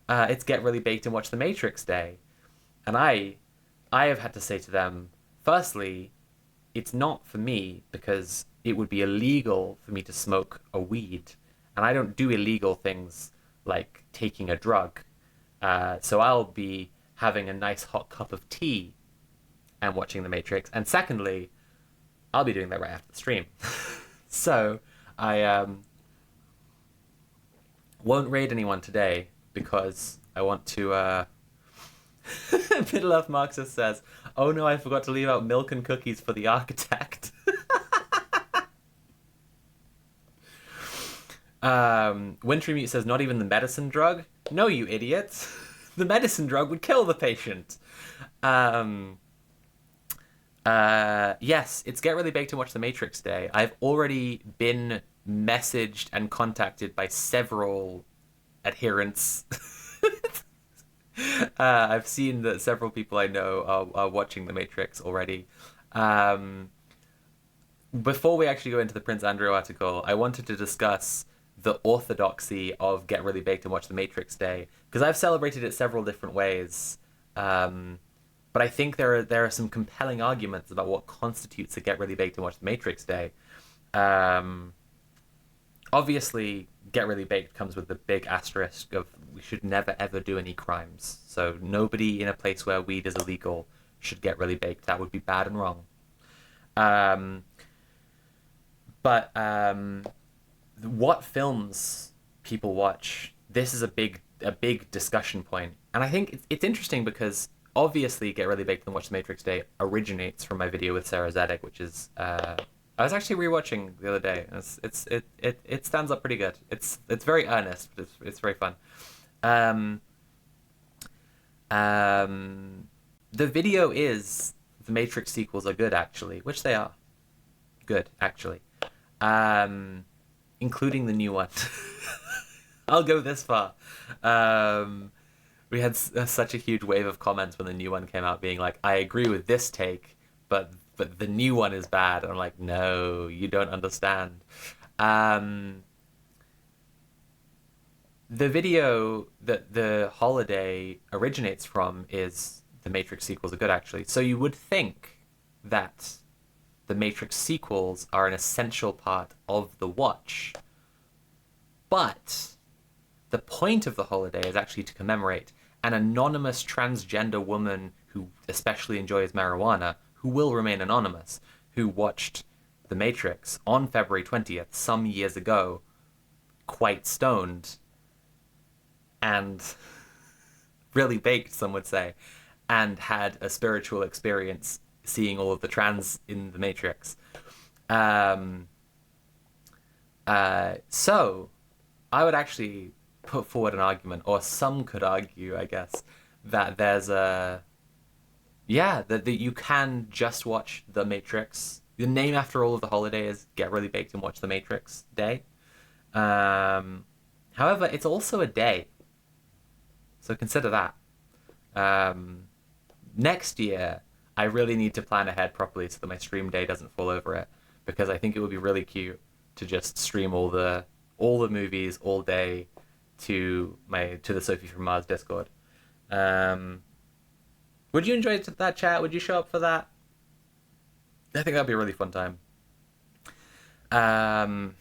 A: It's Get Really Baked and Watch the Matrix Day. And I have had to say to them, firstly, it's not for me because it would be illegal for me to smoke a weed. And I don't do illegal things like taking a drug. So I'll be having a nice hot cup of tea and watching The Matrix. And secondly, I'll be doing that right after the stream. So I won't raid anyone today because I want to... Middle Earth Marxist says, oh no, I forgot to leave out milk and cookies for the architect. Wintry Mute says, not even the medicine drug? No, you idiots. The medicine drug would kill the patient. Yes, it's Get Really Baked and Watch the Matrix Day. I've already been messaged and contacted by several adherents. I've seen that several people I know are watching The Matrix already. Um, Before we actually go into the Prince Andrew article, I wanted to discuss the orthodoxy of Get Really Baked and Watch the Matrix Day, because I've celebrated it several different ways. But I think there are some compelling arguments about what constitutes a Get Really Baked and Watch the Matrix Day. Um, Obviously, Get Really Baked comes with the big asterisk of we should never ever do any crimes. So nobody in a place where weed is illegal should get really baked. That would be bad and wrong. Um, but what films people watch? This is a big discussion point, and I think it's interesting because obviously Get Really Baked and Watch the Matrix Day originates from my video with Sarah Zedek, which is I was actually rewatching the other day. It stands up pretty good. It's very earnest, but it's very fun. Um, the video is the Matrix sequels are good actually, which they are good actually, including the new one. I'll go this far. We had such a huge wave of comments when the new one came out, being like, "I agree with this take, but the new one is bad." And I'm like, "No, you don't understand." Um, the video that the holiday originates from is the Matrix sequels are good, actually. So you would think that the Matrix sequels are an essential part of the watch, but the point of the holiday is actually to commemorate an anonymous transgender woman who especially enjoys marijuana, who will remain anonymous, who watched The Matrix on February 20th, some years ago, quite stoned, and really baked, some would say, and had a spiritual experience seeing all of the trans in The Matrix. So I would actually put forward an argument, or some could argue, I guess, that there's that you can just watch The Matrix. The name after all of the holidays, Get Really Baked and Watch The Matrix Day. However, it's also a day. So consider that. Next year, I really need to plan ahead properly so that my stream day doesn't fall over it, because I think it would be really cute to just stream all the movies all day to the Sophie from Mars Discord. Would you enjoy that chat? Would you show up for that? I think that'd be a really fun time. But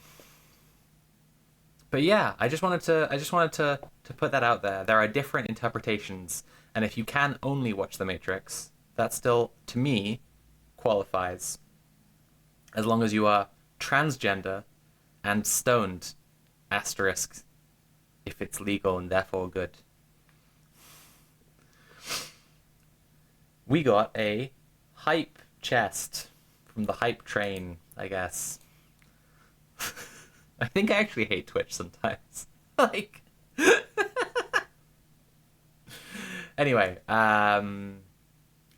A: yeah, I just wanted to put that out there. There are different interpretations, and if you can only watch The Matrix, that still, to me, qualifies. As long as you are transgender and stoned, asterisk, if it's legal and therefore good. We got a hype chest from the hype train, I guess. I think I actually hate Twitch sometimes. Like... Anyway, and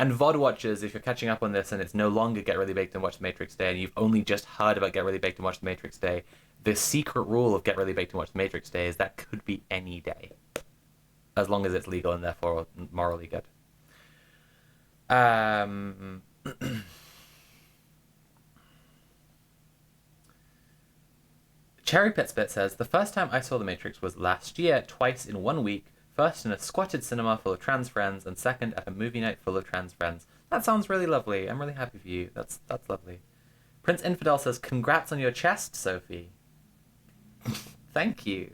A: VOD watchers, if you're catching up on this and it's no longer Get Really Baked and Watch The Matrix Day, and you've only just heard about Get Really Baked and Watch The Matrix Day, the secret rule of Get Really Baked and Watch The Matrix Day is that could be any day, as long as it's legal and therefore morally good. Cherry Pitspit says, the first time I saw The Matrix was last year, twice in 1 week. First in a squatted cinema full of trans friends, and second at a movie night full of trans friends. That sounds really lovely. I'm really happy for you. That's lovely. Prince Infidel says, congrats on your chest, Sophie. Thank you.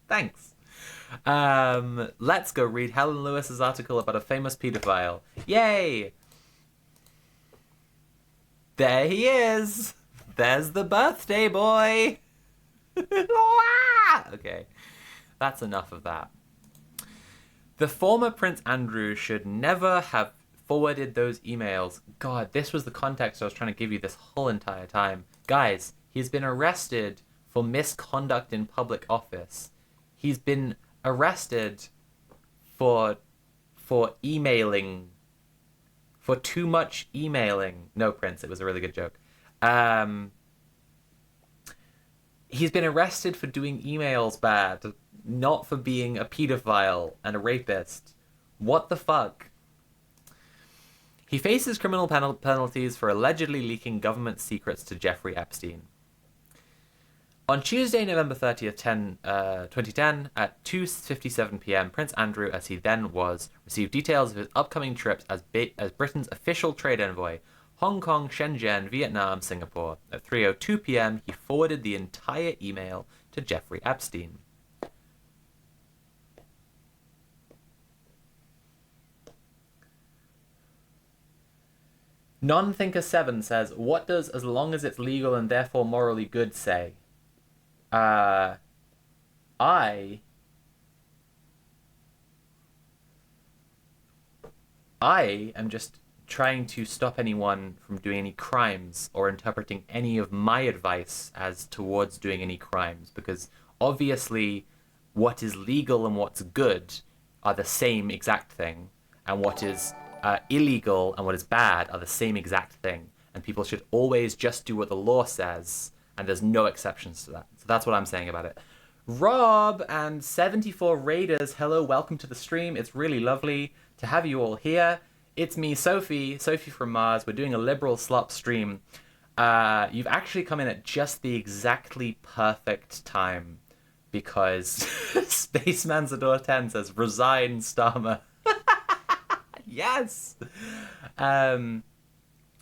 A: Thanks. Let's go read Helen Lewis's article about a famous pedophile. Yay! There he is! There's the birthday boy! Okay, that's enough of that. The former Prince Andrew should never have forwarded those emails. God, this was the context I was trying to give you this whole entire time. Guys, he's been arrested for misconduct in public office. He's been arrested for for emailing, for too much emailing. No, Prince, it was a really good joke. He's been arrested for doing emails bad, not for being a pedophile and a rapist. What the fuck? He faces criminal penalties for allegedly leaking government secrets to Jeffrey Epstein. On Tuesday, November 30th, 2010, at 2:57 p.m., Prince Andrew, as he then was, received details of his upcoming trips as Britain's official trade envoy, Hong Kong, Shenzhen, Vietnam, Singapore. At 3:02 p.m., he forwarded the entire email to Jeffrey Epstein. Non-Thinker7 says, what does "as long as it's legal and therefore morally good" say? I am just trying to stop anyone from doing any crimes or interpreting any of my advice as towards doing any crimes, because obviously what is legal and what's good are the same exact thing, and what is illegal and what is bad are the same exact thing, and people should always just do what the law says, and there's no exceptions to that. So that's what I'm saying about it. Rob and 74 Raiders, hello, welcome to the stream. It's really lovely to have you all here. It's me, Sophie from Mars. We're doing a liberal slop stream. You've actually come in at just the exactly perfect time, because Spaceman Zador 10 says, resign, Starmer. Yes!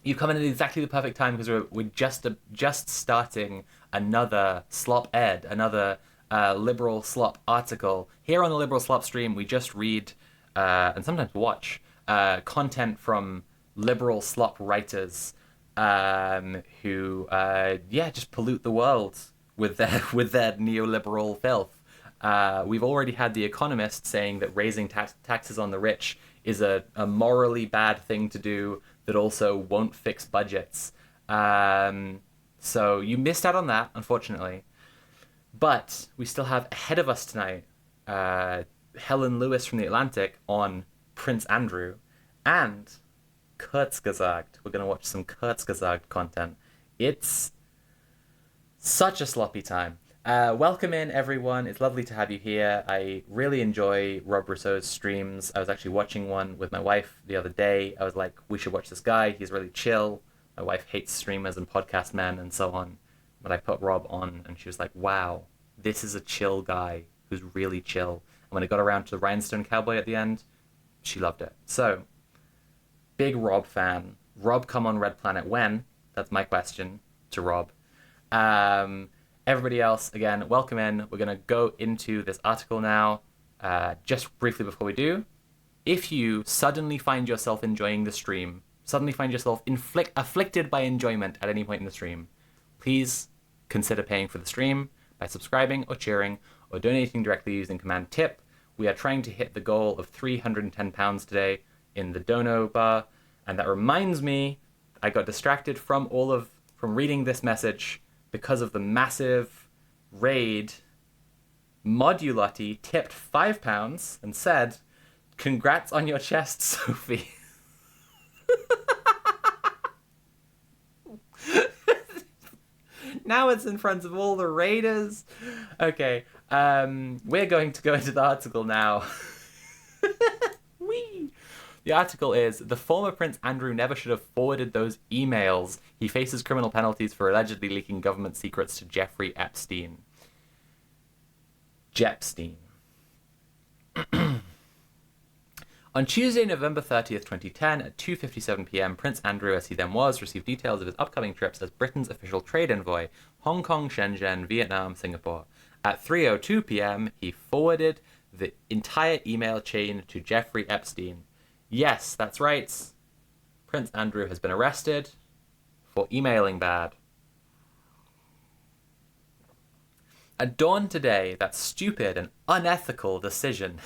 A: You've come in at exactly the perfect time, because we're just starting another slop ed, another liberal slop article. Here on the liberal slop stream, we just read and sometimes watch content from liberal slop writers who just pollute the world with their neoliberal filth. We've already had The Economist saying that raising taxes on the rich is a morally bad thing to do that also won't fix budgets. So you missed out on that, unfortunately. But we still have ahead of us tonight Helen Lewis from The Atlantic on Prince Andrew and Kurzgesagt. We're going to watch some Kurzgesagt content. It's such a sloppy time. Welcome in, everyone. It's lovely to have you here. I really enjoy Rob Rousseau's streams. I was actually watching one with my wife the other day. I was like, we should watch this guy. He's really chill. My wife hates streamers and podcast men and so on. But I put Rob on, and she was like, wow, this is a chill guy who's really chill. And when it got around to the Rhinestone Cowboy at the end, she loved it. So, big Rob fan. Rob come on Red Planet when? That's my question to Rob. Everybody else, again, welcome in. We're going to go into this article now. Just briefly before we do, if you suddenly find yourself enjoying the stream, suddenly find yourself afflicted by enjoyment at any point in the stream, please consider paying for the stream by subscribing or cheering or donating directly using command tip. We are trying to hit the goal of £310 today in the dono bar. And that reminds me, I got distracted from reading this message because of the massive raid. Modulotti tipped £5 and said, congrats on your chest, Sophie. Now it's in front of all the raiders. Okay, we're going to go into the article now. Whee! The article is, the former Prince Andrew never should have forwarded those emails. He faces criminal penalties for allegedly leaking government secrets to Jeffrey Epstein. Jepstein. On Tuesday, November 30th, 2010, at 2:57 p.m., Prince Andrew, as he then was, received details of his upcoming trips as Britain's official trade envoy, Hong Kong, Shenzhen, Vietnam, Singapore. At 3:02 p.m., he forwarded the entire email chain to Jeffrey Epstein. Yes, that's right. Prince Andrew has been arrested for emailing bad. At dawn today, that stupid and unethical decision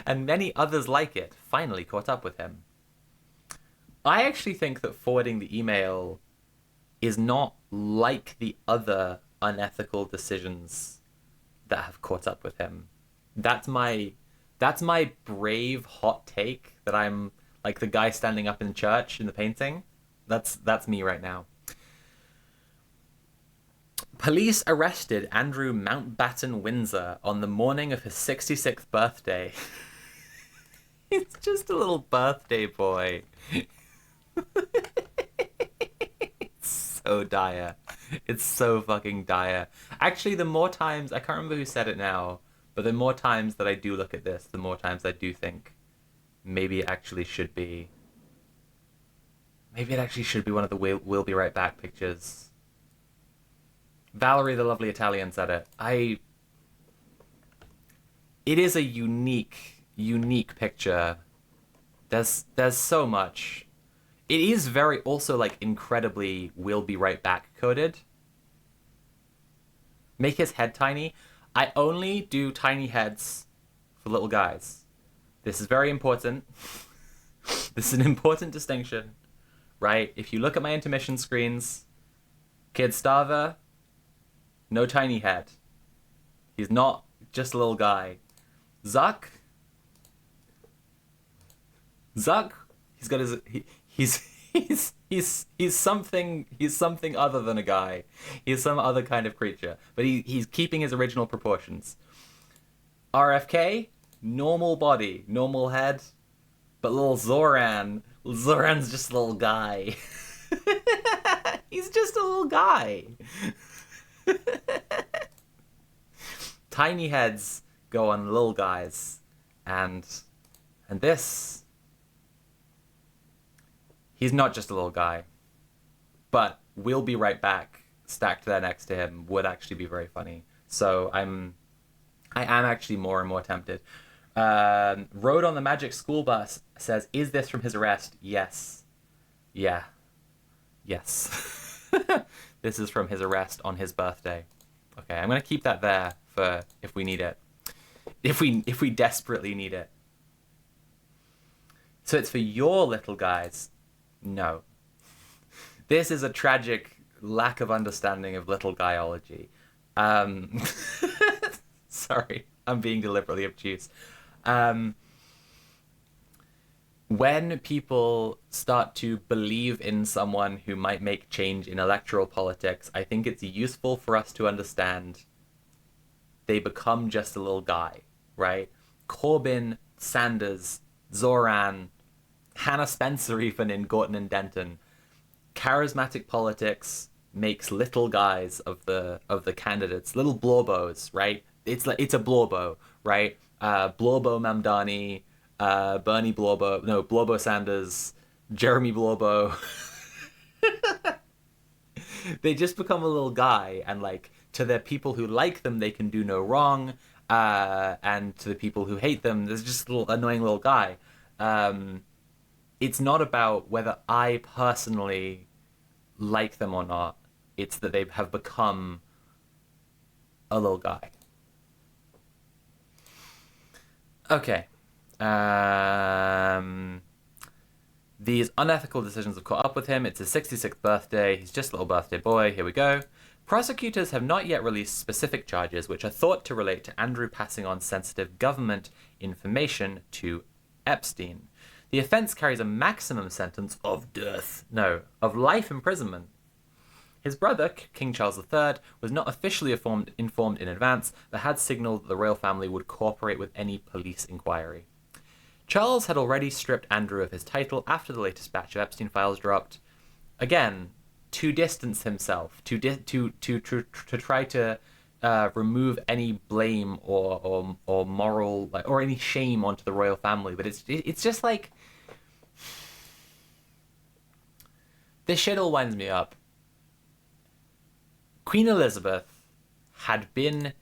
A: and many others like it finally caught up with him. I actually think that forwarding the email is not like the other unethical decisions that have caught up with him. That's That's my brave hot take that I'm like the guy standing up in church in the painting. That's me right now. Police arrested Andrew Mountbatten Windsor on the morning of his 66th birthday. He's just a little birthday boy. It's so dire. It's so fucking dire. Actually, the more times, I can't remember who said it now, but the more times that I do look at this, the more times I do think maybe it actually should be. Maybe it actually should be one of the We'll Be Right Back pictures. Valerie, the lovely Italian, said it. It is a unique picture. There's so much. It is very also like incredibly We'll Be Right Back coded. Make his head tiny. I only do tiny heads for little guys. This is very important. This is an important distinction, right? If you look at my intermission screens, Kid Starver, no tiny head. He's not just a little guy. Zuck, he's got his he's something other than a guy. He's some other kind of creature, but he's keeping his original proportions. RFK, normal body, normal head, but little Zoran's just a little guy. He's just a little guy. Tiny heads go on little guys, and this, he's not just a little guy, but We'll Be Right Back stacked there next to him would actually be very funny. So I am actually more and more tempted. Road on the Magic School Bus says, is this from his arrest? Yes. Yeah. Yes. This is from his arrest on his birthday. Okay, I'm going to keep that there for if we need it. If we desperately need it. So it's for your little guys. No. This is a tragic lack of understanding of little guyology. Sorry, I'm being deliberately obtuse. When people start to believe in someone who might make change in electoral politics, I think it's useful for us to understand they become just a little guy, right? Corbyn, Sanders, Zoran, Hannah Spencer even in Gorton and Denton. Charismatic politics makes little guys of the candidates, little blorbos, right? It's a blorbo, right? Blorbo Mamdani, Bernie Blorbo, no, Blorbo Sanders, Jeremy Blorbo. They just become a little guy, and like to the people who like them, they can do no wrong, and to the people who hate them, there's just a little annoying little guy. It's not about whether I personally like them or not. It's that they have become a little guy. Okay. These unethical decisions have caught up with him. It's his 66th birthday. He's just a little birthday boy. Here we go. Prosecutors have not yet released specific charges which are thought to relate to Andrew passing on sensitive government information to Epstein. The offence carries a maximum sentence of life imprisonment. His brother, King Charles III, was not officially informed in advance, but had signalled that the royal family would cooperate with any police inquiry. Charles had already stripped Andrew of his title after the latest batch of Epstein files dropped. Again, to distance himself, to try to remove any blame or moral or any shame onto the royal family. But it's just like this shit all winds me up. Queen Elizabeth had been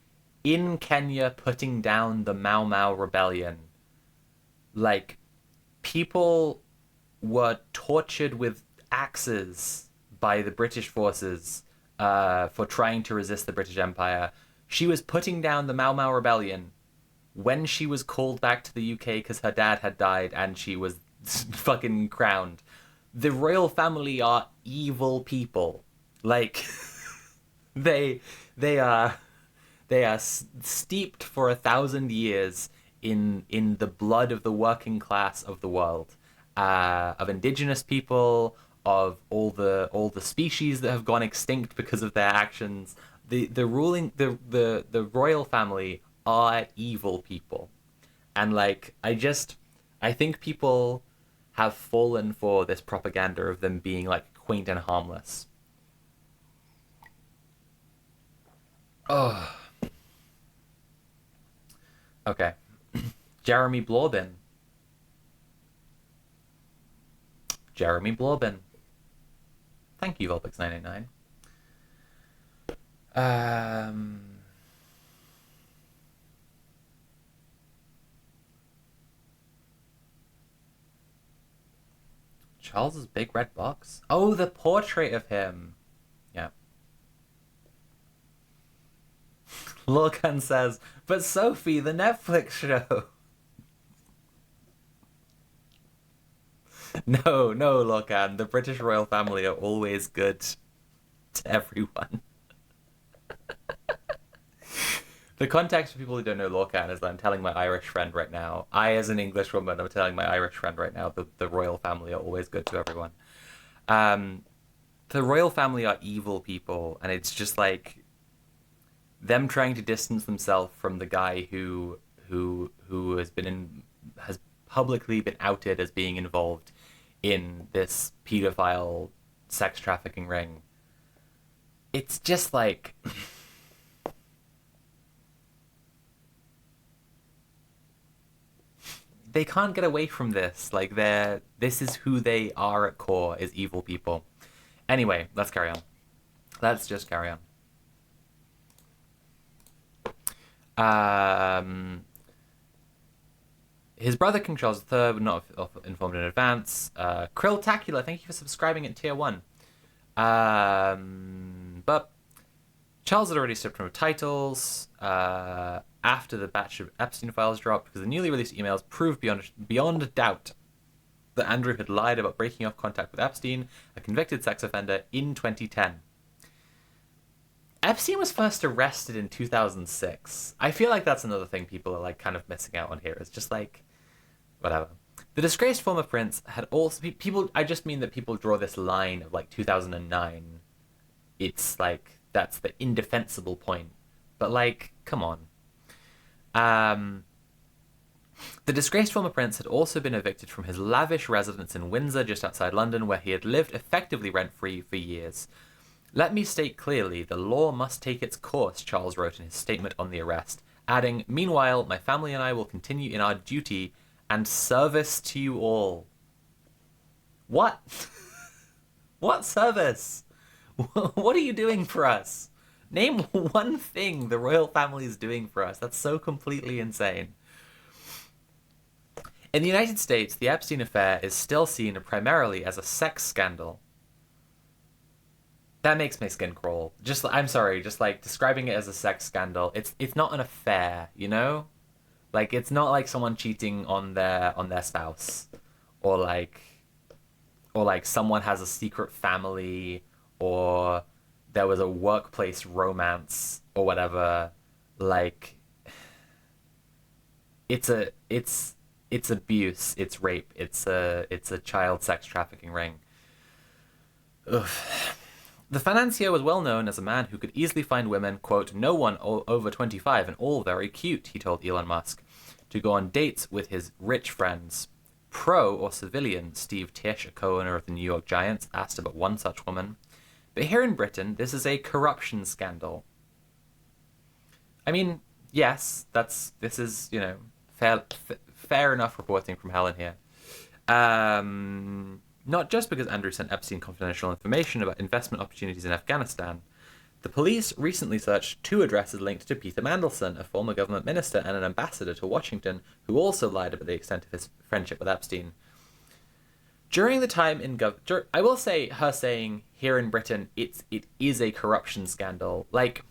A: in Kenya putting down the Mau Mau rebellion. Like, people were tortured with axes by the British forces for trying to resist the British Empire. She was putting down the Mau Mau rebellion when she was called back to the UK because her dad had died and she was fucking crowned. The royal family are evil people. Like, they are steeped for 1,000 years in the blood of the working class of the world, of indigenous people, of all the species that have gone extinct because of their actions. The royal family are evil people, and like I think people have fallen for this propaganda of them being like quaint and harmless. Oh, okay. Jeremy Blorbin. Jeremy Blorbin. Thank you, Vulpix989. Um, Charles's big red box. Oh, the portrait of him. Yeah. Lorcan says, but Sophie, the Netflix show. No, no, Lorcan. The British royal family are always good to everyone. The context for people who don't know Lorcan is that I'm telling my Irish friend right now. I, as an English woman, I'm telling my Irish friend right now that the royal family are always good to everyone. The royal family are evil people, and it's just like them trying to distance themselves from the guy who has publicly been outed as being involved in this pedophile sex trafficking ring. It's just like they can't get away from this. Like this is who they are at core, is evil people. Anyway, let's carry on. Let's just carry on. His brother, King Charles III, would not have informed in advance. Krilltacular, thank you for subscribing at tier 1. But Charles had already stripped from titles after the batch of Epstein files dropped, because the newly released emails proved beyond doubt that Andrew had lied about breaking off contact with Epstein, a convicted sex offender, in 2010. Epstein was first arrested in 2006. I feel like that's another thing people are like kind of missing out on here. It's just like, whatever. The disgraced former prince had also people. I just mean that people draw this line of like 2009. It's like that's the indefensible point. But like, come on. The disgraced former prince had also been evicted from his lavish residence in Windsor, just outside London, where he had lived effectively rent-free for years. Let me state clearly, the law must take its course, Charles wrote in his statement on the arrest, adding, meanwhile, my family and I will continue in our duty and service to you all. What? What service? What are you doing for us? Name one thing the royal family is doing for us. That's so completely insane. In the United States, the Epstein affair is still seen primarily as a sex scandal. That makes my skin crawl. I'm sorry, just like describing it as a sex scandal. It's not an affair, you know? Like it's not like someone cheating on their spouse, or like someone has a secret family, or there was a workplace romance or whatever. Like it's abuse, it's rape, it's a child sex trafficking ring. Ugh. The financier was well known as a man who could easily find women, quote, no one over 25 and all very cute, he told Elon Musk, to go on dates with his rich friends. Pro or civilian, Steve Tisch, a co-owner of the New York Giants, asked about one such woman. But here in Britain, this is a corruption scandal. I mean, yes, this is, you know, fair enough reporting from Helen here. Not just because Andrew sent Epstein confidential information about investment opportunities in Afghanistan. The police recently searched 2 addresses linked to Peter Mandelson, a former government minister and an ambassador to Washington, who also lied about the extent of his friendship with Epstein. During the time in I will say her saying here in Britain it is a corruption scandal. Like,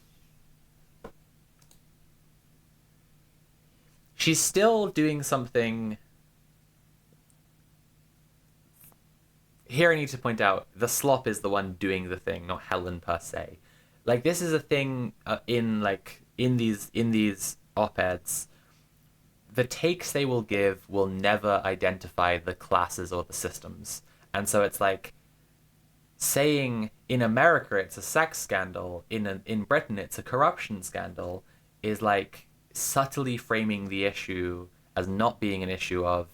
A: she's still doing something. Here I need to point out, the slop is the one doing the thing, not Helen per se. Like, this is a thing in these op-eds the takes they will give will never identify the classes or the systems. And so it's like saying in America it's a sex scandal, in Britain it's a corruption scandal, is like subtly framing the issue as not being an issue of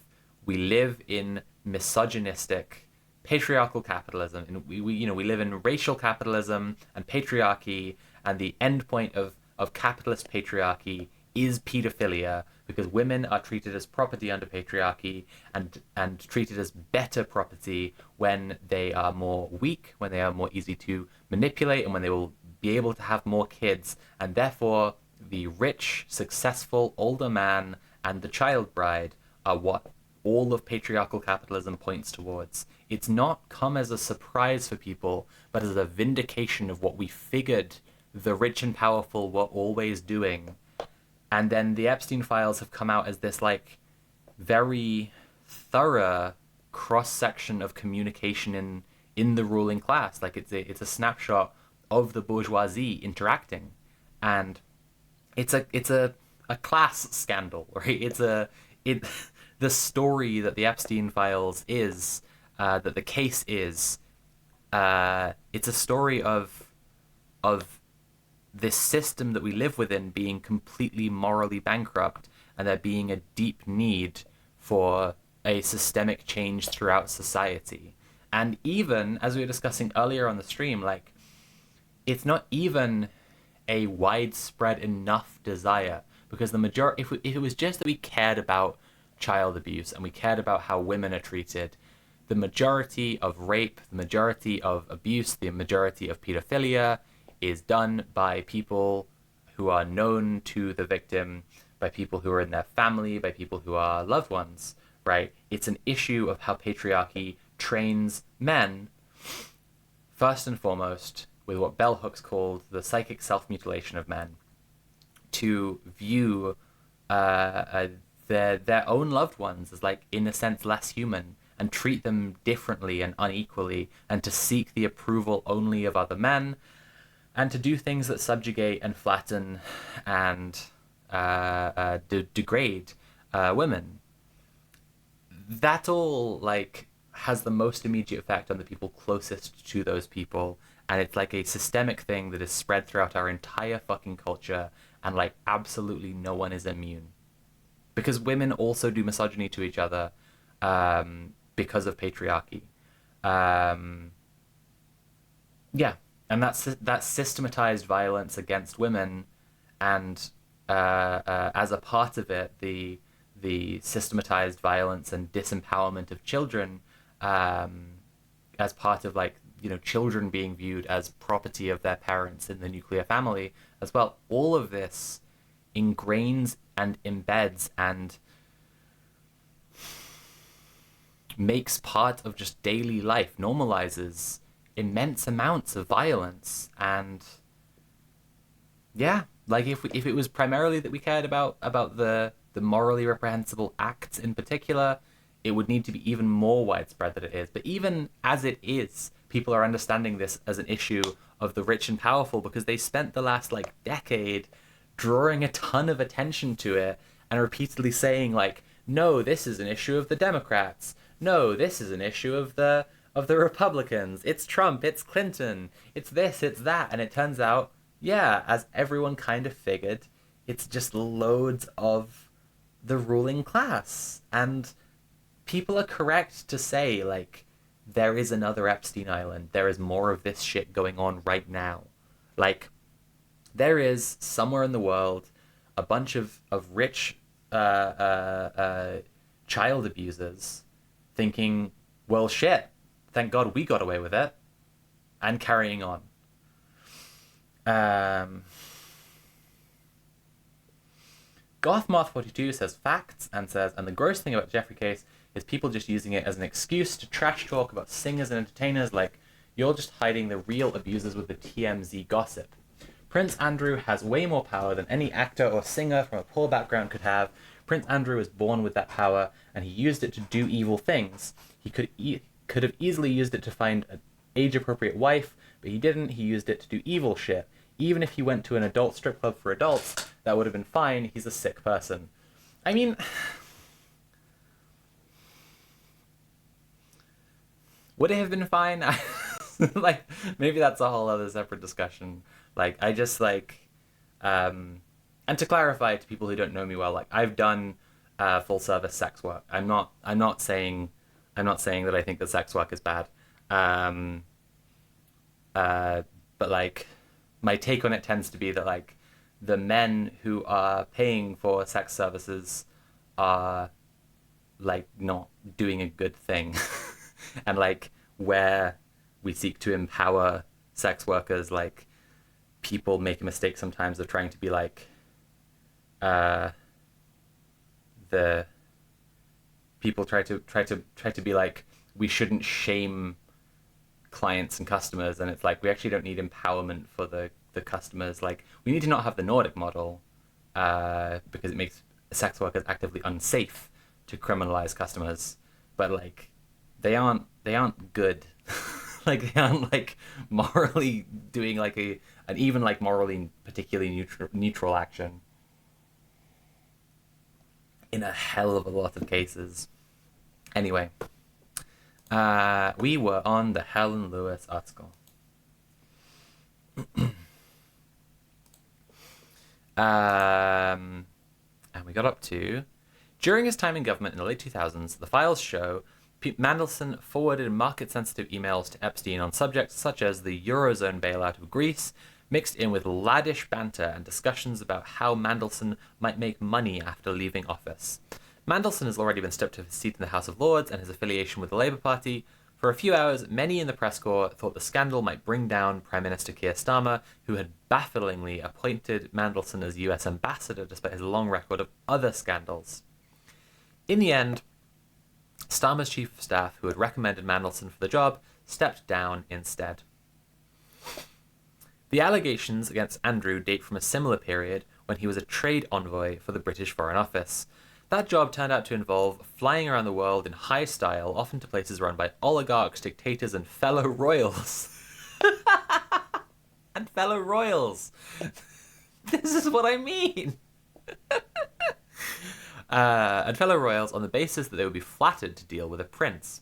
A: we live in misogynistic patriarchal capitalism, and we live in racial capitalism and patriarchy, and the end point of capitalist patriarchy is pedophilia, because women are treated as property under patriarchy, and treated as better property when they are more weak, when they are more easy to manipulate, and when they will be able to have more kids, and therefore the rich, successful older man and the child bride are what all of patriarchal capitalism points towards. It's not come as a surprise for people, but as a vindication of what we figured the rich and powerful were always doing. And then the Epstein files have come out as this like very thorough cross section of communication in the ruling class. Like it's a snapshot of the bourgeoisie interacting, and it's a class scandal, right? The story that the Epstein files is, that the case is, it's a story of this system that we live within being completely morally bankrupt, and there being a deep need for a systemic change throughout society. And even, as we were discussing earlier on the stream, like, it's not even a widespread enough desire, because the majority, if it was just that we cared about child abuse and we cared about how women are treated, the majority of rape, the majority of abuse, the majority of pedophilia is done by people who are known to the victim, by people who are in their family, by people who are loved ones, right? It's an issue of how patriarchy trains men, first and foremost, with what bell hooks called the psychic self-mutilation of men, to view their own loved ones as, like, in a sense, less human, and treat them differently and unequally, and to seek the approval only of other men, and to do things that subjugate and flatten and degrade women. That all, like, has the most immediate effect on the people closest to those people, and it's like a systemic thing that is spread throughout our entire fucking culture, and, like, absolutely no one is immune. Because women also do misogyny to each other, because of patriarchy. Yeah. And that systematized violence against women, and as a part of it, the systematized violence and disempowerment of children, as part of, like, children being viewed as property of their parents in the nuclear family as well. All of this ingrains and embeds and makes part of just daily life, normalizes immense amounts of violence. And yeah, like, if it was primarily that we cared about the morally reprehensible acts in particular, it would need to be even more widespread than it is. But even as it is, people are understanding this as an issue of the rich and powerful, because they spent the last, like, decade drawing a ton of attention to it and repeatedly saying, like, no, this is an issue of the Democrats, no, this is an issue of the Republicans, it's Trump, it's Clinton, it's this, it's that. And it turns out, yeah, as everyone kind of figured, it's just loads of the ruling class. And people are correct to say, like, there is another Epstein Island, there is more of this shit going on right now. Like, there is, somewhere in the world, a bunch of rich child abusers thinking, well, shit, thank God we got away with it, and carrying on. Gothmoth42 says facts, and says, and the gross thing about the Jeffrey case is people just using it as an excuse to trash talk about singers and entertainers, like, you're just hiding the real abusers with the TMZ gossip. Prince Andrew has way more power than any actor or singer from a poor background could have. Prince Andrew was born with that power, and he used it to do evil things. He could have easily used it to find an age-appropriate wife, but he didn't. He used it to do evil shit. Even if he went to an adult strip club for adults, that would have been fine. He's a sick person. I mean, would it have been fine? Like, maybe that's a whole other separate discussion. Like, I just like, and to clarify to people who don't know me well, like I've done full service sex work. I'm not saying that I think that sex work is bad. Um, but like, my take on it tends to be that like the men who are paying for sex services are like not doing a good thing, and like where we seek to empower sex workers, like people make a mistake sometimes of trying to be like uh the people try to be like we shouldn't shame clients and customers, and it's like we actually don't need empowerment for the customers. Like we need to not have the Nordic model because it makes sex workers actively unsafe to criminalize customers, but like they aren't good. Like they aren't like morally doing like an even like morally particularly neutral action in a hell of a lot of cases. Anyway, we were on the Helen Lewis article. And we got up to, during his time in government in the late 2000s, the files show Mandelson forwarded market-sensitive emails to Epstein on subjects such as the Eurozone bailout of Greece, mixed in with laddish banter and discussions about how Mandelson might make money after leaving office. Mandelson has already been stripped of his seat in the House of Lords and his affiliation with the Labour Party. For a few hours, many in the press corps thought the scandal might bring down Prime Minister Keir Starmer, who had bafflingly appointed Mandelson as US ambassador despite his long record of other scandals. In the end, Starmer's chief of staff, who had recommended Mandelson for the job, stepped down instead. The allegations against Andrew date from a similar period when he was a trade envoy for the British Foreign Office. That job turned out to involve flying around the world in high style, often to places run by oligarchs, dictators, and fellow royals. And fellow royals. This is what I mean. And fellow royals on the basis that they would be flattered to deal with a prince.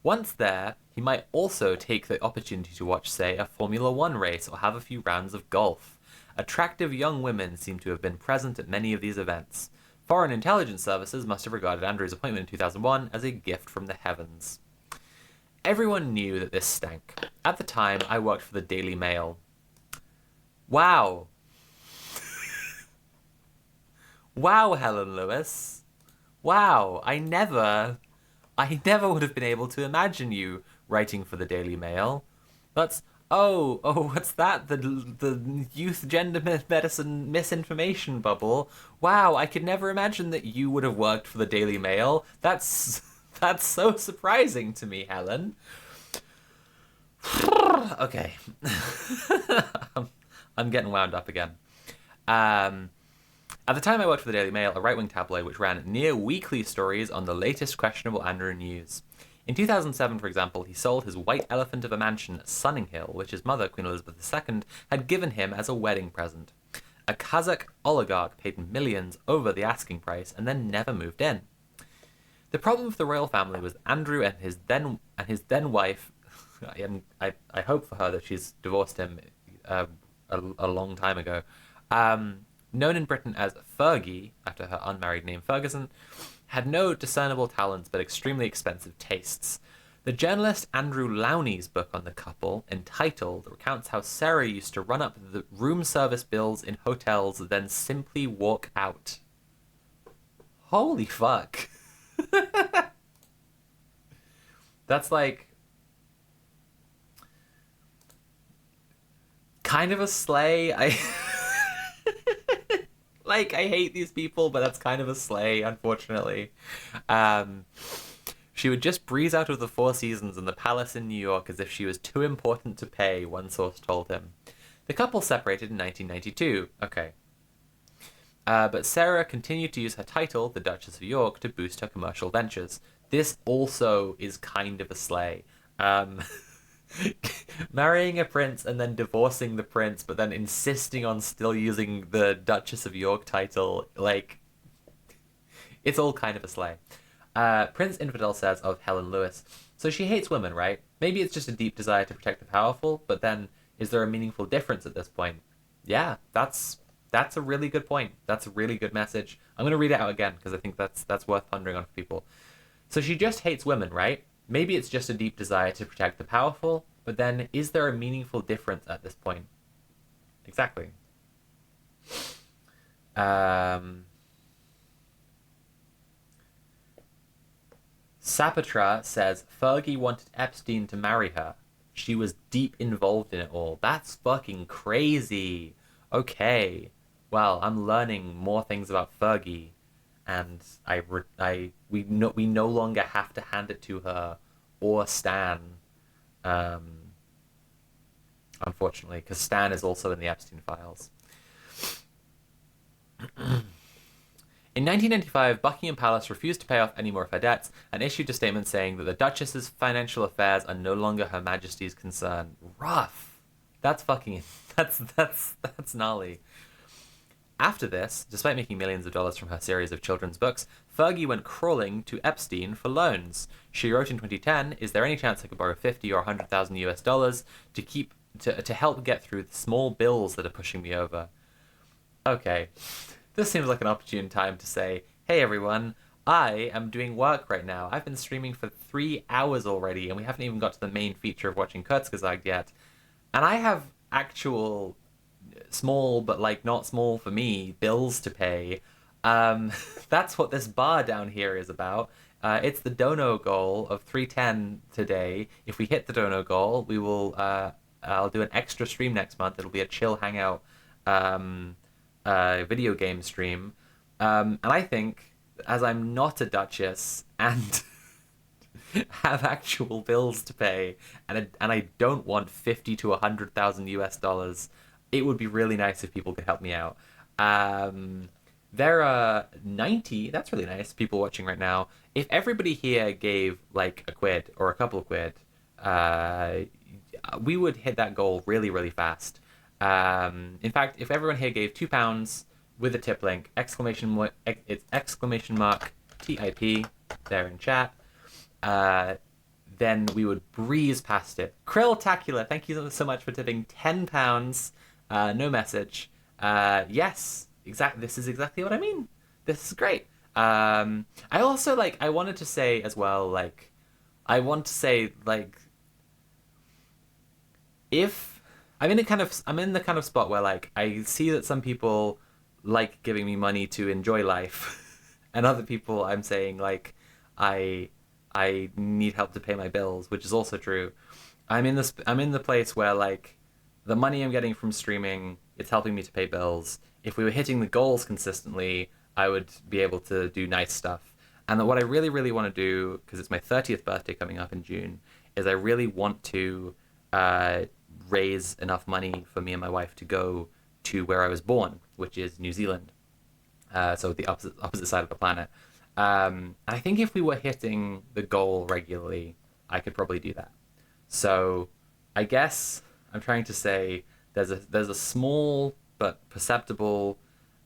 A: Once there, he might also take the opportunity to watch, say, a Formula One race or have a few rounds of golf. Attractive young women seem to have been present at many of these events. Foreign intelligence services must have regarded Andrew's appointment in 2001 as a gift from the heavens. Everyone knew that this stank. At the time, I worked for the Daily Mail. Wow. Wow, Helen Lewis. Wow, I never would have been able to imagine you writing for the Daily Mail. That's, what's that? The youth gender medicine misinformation bubble. Wow, I could never imagine that you would have worked for the Daily Mail. That's so surprising to me, Helen. Okay. I'm getting wound up again. At the time I worked for the Daily Mail, a right-wing tabloid which ran near-weekly stories on the latest questionable Andrew news. In 2007, for example, he sold his white elephant of a mansion at Sunninghill, which his mother, Queen Elizabeth II, had given him as a wedding present. A Kazakh oligarch paid millions over the asking price and then never moved in. The problem with the royal family was Andrew and his then wife. I hope for her that she's divorced him a long time ago. Known in Britain as Fergie, after her unmarried name Ferguson, had no discernible talents but extremely expensive tastes. The journalist Andrew Lowney's book on the couple, entitled, recounts how Sarah used to run up the room service bills in hotels, then simply walk out. Holy fuck. That's like kind of a slay. Like, I hate these people, but that's kind of a slay, unfortunately. She would just breeze out of the Four Seasons and the Palace in New York as if she was too important to pay, one source told him. The couple separated in 1992. Okay. But Sarah continued to use her title, the Duchess of York, to boost her commercial ventures. This also is kind of a slay. Marrying a prince and then divorcing the prince, but then insisting on still using the Duchess of York title, like, It's all kind of a sleigh. Prince Infidel says of Helen Lewis, so she hates women, right? Maybe it's just a deep desire to protect the powerful, but then is there a meaningful difference at this point? Yeah, that's a really good point. That's a really good message. I'm going to read it out again because I think that's worth pondering on for people. So she just hates women, right? Maybe it's just a deep desire to protect the powerful, but then is there a meaningful difference at this point? Exactly. Sapatra says Fergie wanted Epstein to marry her. She was deep involved in it all. That's fucking crazy. Okay. Well, I'm learning more things about Fergie, and we no longer have to hand it to her or Stan. Unfortunately, because Stan is also in the Epstein files. In 1995, Buckingham Palace refused to pay off any more of her debts and issued a statement saying that the Duchess's financial affairs are no longer Her Majesty's concern. Rough. That's fucking... That's gnarly. After this, despite making millions of dollars from her series of children's books, Fergie went crawling to Epstein for loans. She wrote in 2010, "Is there any chance I could borrow 50 or 100,000 US dollars to help get through the small bills that are pushing me over?" Okay. This seems like an opportune time to say, hey everyone, I am doing work right now. I've been streaming for 3 hours already, and we haven't even got to the main feature of watching Kurzgesagt yet. And I have actual small, but like not small for me, bills to pay. That's what this bar down here is about. It's the dono goal of 310 today. If we hit the dono goal, we will. I'll do an extra stream next month. It'll be a chill hangout. Video game stream, and I think, as I'm not a duchess and have actual bills to pay, and I don't want 50 to 100,000 US dollars, it would be really nice if people could help me out. There are 90, that's really nice, people watching right now. If everybody here gave like a quid or a couple of quid, we would hit that goal really, really fast. In fact, if everyone here gave £2 with a tip link, it's exclamation mark TIP there in chat, then we would breeze past it. Krill-tacular, thank you so much for tipping £10. No message. Yes, exactly. This is exactly what I mean. This is great. I also I wanted to say as well, if I'm in the kind of spot where I see that some people like giving me money to enjoy life, and other people I'm saying I need help to pay my bills, which is also true. I'm in the place where the money I'm getting from streaming, it's helping me to pay bills. If we were hitting the goals consistently, I would be able to do nice stuff. And what I really, really want to do, because it's my 30th birthday coming up in June, is I really want to raise enough money for me and my wife to go to where I was born, which is New Zealand. So the opposite side of the planet. I think if we were hitting the goal regularly, I could probably do that. So I guess I'm trying to say there's a small but perceptible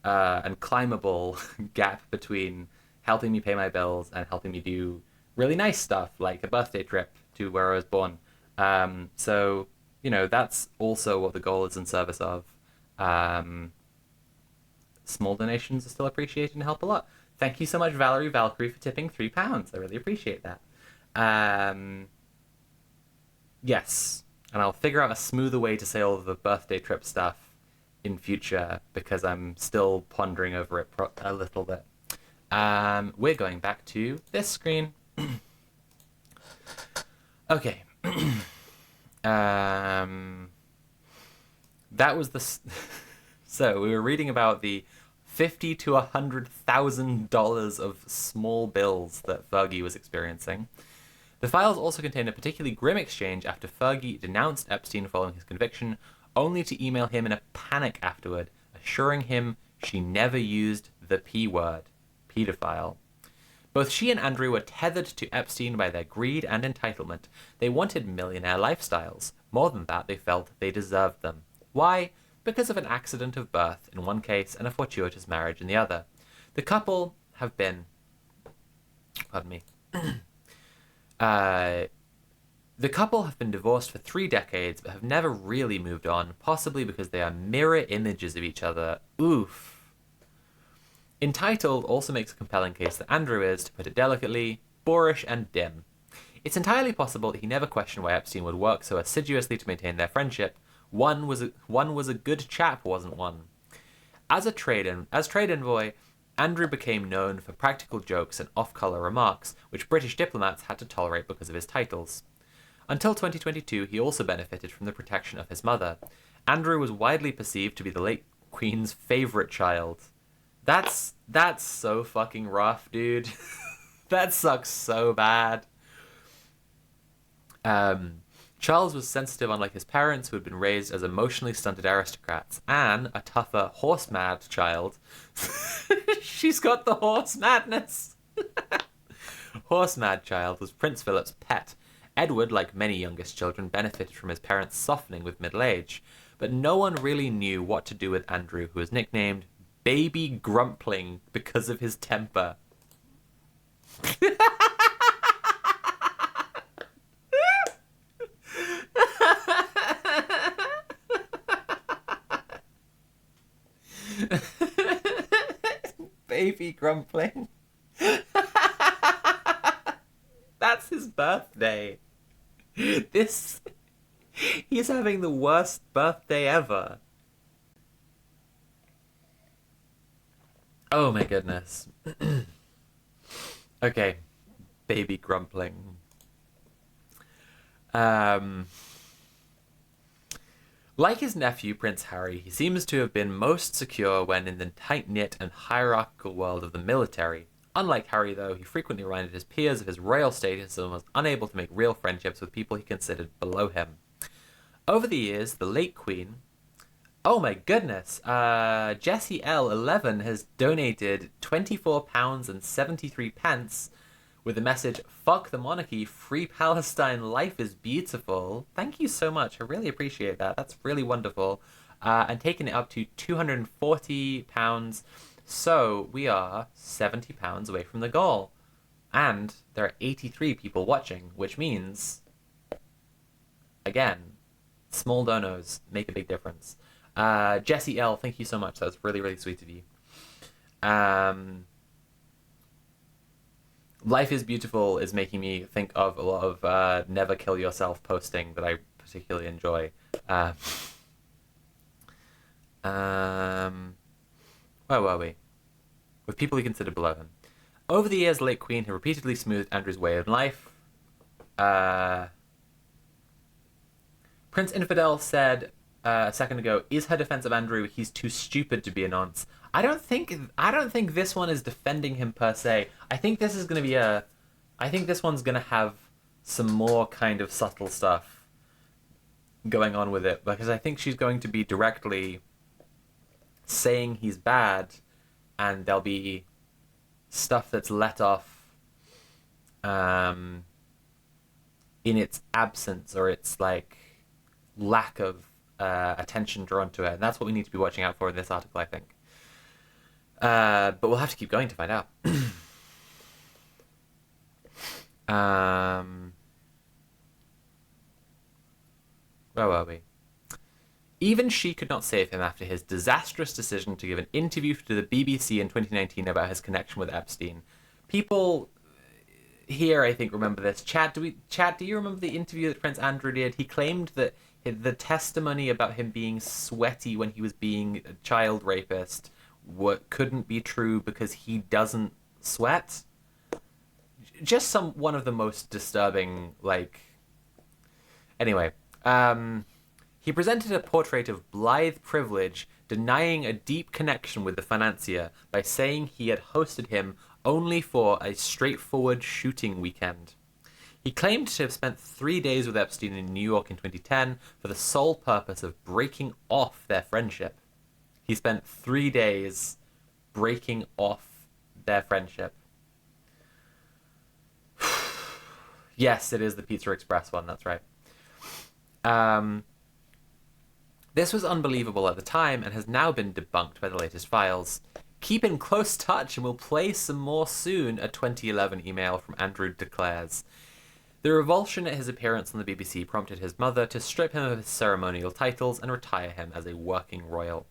A: and climbable gap between helping me pay my bills and helping me do really nice stuff like a birthday trip to where I was born. So that's also what the goal is in service of. Small donations are still appreciated and help a lot. Thank you so much, Valerie Valkyrie, for tipping £3. I really appreciate that. Yes, and I'll figure out a smoother way to say all of the birthday trip stuff in future because I'm still pondering over it a little bit. We're going back to this screen. Okay. That was the... So we were reading about the $50,000 to $100,000 of small bills that Fergie was experiencing. The files also contain a particularly grim exchange after Fergie denounced Epstein following his conviction, only to email him in a panic afterward, assuring him she never used the P word, pedophile. Both she and Andrew were tethered to Epstein by their greed and entitlement. They wanted millionaire lifestyles. More than that, they felt they deserved them. Why? Because of an accident of birth in one case and a fortuitous marriage in the other. The couple have been Pardon me. The couple have been divorced for 3 decades, but have never really moved on, possibly because they are mirror images of each other. Oof. Entitled also makes a compelling case that Andrew is, to put it delicately, boorish and dim. It's entirely possible that he never questioned why Epstein would work so assiduously to maintain their friendship. One was a good chap, wasn't one? As trade envoy, Andrew became known for practical jokes and off-color remarks, which British diplomats had to tolerate because of his titles. Until 2022, he also benefited from the protection of his mother. Andrew was widely perceived to be the late Queen's favourite child. That's so fucking rough, dude. That sucks so bad. Charles was sensitive, unlike his parents, who had been raised as emotionally stunted aristocrats. Anne, a tougher, horse-mad child. She's got the horse madness. Horse-mad child was Prince Philip's pet. Edward, like many youngest children, benefited from his parents' softening with middle age. But no one really knew what to do with Andrew, who was nicknamed Baby Grumpling because of his temper. Baby Grumpling. That's his birthday. He's having the worst birthday ever. Oh my goodness. Okay. Baby Grumpling. Like his nephew, Prince Harry, he seems to have been most secure when in the tight-knit and hierarchical world of the military. Unlike Harry, though, he frequently reminded his peers of his royal status and was unable to make real friendships with people he considered below him. Over the years, the late Queen... Oh my goodness! Jessie L11 has donated £24.73 with the message, "Fuck the monarchy, free Palestine, life is beautiful." Thank you so much. I really appreciate that. That's really wonderful. And taking it up to £240. So we are £70 away from the goal. And there are 83 people watching, which means, again, small donos make a big difference. Jessie L, thank you so much. That was really, really sweet of you. Life is Beautiful is making me think of a lot of Never Kill Yourself posting that I particularly enjoy. Where were we? With people he considered below him. Over the years, the late Queen had repeatedly smoothed Andrew's way of life. Prince Infidel said a second ago, "Is her defense of Andrew, he's too stupid to be a nonce?" I don't think this one is defending him per se. I think this is going to be I think this one's going to have some more kind of subtle stuff going on with it, because I think she's going to be directly saying he's bad, and there'll be stuff that's let off in its absence, or its like lack of attention drawn to it, and that's what we need to be watching out for in this article, I think. But we'll have to keep going to find out. Where were we? Even she could not save him after his disastrous decision to give an interview to the BBC in 2019 about his connection with Epstein. People here, I think, remember this. Chad, do you remember the interview that Prince Andrew did? He claimed that the testimony about him being sweaty when he was being a child rapist couldn't be true because he doesn't sweat. Just one of the most disturbing, like... Anyway, he presented a portrait of blithe privilege, denying a deep connection with the financier by saying he had hosted him only for a straightforward shooting weekend. He claimed to have spent 3 days with Epstein in New York in 2010 for the sole purpose of breaking off their friendship. He spent 3 days breaking off their friendship. Yes, it is the Pizza Express one, that's right. This was unbelievable at the time and has now been debunked by the latest files. Keep in close touch and we'll play some more soon, a 2011 email from Andrew declares. The revulsion at his appearance on the BBC prompted his mother to strip him of his ceremonial titles and retire him as a working royal.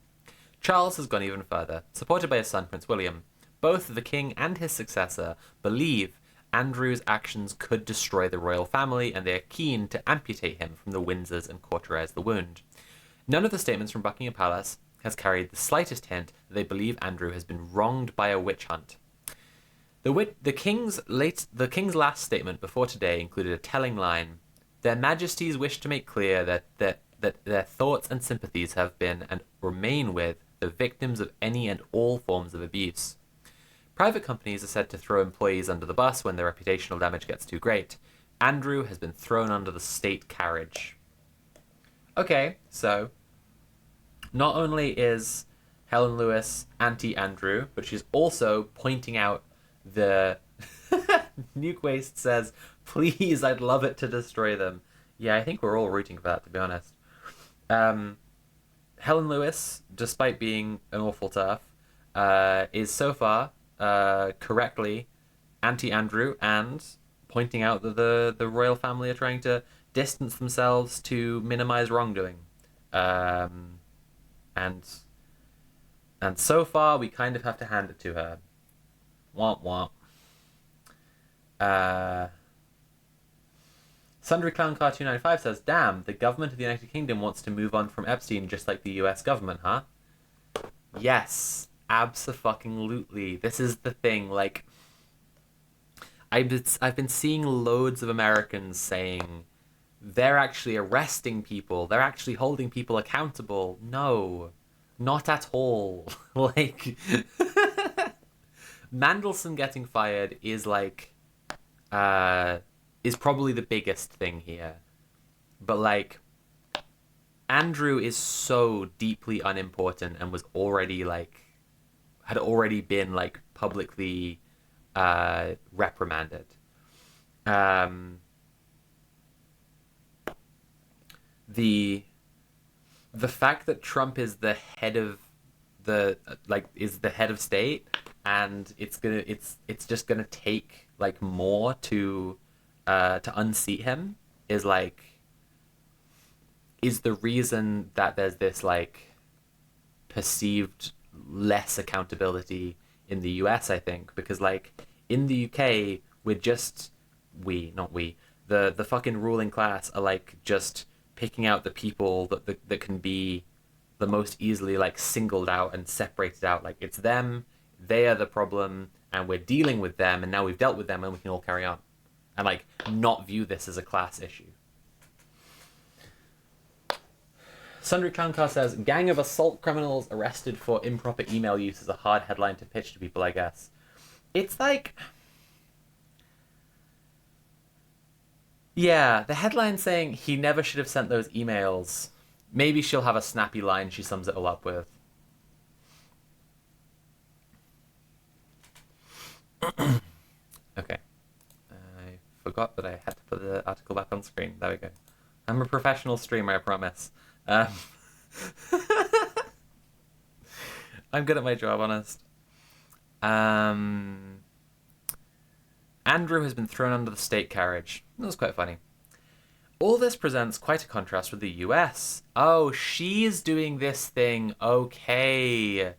A: Charles has gone even further, supported by his son Prince William. Both the king and his successor believe Andrew's actions could destroy the royal family, and they are keen to amputate him from the Windsors and cauterize the wound. None of the statements from Buckingham Palace has carried the slightest hint that they believe Andrew has been wronged by a witch hunt. The king's last statement before today included a telling line: "Their Majesties wish to make clear that their thoughts and sympathies have been and remain with the victims of any and all forms of abuse." Private companies are said to throw employees under the bus when their reputational damage gets too great. Andrew has been thrown under the state carriage. Okay, so not only is Helen Lewis anti-Andrew, but she's also pointing out the Nuke Waste says, "Please, I'd love it to destroy them." Yeah, I think we're all rooting for that, to be honest. Helen Lewis, despite being an awful turf, is so far correctly anti-Andrew and pointing out that the royal family are trying to distance themselves to minimize wrongdoing. And so far, we kind of have to hand it to her. Womp womp. Sundry Clown Car 295 says, "Damn, the government of the United Kingdom wants to move on from Epstein just like the US government, huh?" Yes, abso-fucking-lutely. This is the thing, like, I've been seeing loads of Americans saying they're actually arresting people, they're actually holding people accountable. No, not at all. Like, Mandelson getting fired is like, is probably the biggest thing here. But like, Andrew is so deeply unimportant and was already like, had already been like publicly reprimanded. The fact that Trump is the head of is the head of state, and it's just gonna take like more to unseat him is the reason that there's this like perceived less accountability in the US, I think, because like in the UK the fucking ruling class are like just picking out the people that can be the most easily like singled out and separated out. Like, it's them, they are the problem, and we're dealing with them, and now we've dealt with them and we can all carry on and like not view this as a class issue. Sundry Clown Car says, "Gang of assault criminals arrested for improper email use" is a hard headline to pitch to people, I guess. It's like, yeah, the headline saying he never should have sent those emails. Maybe she'll have a snappy line she sums it all up with. Okay. I forgot that I had to put the article back on screen. There we go. I'm a professional streamer, I promise. I'm good at my job, honest. Andrew has been thrown under the state carriage. That was quite funny. All this presents quite a contrast with the US. Oh, she's doing this thing. Okay.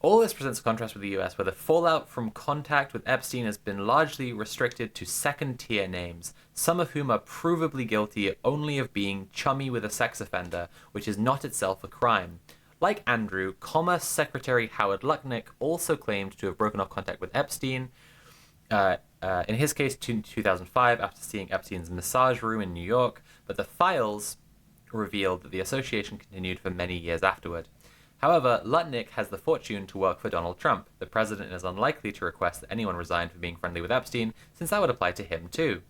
A: All this presents a contrast with the US, where the fallout from contact with Epstein has been largely restricted to second-tier names, some of whom are provably guilty only of being chummy with a sex offender, which is not itself a crime. Like Andrew, Commerce Secretary Howard Lutnick also claimed to have broken off contact with Epstein, in his case, in 2005, after seeing Epstein's massage room in New York, but the files revealed that the association continued for many years afterward. However, Lutnick has the fortune to work for Donald Trump. The president is unlikely to request that anyone resign for being friendly with Epstein, since that would apply to him too.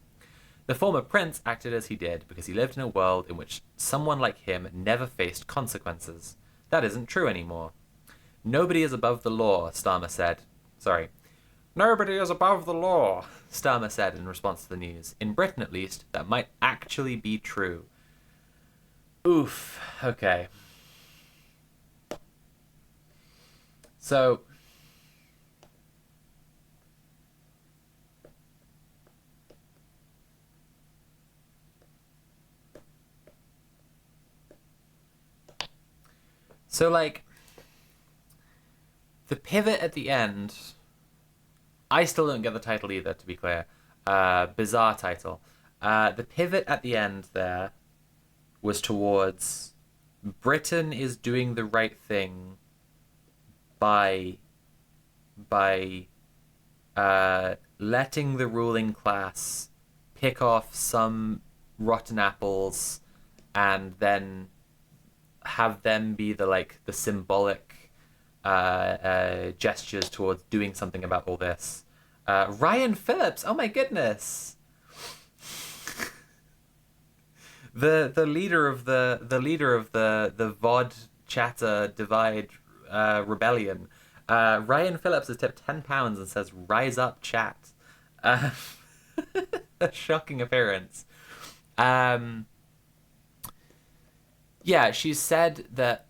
A: The former prince acted as he did because he lived in a world in which someone like him never faced consequences. That isn't true anymore. "Nobody is above the law," Starmer said. "Nobody is above the law," Starmer said in response to the news. In Britain, at least, that might actually be true. Oof. Okay. So like the pivot at the end, I still don't get the title either, to be clear. Bizarre title. The pivot at the end there was towards Britain is doing the right thing by by letting the ruling class pick off some rotten apples and then have them be the symbolic gestures towards doing something about all this. Ryan Phillips, oh my goodness, the leader of the VOD chatter divide rebellion. Ryan Phillips has tipped £10 and says, "Rise up, chat." Uh, a shocking appearance. Yeah, she said that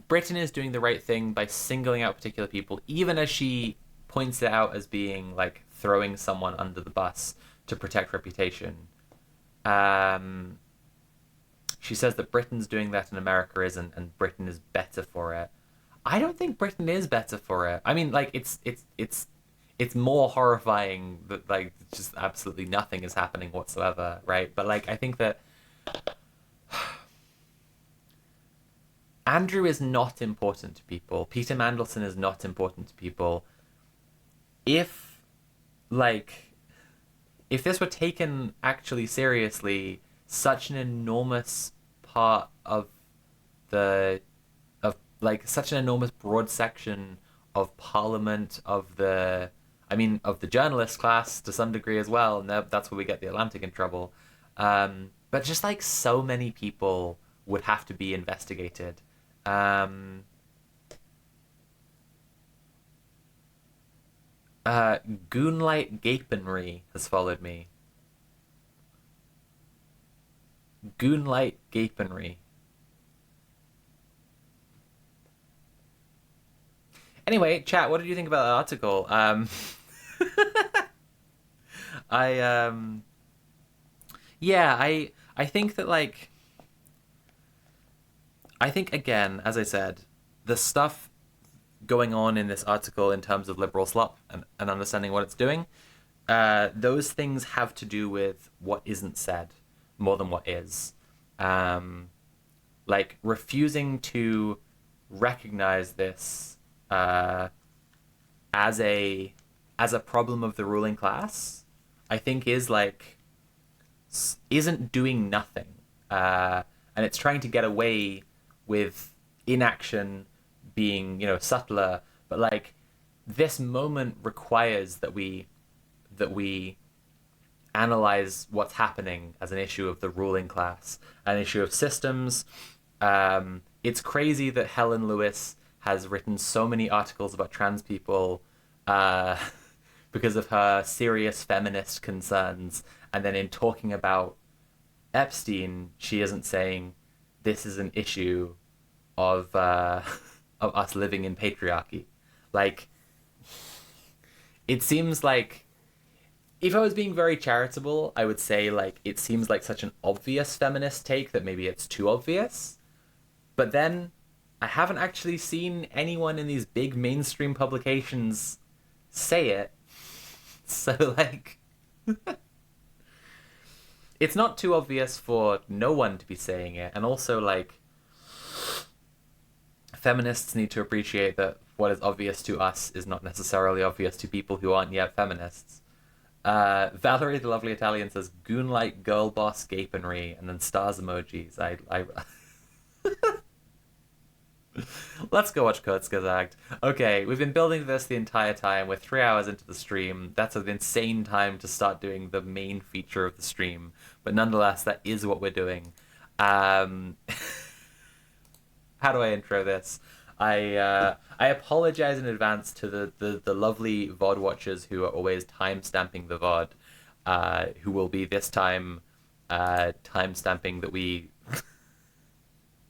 A: Britain is doing the right thing by singling out particular people, even as she points it out as being like throwing someone under the bus to protect reputation. She says that Britain's doing that and America isn't, and Britain is better for it. I don't think Britain is better for it. I mean, like it's more horrifying that like just absolutely nothing is happening whatsoever, right? But like I think that Andrew is not important to people. Peter Mandelson is not important to people. If like if this were taken actually seriously, such an enormous part of the such an enormous broad section of Parliament, of the journalist class to some degree as well, and that's where we get the Atlantic in trouble. But just like so many people would have to be investigated. Goonlight Gapenry has followed me. Goonlight Gapenry. Anyway, chat, what did you think about that article? I yeah, I think that I think again, as I said, the stuff going on in this article in terms of liberal slop and understanding what it's doing, those things have to do with what isn't said more than what is. Like refusing to recognize this as a problem of the ruling class, I think isn't doing nothing, and it's trying to get away with inaction being subtler, but like this moment requires that we analyze what's happening as an issue of the ruling class, an issue of systems. It's crazy that Helen Lewis has written so many articles about trans people because of her serious feminist concerns, and then in talking about Epstein, she isn't saying this is an issue of of us living in patriarchy. Like, it seems like if I was being very charitable, I would say like it seems like such an obvious feminist take that maybe it's too obvious. But then I haven't actually seen anyone in these big mainstream publications say it. So like it's not too obvious for no one to be saying it, and also like feminists need to appreciate that what is obvious to us is not necessarily obvious to people who aren't yet feminists. Valerie the Lovely Italian says goon-like girl boss gapenry and then stars emojis. I Let's go watch Kurzgesagt. Okay, we've been building this the entire time. We're 3 hours into the stream. That's an insane time to start doing the main feature of the stream. But nonetheless, that is what we're doing. How do I intro this? I apologize in advance to the lovely VOD watchers who are always time-stamping the VOD, who will be this time time-stamping that we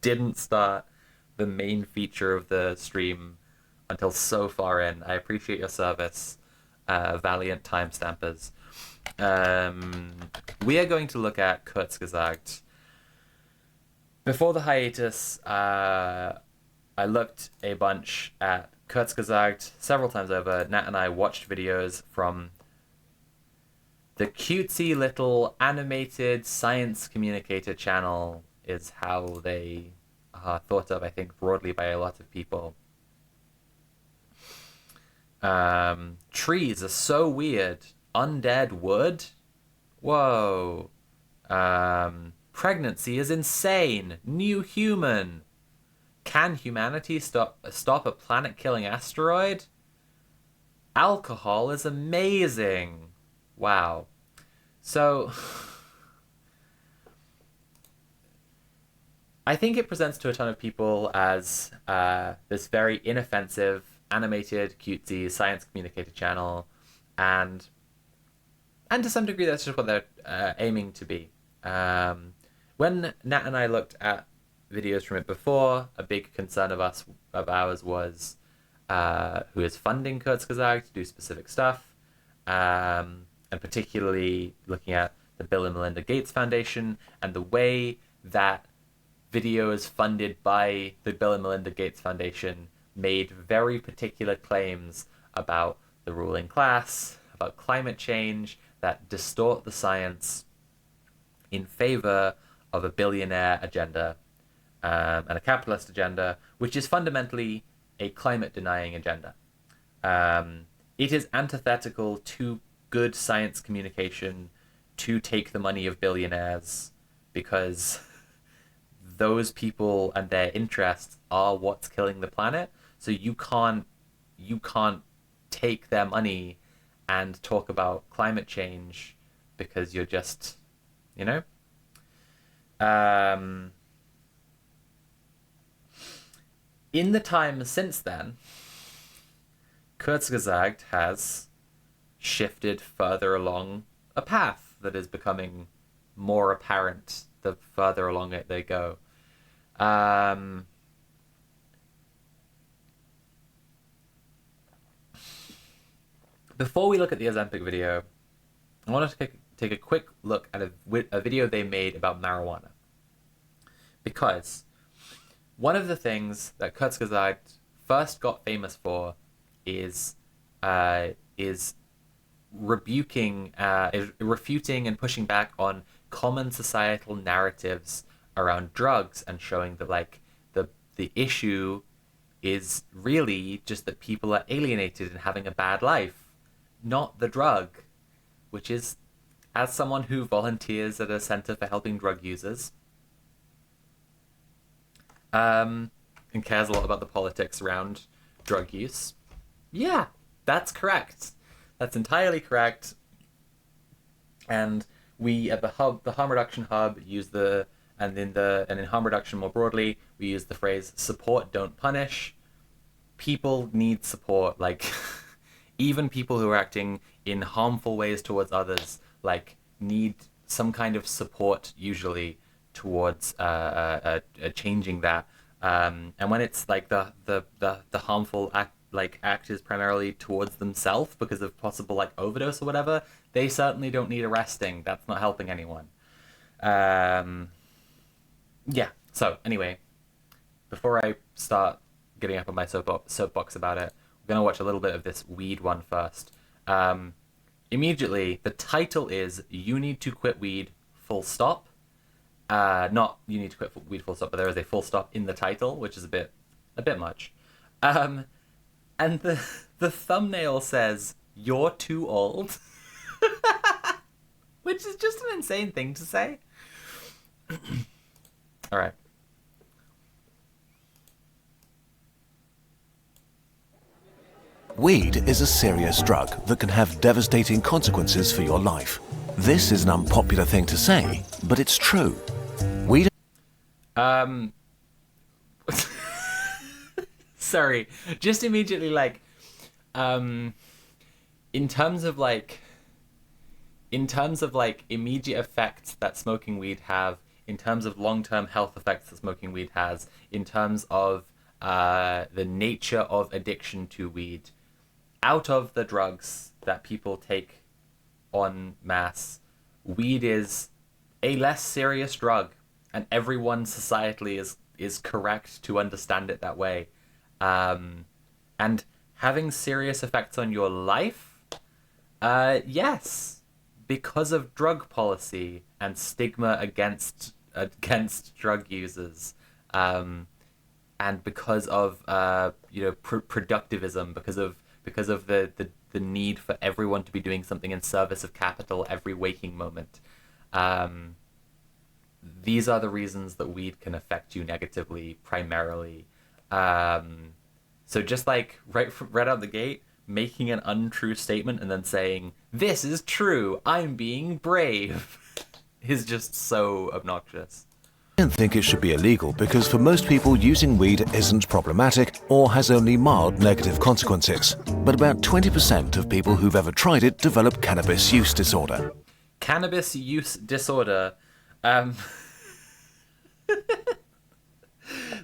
A: didn't start the main feature of the stream until so far in. I appreciate your service, valiant timestampers. We are going to look at Kurzgesagt. Before the hiatus, I looked a bunch at Kurzgesagt several times over. Nat and I watched videos from the cutesy little animated science communicator channel is how they are thought of, I think, broadly by a lot of people. Trees are so weird. Undead wood? Whoa. Pregnancy is insane. New human. Can humanity stop a planet-killing asteroid? Alcohol is amazing. Wow. So, I think it presents to a ton of people as this very inoffensive, animated, cutesy science communicator channel, and to some degree that's just what they're aiming to be. When Nat and I looked at videos from it before, a big concern of ours was who is funding Kurzgesagt to do specific stuff, and particularly looking at the Bill and Melinda Gates Foundation and the way that videos funded by the Bill and Melinda Gates Foundation made very particular claims about the ruling class, about climate change, that distort the science in favor of a billionaire agenda and a capitalist agenda, which is fundamentally a climate-denying agenda. It is antithetical to good science communication to take the money of billionaires, because those people and their interests are what's killing the planet. So you can't take their money and talk about climate change because you're just, you know? In the time since then, Kurzgesagt has shifted further along a path that is becoming more apparent the further along it they go. Before we look at the Ozempic video, I want to take a quick look at a video they made about marijuana. Because one of the things that Kurzgesagt first got famous for is refuting and pushing back on common societal narratives around drugs, and showing that like the issue is really just that people are alienated and having a bad life, not the drug, which is, as someone who volunteers at a center for helping drug users, and cares a lot about the politics around drug use. Yeah, that's correct. That's entirely correct. And we at the harm reduction hub use and in harm reduction more broadly, we use the phrase support, don't punish. People need support, like even people who are acting in harmful ways towards others, like need some kind of support usually towards changing that. And when it's like the harmful act is primarily towards themselves because of possible like overdose or whatever, they certainly don't need arresting. That's not helping anyone. Yeah. So anyway, before I start getting up on my soapbox about it, we're gonna watch a little bit of this weed one first. Immediately, the title is "You Need to Quit Weed." Full stop. Not "You Need to Quit Weed." Full stop, but there is a full stop in the title, which is a bit much. And the thumbnail says, "You're too old," which is just an insane thing to say. All right.
B: Weed is a serious drug that can have devastating consequences for your life. This is an unpopular thing to say, but it's true. Weed...
A: Sorry, just immediately like, in terms of immediate effects that smoking weed have, in terms of long-term health effects that smoking weed has, in terms of the nature of addiction to weed out of the drugs that people take en masse. Weed is a less serious drug, and everyone societally is correct to understand it that way. And having serious effects on your life, yes, because of drug policy and stigma against drug users, and because of productivism, because of the need for everyone to be doing something in service of capital every waking moment. These are the reasons that weed can affect you negatively, primarily. So just like right out the gate, making an untrue statement and then saying, "This is true, I'm being brave," is just so obnoxious.
B: I don't think it should be illegal because for most people using weed isn't problematic or has only mild negative consequences. But about 20% of people who've ever tried it develop cannabis use disorder.
A: Cannabis use disorder.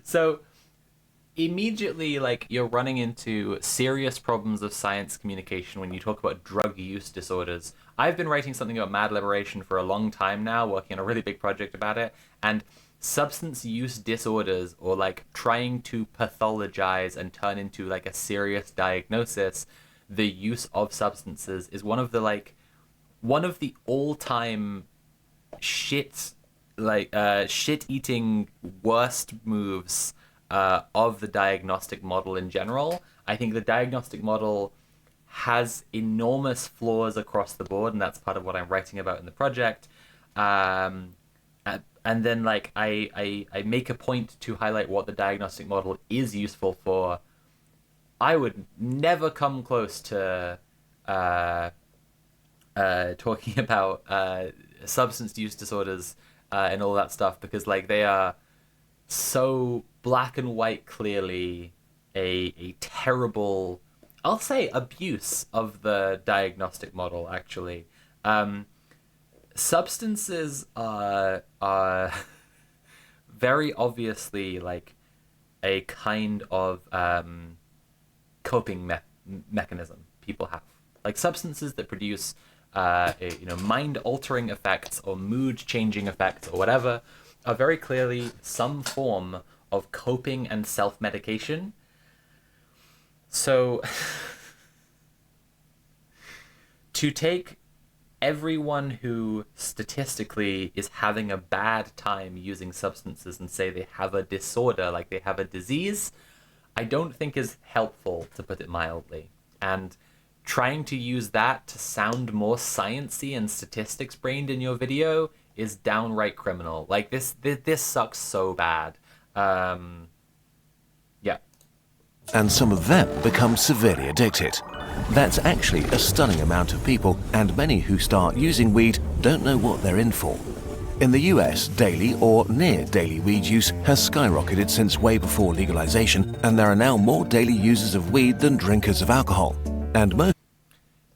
A: So immediately, like, you're running into serious problems of science communication when you talk about drug use disorders. I've been writing something about mad liberation for a long time now, working on a really big project about it, and substance use disorders, or like trying to pathologize and turn into like a serious diagnosis, the use of substances is one of the all-time shit-eating worst moves of the diagnostic model in general. I think the diagnostic model has enormous flaws across the board, and that's part of what I'm writing about in the project. And then like I make a point to highlight what the diagnostic model is useful for. I would never come close to talking about substance use disorders and all that stuff, because like they are so black and white clearly a terrible, I'll say, abuse of the diagnostic model, actually. Substances are very obviously like a kind of coping mechanism people have. Like substances that produce mind-altering effects or mood-changing effects or whatever are very clearly some form of coping and self-medication. So to take everyone who statistically is having a bad time using substances and say they have a disorder, like they have a disease, I don't think is helpful, to put it mildly. And trying to use that to sound more sciencey and statistics brained in your video is downright criminal. Like this sucks so bad. Yeah.
B: And some of them become severely addicted. That's actually a stunning amount of people, and many who start using weed don't know what they're in for. In the US, daily or near daily weed use has skyrocketed since way before legalization, and there are now more daily users of weed than drinkers of alcohol. And most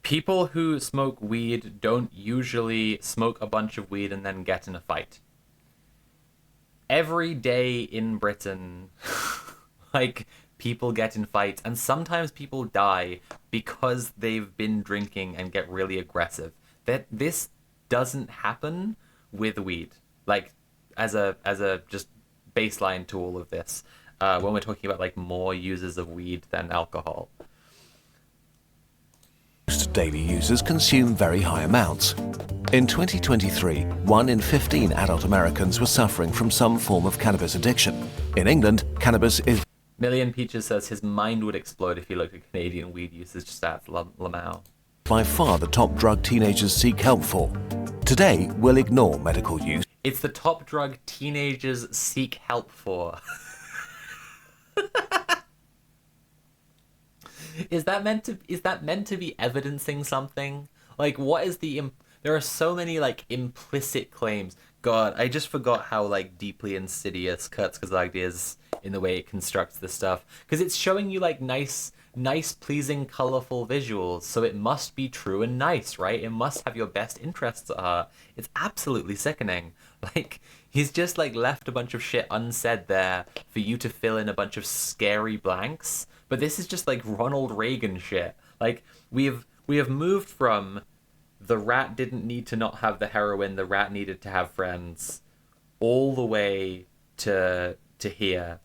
A: people who smoke weed don't usually smoke a bunch of weed and then get in a fight. Every day in Britain, like, people get in fights, and sometimes people die because they've been drinking and get really aggressive. This doesn't happen with weed. Like, as a just baseline to all of this, when we're talking about like more users of weed than alcohol.
B: Most daily users consume very high amounts. In 2023, 1 in 15 adult Americans were suffering from some form of cannabis addiction. In England, cannabis is...
A: Million Peaches says his mind would explode if he looked at Canadian weed usage stats. Lamau.
B: by far the top drug teenagers seek help for. Today, we'll ignore medical use.
A: It's the top drug teenagers seek help for. Is that meant to be evidencing something? Like, what is the there are so many like implicit claims. God, I just forgot how like deeply insidious Kurzgesagt is in the way it constructs this stuff, because it's showing you like nice nice, pleasing, colorful visuals, so it must be true and nice, right? It must have your best interests at heart. It's absolutely sickening. Like, he's just like left a bunch of shit unsaid there for you to fill in a bunch of scary blanks. But this is just like Ronald Reagan shit. Like, we have moved from the rat didn't need to not have the heroin, the rat needed to have friends, all the way to here.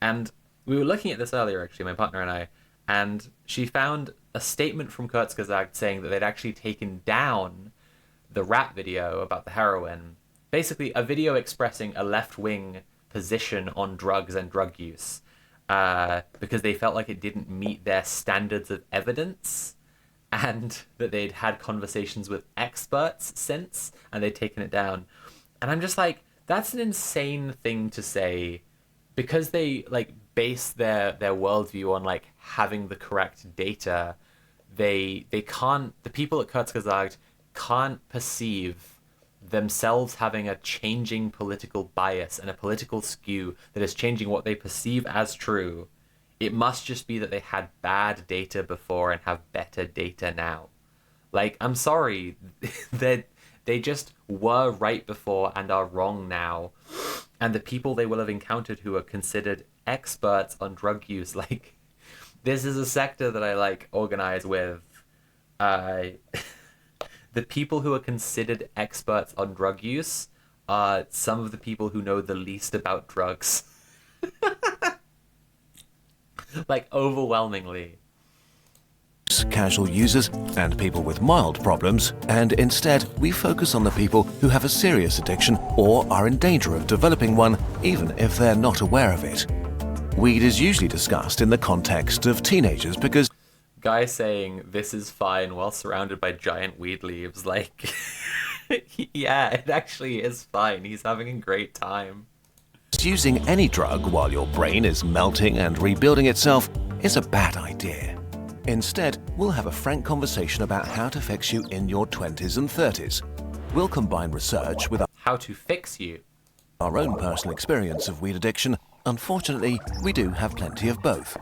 A: And we were looking at this earlier, actually, my partner and I, and she found a statement from Kurzgesagt saying that they'd actually taken down the rat video about the heroin. Basically, a video expressing a left-wing position on drugs and drug use, because they felt like it didn't meet their standards of evidence, and that they'd had conversations with experts since, and they'd taken it down. And I'm just like, that's an insane thing to say, because they like base their worldview on like having the correct data. They can't, the people at Kurzgesagt can't perceive themselves having a changing political bias and a political skew that is changing what they perceive as true. It must just be that they had bad data before and have better data now. Like, I'm sorry, that they just were right before and are wrong now. And the people they will have encountered who are considered experts on drug use, like, this is a sector that I like organize with. The people who are considered experts on drug use are some of the people who know the least about drugs. Like, overwhelmingly.
B: Casual users and people with mild problems, and instead we focus on the people who have a serious addiction or are in danger of developing one, even if they're not aware of it. Weed is usually discussed in the context of teenagers because
A: Guy saying this is fine while surrounded by giant weed leaves, like, yeah, it actually is fine. He's having a great time.
B: using any drug while your brain is melting and rebuilding itself is a bad idea. Instead, we'll have a frank conversation about how to fix you in your 20s and 30s. We'll combine research with
A: How to fix you.
B: our own personal experience of weed addiction. Unfortunately, we do have plenty of both.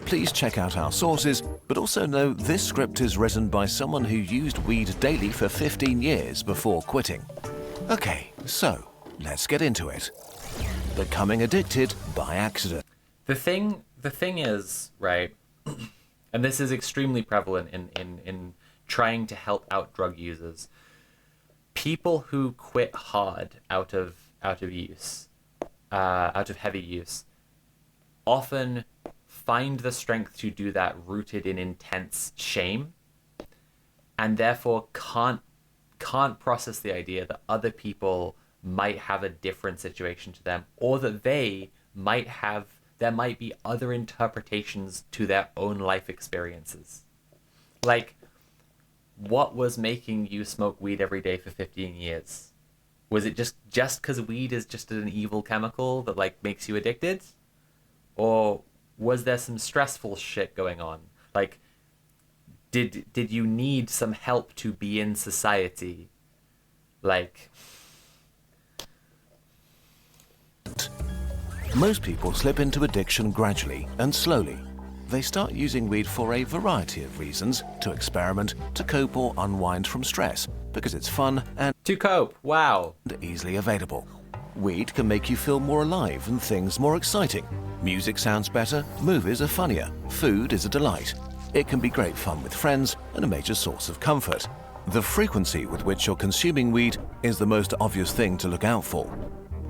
B: Please check out our sources, but also know this script is written by someone who used weed daily for 15 years before quitting. Okay, so let's get into it. Becoming addicted by accident.
A: The thing is, right, and this is extremely prevalent in trying to help out drug users. People who quit hard out of use, out of heavy use, often find the strength to do that rooted in intense shame, and therefore can't process the idea that other people might have a different situation to them, or that there might be other interpretations to their own life experiences. Like, what was making you smoke weed every day for 15 years? Was it just because weed is just an evil chemical that, like, makes you addicted? Or was there some stressful shit going on? Like, did you need some help to be in society? Like...
B: Most people slip into addiction gradually and slowly. They start using weed for a variety of reasons: to experiment, to cope or unwind from stress, because it's fun and
A: To cope, wow.
B: easily available. Weed can make you feel more alive and things more exciting. Music sounds better, movies are funnier, food is a delight. It can be great fun with friends and a major source of comfort. The frequency with which you're consuming weed is the most obvious thing to look out for.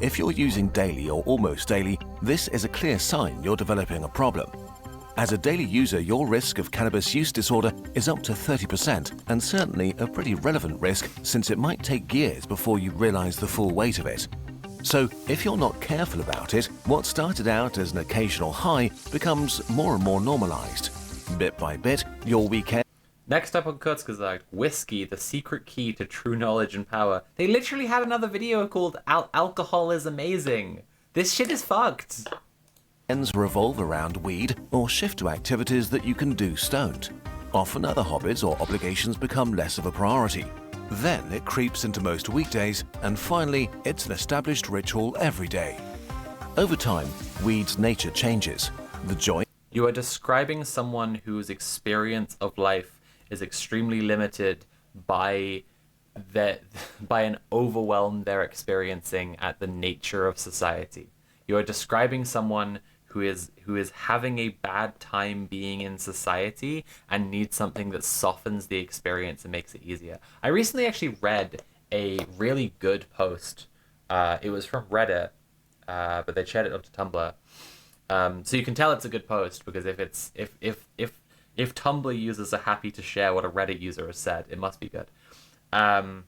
B: If you're using daily or almost daily, this is a clear sign you're developing a problem. As a daily user, your risk of cannabis use disorder is up to 30%, and certainly a pretty relevant risk since it might take years before you realize the full weight of it. So if you're not careful about it, what started out as an occasional high becomes more and more normalized. Bit by bit, your weekend...
A: Next up on Kurzgesagt, Whiskey, the secret key to true knowledge and power. They literally had another video called Alcohol is Amazing. This shit is fucked.
B: Ends revolve around weed or shift to activities that you can do stoned. Often other hobbies or obligations become less of a priority. Then it creeps into most weekdays, and finally it's an established ritual every day. Over time, weed's nature changes. The joy
A: You are describing someone whose experience of life is extremely limited by that by an overwhelm they're experiencing at the nature of society. You are describing someone who is having a bad time being in society and needs something that softens the experience and makes it easier. I recently actually read a really good post. It was from Reddit, but they shared it onto Tumblr. So you can tell it's a good post because if Tumblr users are happy to share what a Reddit user has said, it must be good. And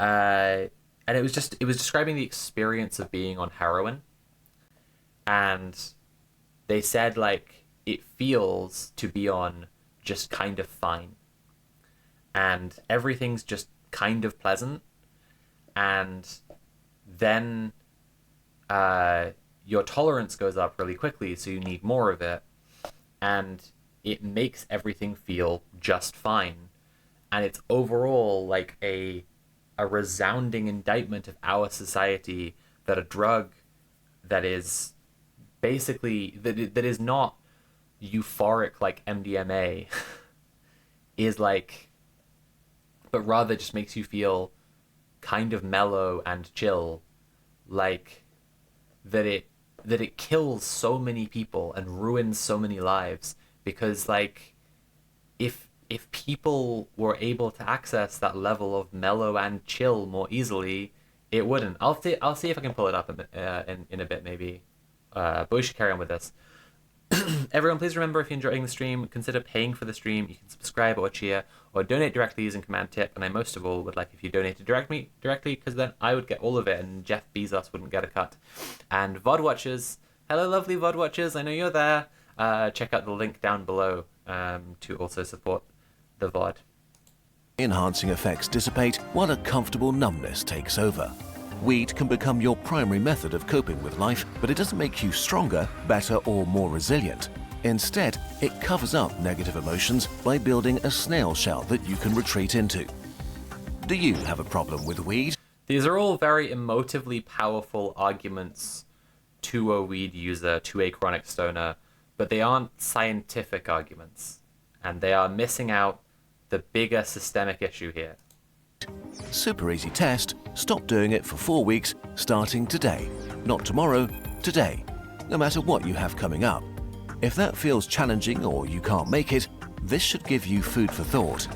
A: it was describing the experience of being on heroin, and they said like it feels to be on just kind of fine, and everything's just kind of pleasant, and then your tolerance goes up really quickly, so you need more of it, and it makes everything feel just fine. And it's overall like a resounding indictment of our society that a drug that is basically that is not euphoric like MDMA is like, but rather just makes you feel kind of mellow and chill, like that it kills so many people and ruins so many lives, because like if people were able to access that level of mellow and chill more easily, it wouldn't. I'll see if I can pull it up in a bit maybe. But we should carry on with this. Everyone, please remember, if you're enjoying the stream, consider paying for the stream. You can subscribe or cheer or donate directly using Command Tip. And I most of all would like if you donated directly, because then I would get all of it and Jeff Bezos wouldn't get a cut. And VOD watchers, hello lovely VOD watchers, I know you're there. Check out the link down below to also support the VOD.
B: Enhancing effects dissipate while a comfortable numbness takes over. Weed can become your primary method of coping with life, but it doesn't make you stronger, better, or more resilient. Instead, it covers up negative emotions by building a snail shell that you can retreat into. Do you have a problem with weed?
A: These are all very emotively powerful arguments to a weed user, to a chronic stoner, but they aren't scientific arguments, and they are missing out the bigger systemic issue here.
B: Super easy test. Stop doing it for 4 weeks, starting today. Not tomorrow, today. No matter what you have coming up. If that feels challenging or you can't make it, this should give you food for thought.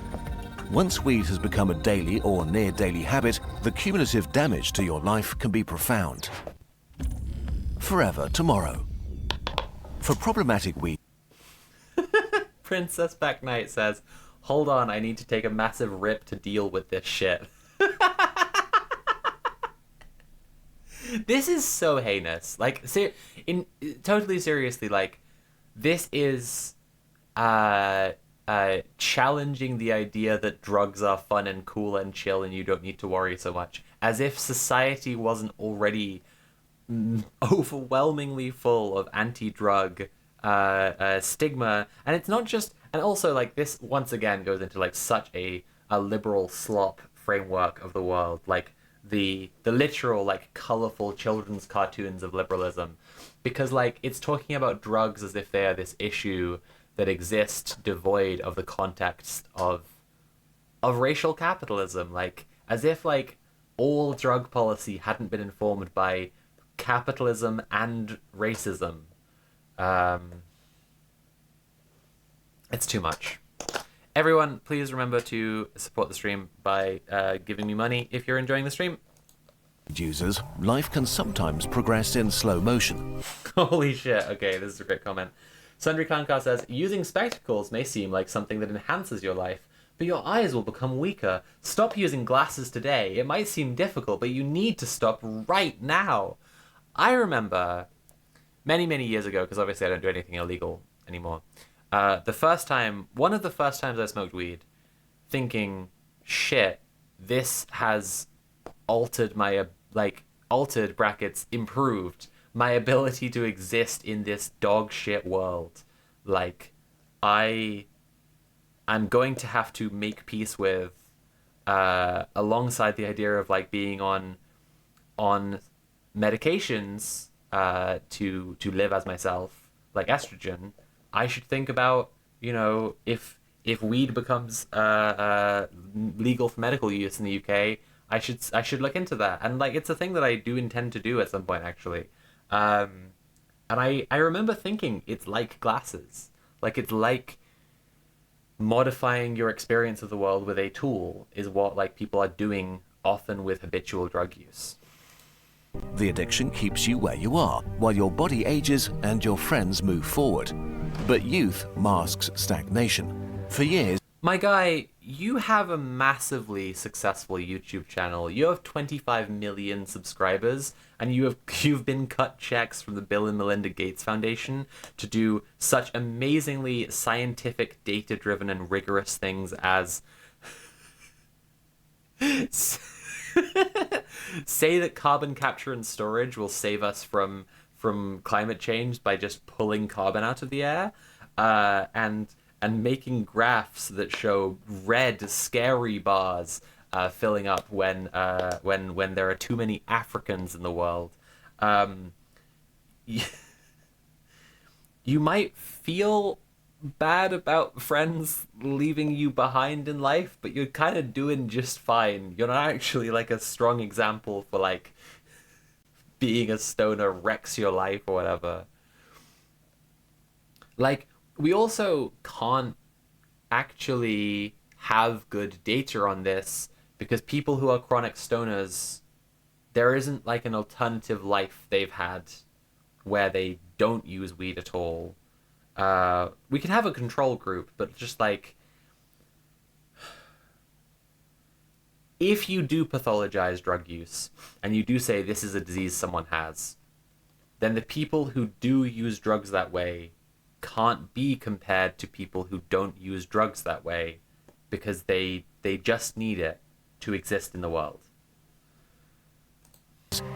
B: Once weed has become a daily or near daily habit, the cumulative damage to your life can be profound. Forever tomorrow. For problematic weed...
A: Princess Back Knight says, hold on, I need to take a massive rip to deal with this shit. This is so heinous. Like, totally seriously, like, this is challenging the idea that drugs are fun and cool and chill and you don't need to worry so much. As if society wasn't already overwhelmingly full of anti-drug stigma. And it's not just... And also, like, this once again goes into, like, such a liberal slop framework of the world. Like, the literal, like, colorful children's cartoons of liberalism. Because, like, it's talking about drugs as if they are this issue that exists devoid of the context of racial capitalism. Like, as if, like, all drug policy hadn't been informed by capitalism and racism. It's too much. Everyone, please remember to support the stream by giving me money if you're enjoying the stream.
B: Users, life can sometimes progress in slow motion.
A: Holy shit. Okay, this is a great comment. Sundry Kankar says, using spectacles may seem like something that enhances your life, but your eyes will become weaker. Stop using glasses today. It might seem difficult, but you need to stop right now. I remember many, many years ago, because obviously I don't do anything illegal anymore, one of the first times I smoked weed, thinking, shit, this has altered improved my ability to exist in this dog shit world. Like, I'm going to have to make peace with, alongside the idea of, like, being on medications to live as myself, like estrogen, I should think about, if weed becomes legal for medical use in the UK, I should look into that. And like it's a thing that I do intend to do at some point actually. And I remember thinking it's like glasses. Like it's like modifying your experience of the world with a tool is what like people are doing often with habitual drug use.
B: The addiction keeps you where you are, while your body ages and your friends move forward. But youth masks stagnation. For years,
A: My guy, you have a massively successful YouTube channel. You have 25 million subscribers, and you've been cut checks from the Bill and Melinda Gates Foundation to do such amazingly scientific, data-driven, and rigorous things as say that carbon capture and storage will save us from climate change by just pulling carbon out of the air, and making graphs that show red, scary bars filling up when there are too many Africans in the world. You might feel bad about friends leaving you behind in life, but you're kind of doing just fine. You're not actually like a strong example for like being a stoner wrecks your life or whatever. Like, we also can't actually have good data on this because people who are chronic stoners, there isn't like an alternative life they've had where they don't use weed at all. We could have a control group, but just like, if you do pathologize drug use and you do say this is a disease someone has, then the people who do use drugs that way can't be compared to people who don't use drugs that way because they just need it to exist in the world.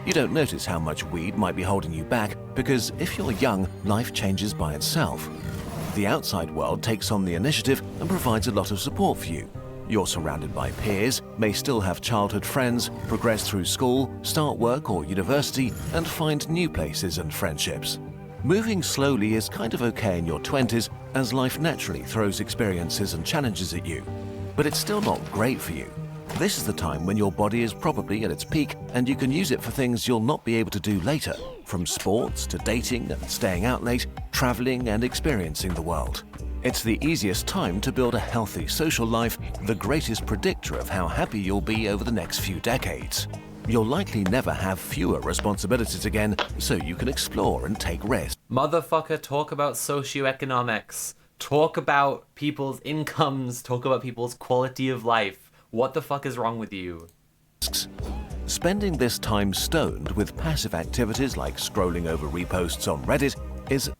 B: you don't notice how much weed might be holding you back because if you're young, life changes by itself. The outside world takes on the initiative and provides a lot of support for you. You're surrounded by peers, may still have childhood friends, progress through school, start work or university, and find new places and friendships. Moving slowly is kind of okay in your 20s as life naturally throws experiences and challenges at you. But it's still not great for you. This is the time when your body is probably at its peak and you can use it for things you'll not be able to do later, from sports to dating and staying out late, traveling and experiencing the world. It's the easiest time to build a healthy social life, the greatest predictor of how happy you'll be over the next few decades. You'll likely never have fewer responsibilities again, so you can explore and take risks.
A: Motherfucker, talk about socioeconomics. Talk about people's incomes. Talk about people's quality of life. What the fuck is wrong with you?
B: Spending this time stoned with passive activities like scrolling over reposts on Reddit is...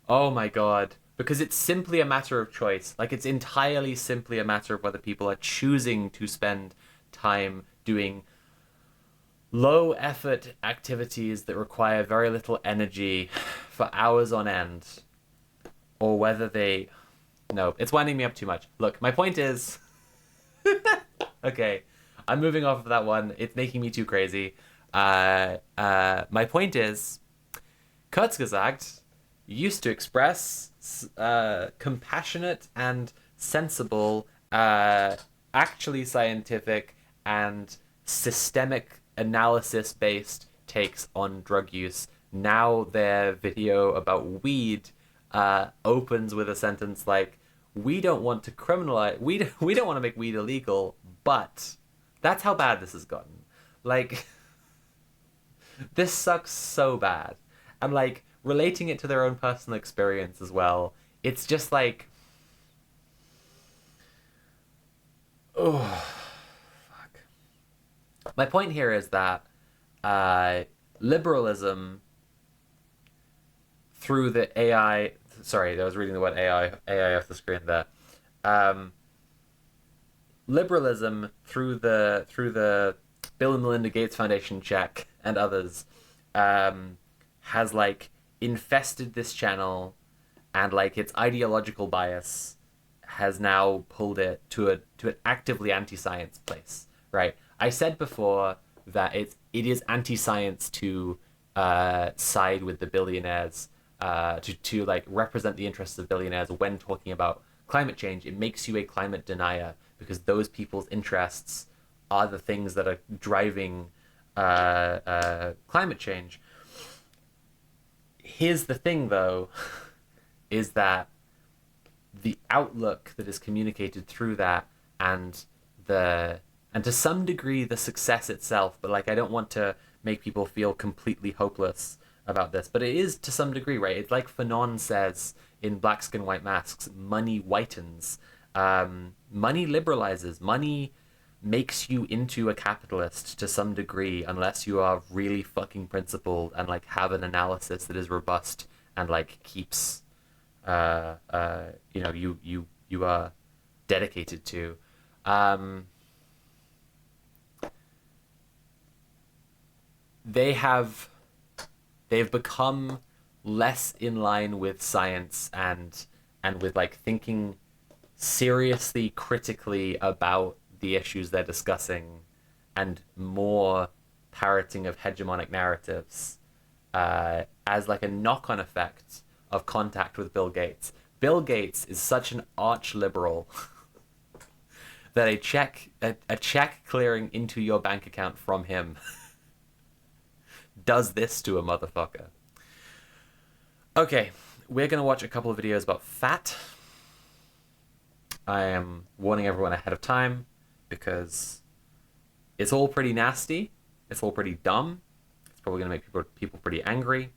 A: Oh my god. Because it's simply a matter of choice. Like, it's entirely simply a matter of whether people are choosing to spend time doing low effort activities that require very little energy for hours on end, or whether they... No, it's winding me up too much. Look, my point is... Okay, I'm moving off of that one. It's making me too crazy. My point is, Kurzgesagt used to express compassionate and sensible, actually scientific and systemic analysis-based takes on drug use. Now their video about weed opens with a sentence like, we don't want to criminalize, we don't want to make weed illegal, but that's how bad this has gotten. Like, this sucks so bad. And like, relating it to their own personal experience as well, it's just like, oh, fuck. My point here is that liberalism through the AI... Sorry, I was reading the word AI off the screen there. Liberalism through the Bill and Melinda Gates Foundation check and others has like infested this channel, and like its ideological bias has now pulled it to an actively anti-science place. Right? I said before that it is anti-science to side with the billionaires. to like represent the interests of billionaires when talking about climate change, it makes you a climate denier because those people's interests are the things that are driving climate change. Here's the thing, though, is that the outlook that is communicated through that and to some degree the success itself, but like I don't want to make people feel completely hopeless about this, but it is to some degree, right? It's like Fanon says in Black Skin, White Masks, money whitens. Money liberalizes. Money makes you into a capitalist to some degree unless you are really fucking principled and like have an analysis that is robust and like keeps you are dedicated to. They've become less in line with science and with like thinking seriously, critically about the issues they're discussing, and more parroting of hegemonic narratives as like a knock-on effect of contact with Bill Gates. Bill Gates is such an arch liberal that a check clearing into your bank account from him does this to a motherfucker. Okay, we're gonna watch a couple of videos about fat. I am warning everyone ahead of time because it's all pretty nasty. It's all pretty dumb. It's probably gonna make people pretty angry.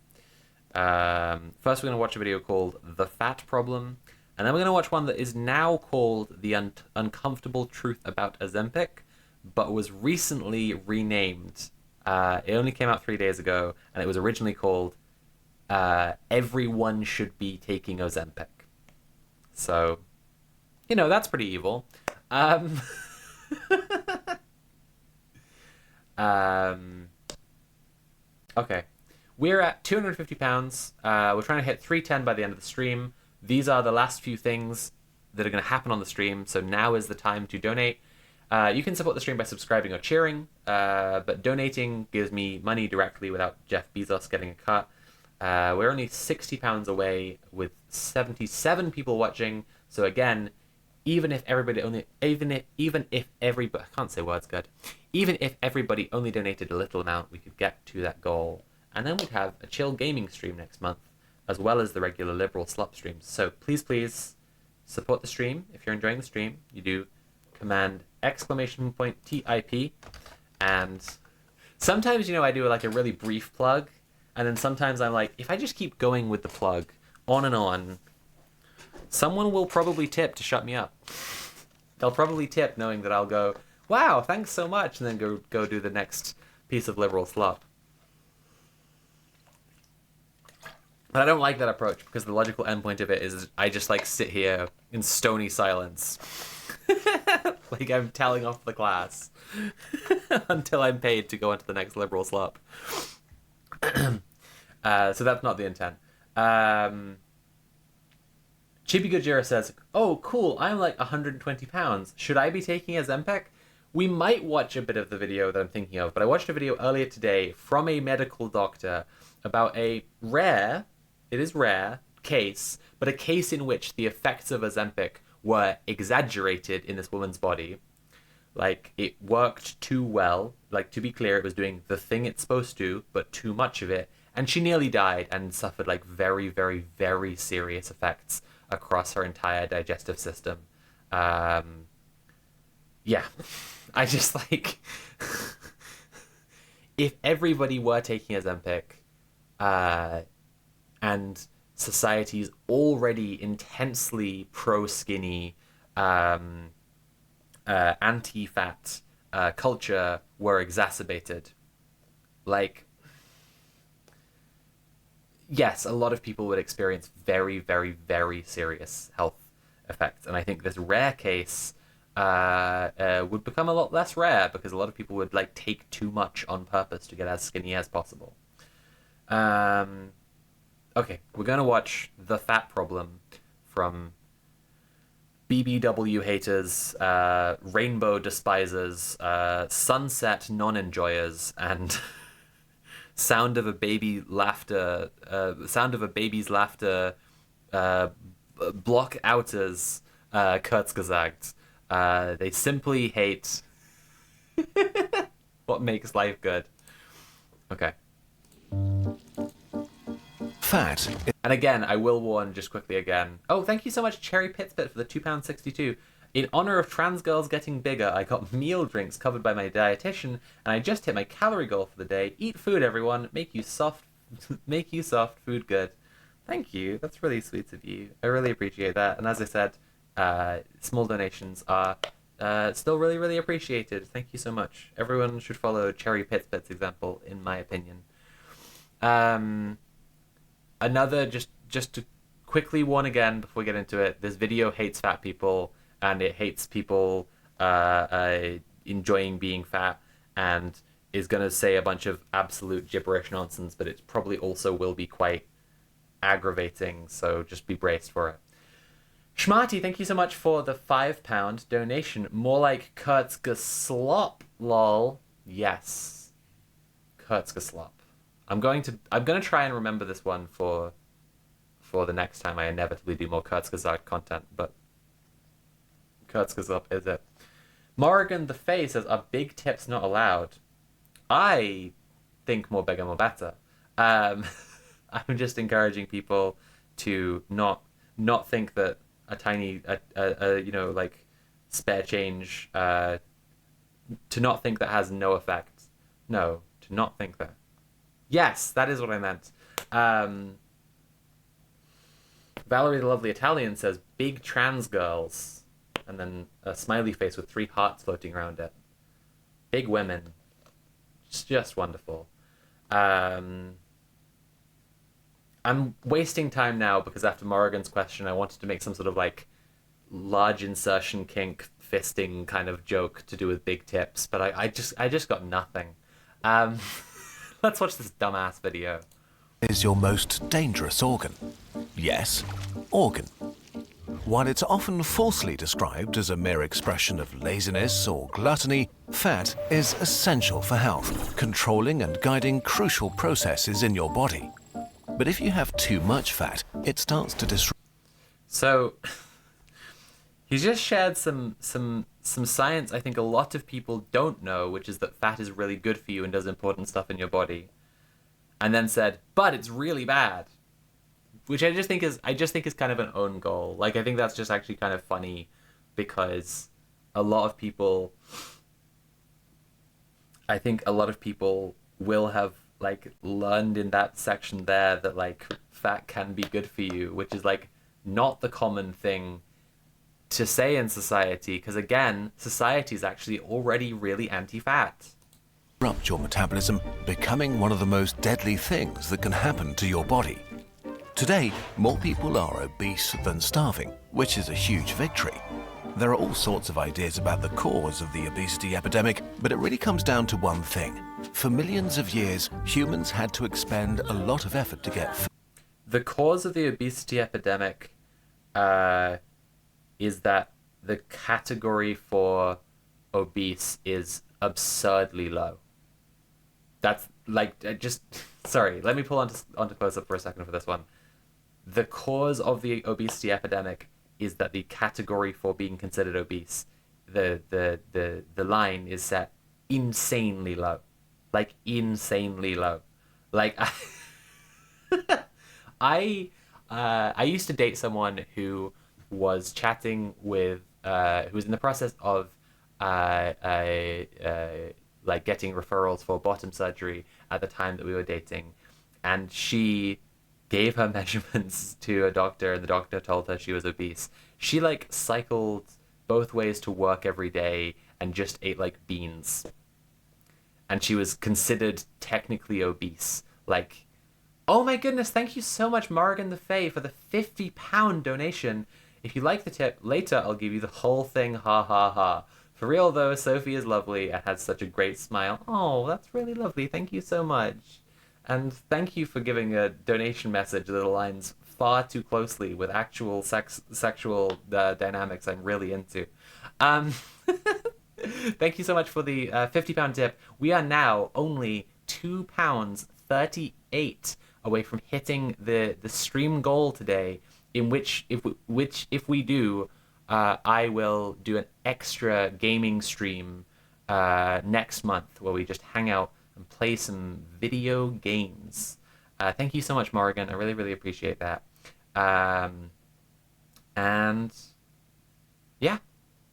A: First, we're gonna watch a video called "The Fat Problem," and then we're gonna watch one that is now called "The Uncomfortable Truth About Ozempic," but was recently renamed. It only came out 3 days ago, and it was originally called "Everyone Should Be Taking Ozempic." So, that's pretty evil. Okay. We're at 250 pounds. We're trying to hit 310 by the end of the stream. These are the last few things that are going to happen on the stream, so now is the time to donate. You can support the stream by subscribing or cheering, but donating gives me money directly without Jeff Bezos getting a cut. We're only 60 pounds away with 77 people watching, so again, even if everybody only donated a little amount, we could get to that goal. And then we'd have a chill gaming stream next month, as well as the regular liberal slop streams. So please support the stream. If you're enjoying the stream, you do command !TIP. And sometimes, I do like a really brief plug. And then sometimes I'm like, if I just keep going with the plug on and on, someone will probably tip to shut me up. They'll probably tip knowing that I'll go, wow, thanks so much, and then go do the next piece of liberal slop. But I don't like that approach because the logical endpoint of it is I just like sit here in stony silence. Like I'm telling off the class until I'm paid to go on to the next liberal slop. So that's not the intent. Chibi Gojira says, oh, cool, I'm like 120 pounds. Should I be taking Ozempic? We might watch a bit of the video that I'm thinking of, but I watched a video earlier today from a medical doctor about a rare case, but a case in which the effects of Ozempic were exaggerated in this woman's body. Like, it worked too well. Like, to be clear, it was doing the thing it's supposed to, but too much of it. And she nearly died and suffered, like, very, very, very serious effects across her entire digestive system. Yeah. I just, like... if everybody were taking Ozempic, and society's already intensely pro-skinny, anti-fat culture were exacerbated, like, yes, a lot of people would experience very, very, very serious health effects. And I think this rare case would become a lot less rare because a lot of people would like take too much on purpose to get as skinny as possible. Okay, we're going to watch The Fat Problem from BBW haters, rainbow despisers, sunset non-enjoyers, and sound of a baby laughter, sound of a baby's laughter, block outers, Kurzgesagt. They simply hate what makes life good. Okay.
B: Fat.
A: And again, I will warn just quickly again. Oh, thank you so much, Cherry Pitspit, for the £2.62. In honor of trans girls getting bigger, I got meal drinks covered by my dietitian, and I just hit my calorie goal for the day. Eat food, everyone. Make you soft, food good. Thank you. That's really sweet of you. I really appreciate that. And as I said, small donations are still really, really appreciated. Thank you so much. Everyone should follow Cherry Pitspit's example, in my opinion. Another, just to quickly warn again before we get into it, this video hates fat people, and it hates people enjoying being fat, and is going to say a bunch of absolute gibberish nonsense, but it probably also will be quite aggravating, so just be braced for it. Schmarty, thank you so much for the £5 donation. More like Kurzgeslop, lol. Yes. Kurzgeslop. I'm going to try and remember this one for the next time I inevitably do more Kurzgesagt content, but Kurzgesagt is it. Morrigan the Fae says, are big tips not allowed? I think more bigger, more better. I'm just encouraging people to not think that a tiny, like spare change, to not think that has no effect. No, to not think that. Yes, that is what I meant. Valerie the Lovely Italian says, big trans girls. And then a smiley face with 3 hearts floating around it. Big women. It's just wonderful. I'm wasting time now because after Morrigan's question, I wanted to make some sort of like large insertion kink fisting kind of joke to do with big tips, but I just got nothing. Let's watch this dumbass video.
B: Is your most dangerous organ? Yes, organ. While it's often falsely described as a mere expression of laziness or gluttony, fat is essential for health, controlling and guiding crucial processes in your body. But if you have too much fat, it starts to disrupt.
A: So, he's just shared some science I think a lot of people don't know, which is that fat is really good for you and does important stuff in your body. And then said, but it's really bad. Which I just think is kind of an own goal. Like, I think that's just actually kind of funny because a lot of people will have like learned in that section there that like fat can be good for you, which is like not the common thing to say in society, because again, society is actually already really anti-fat.
B: Disrupt your metabolism, becoming one of the most deadly things that can happen to your body. Today, more people are obese than starving, which is a huge victory. There are all sorts of ideas about the cause of the obesity epidemic, but it really comes down to one thing. For millions of years, humans had to expend a lot of effort to get food.
A: The cause of the obesity epidemic is that the category for obese is absurdly low. That's like, sorry, let me pull onto close-up for a second for this one. The cause of the obesity epidemic is that the category for being considered obese, the line is set insanely low. Like, insanely low. Like, I used to date someone who was chatting with, who was in the process of like getting referrals for bottom surgery at the time that we were dating, and she gave her measurements to a doctor, and the doctor told her she was obese. She like cycled both ways to work every day and just ate like beans, and she was considered technically obese. Like, oh my goodness, thank you so much, Morrigan the Fae, for the £50 donation. If you like the tip, later I'll give you the whole thing, ha ha ha. For real though, Sophie is lovely and has such a great smile. Oh, that's really lovely. Thank you so much. And thank you for giving a donation message that aligns far too closely with actual sexual dynamics I'm really into. Thank you so much for the £50 tip. We are now only £2 38 away from hitting the stream goal today, in which if we do, I will do an extra gaming stream next month where we just hang out and play some video games. Thank you so much, Morgan. I really, really appreciate that. And yeah,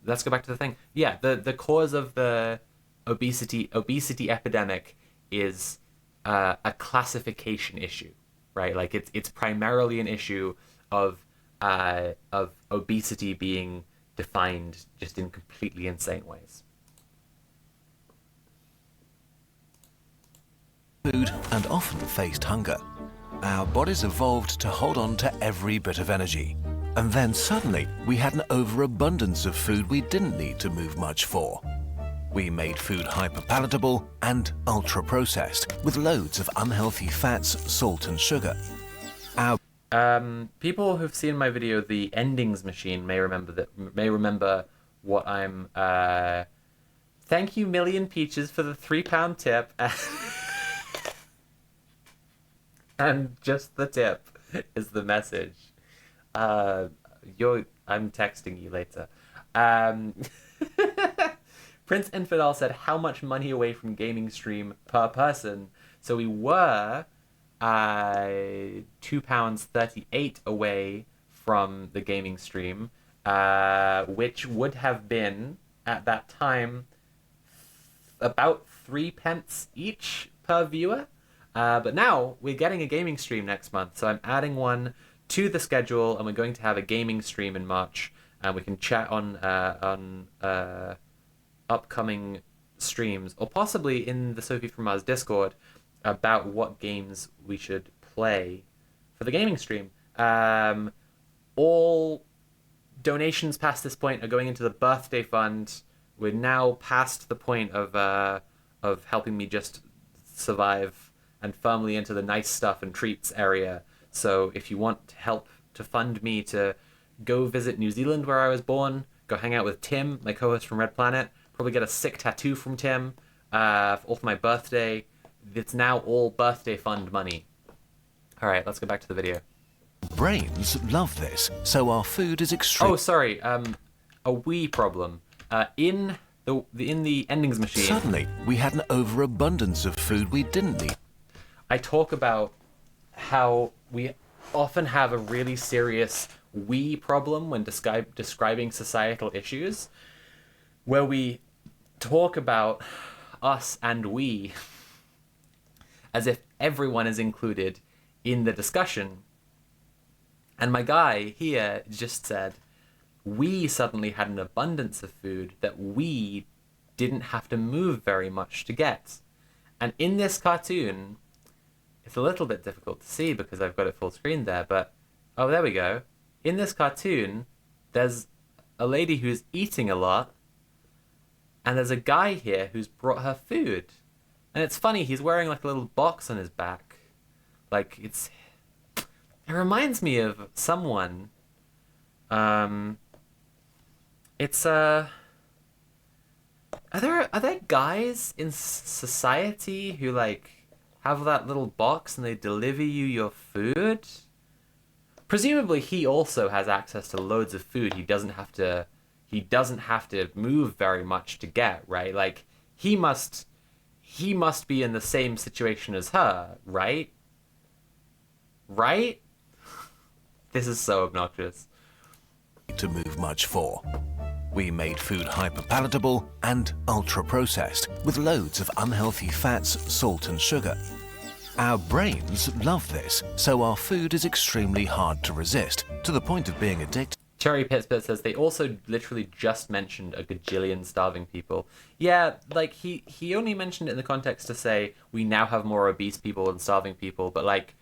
A: let's go back to the thing. Yeah, the cause of the obesity epidemic is a classification issue, right? Like it's primarily an issue of obesity being defined just in completely insane ways.
B: Food and often faced hunger. Our bodies evolved to hold on to every bit of energy. And then suddenly we had an overabundance of food we didn't need to move much for. We made food hyper-palatable and ultra-processed with loads of unhealthy fats, salt and sugar.
A: People who've seen my video, The Endings Machine, may remember what I'm... Thank you, Million Peaches, for the £3 tip. And just the tip is the message. I'm texting you later. Prince Infidel said, how much money away from gaming stream per person? So we were £2.38 away from the gaming stream, which would have been, at that time, about 3 pence each per viewer. But now we're getting a gaming stream next month, so I'm adding one to the schedule, and we're going to have a gaming stream in March, and we can chat on upcoming streams, or possibly in the Sophie from Mars Discord, about what games we should play for the gaming stream. All donations past this point are going into the birthday fund. We're now past the point of helping me just survive and firmly into the nice stuff and treats area. So if you want help to fund me to go visit New Zealand where I was born, go hang out with Tim, my co-host from Red Planet, probably get a sick tattoo from Tim for my birthday. It's now all birthday fund money. All right, let's go back to the video.
B: Brains love this, so our food is extreme.
A: Oh, sorry, a wee problem. In the Endings Machine...
B: Suddenly, we had an overabundance of food we didn't need.
A: I talk about how we often have a really serious we problem when describing societal issues, where we talk about us and we as if everyone is included in the discussion. And my guy here just said, we suddenly had an abundance of food that we didn't have to move very much to get. And in this cartoon, it's a little bit difficult to see because I've got it full screen there, but, oh, there we go. In this cartoon, there's a lady who's eating a lot, and there's a guy here who's brought her food. And it's funny, he's wearing like a little box on his back. Like, it reminds me of someone. Are there guys in society who like have that little box and they deliver you your food? Presumably he also has access to loads of food. He doesn't have to move very much to get, right? Like he must be in the same situation as her, right? Right? This is so obnoxious.
B: To move much for. We made food hyper-palatable and ultra-processed with loads of unhealthy fats, salt and sugar. Our brains love this, so our food is extremely hard to resist, to the point of being addicted.
A: Cherry Pittsburgh says they also literally just mentioned a gajillion starving people. Yeah, like he only mentioned it in the context to say we now have more obese people than starving people, but like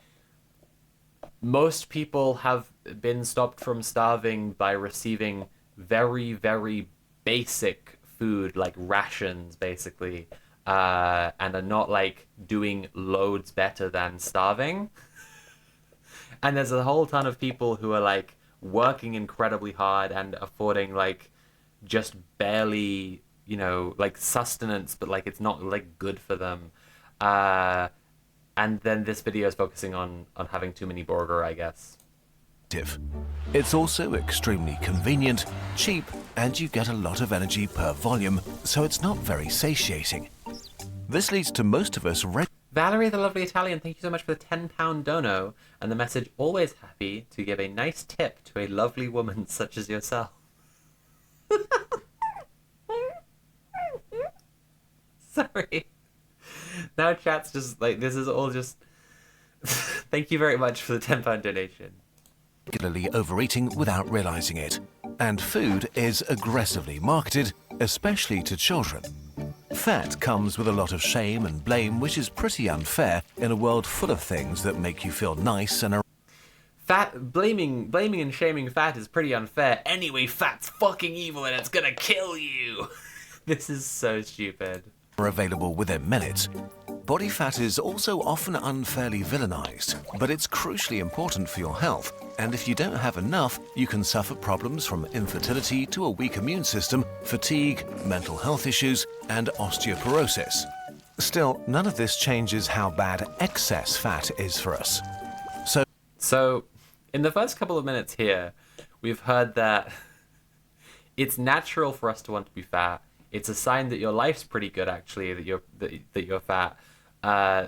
A: most people have been stopped from starving by receiving very, very basic food, like rations, basically, and are not, like, doing loads better than starving. And there's a whole ton of people who are, like, working incredibly hard and affording, like, just barely, you know, like, sustenance, but, like, it's not, like, good for them. And then this video is focusing on having too many burger, I guess.
B: It's also extremely convenient, cheap, and you get a lot of energy per volume, so it's not very satiating. This leads to most of us
A: Valerie, the lovely Italian, thank you so much for the £10 dono, and the message, always happy to give a nice tip to a lovely woman such as yourself. Sorry. Now chat's just like, this is all just... Thank you very much for the £10 donation.
B: regularly overeating without realizing it. And food is aggressively marketed, especially to children. Fat comes with a lot of shame and blame, which is pretty unfair in a world full of things that make you feel nice and
A: Blaming and shaming fat is pretty unfair. Anyway, fat's fucking evil and it's gonna kill you. This is so stupid.
B: are available within minutes. Body fat is also often unfairly villainized, but it's crucially important for your health. And if you don't have enough, you can suffer problems from infertility to a weak immune system, fatigue, mental health issues, and osteoporosis. Still, none of this changes how bad excess fat is for us.
A: So, in the first couple of minutes here, we've heard that it's natural for us to want to be fat. It's a sign that your life's pretty good, actually, that you're fat.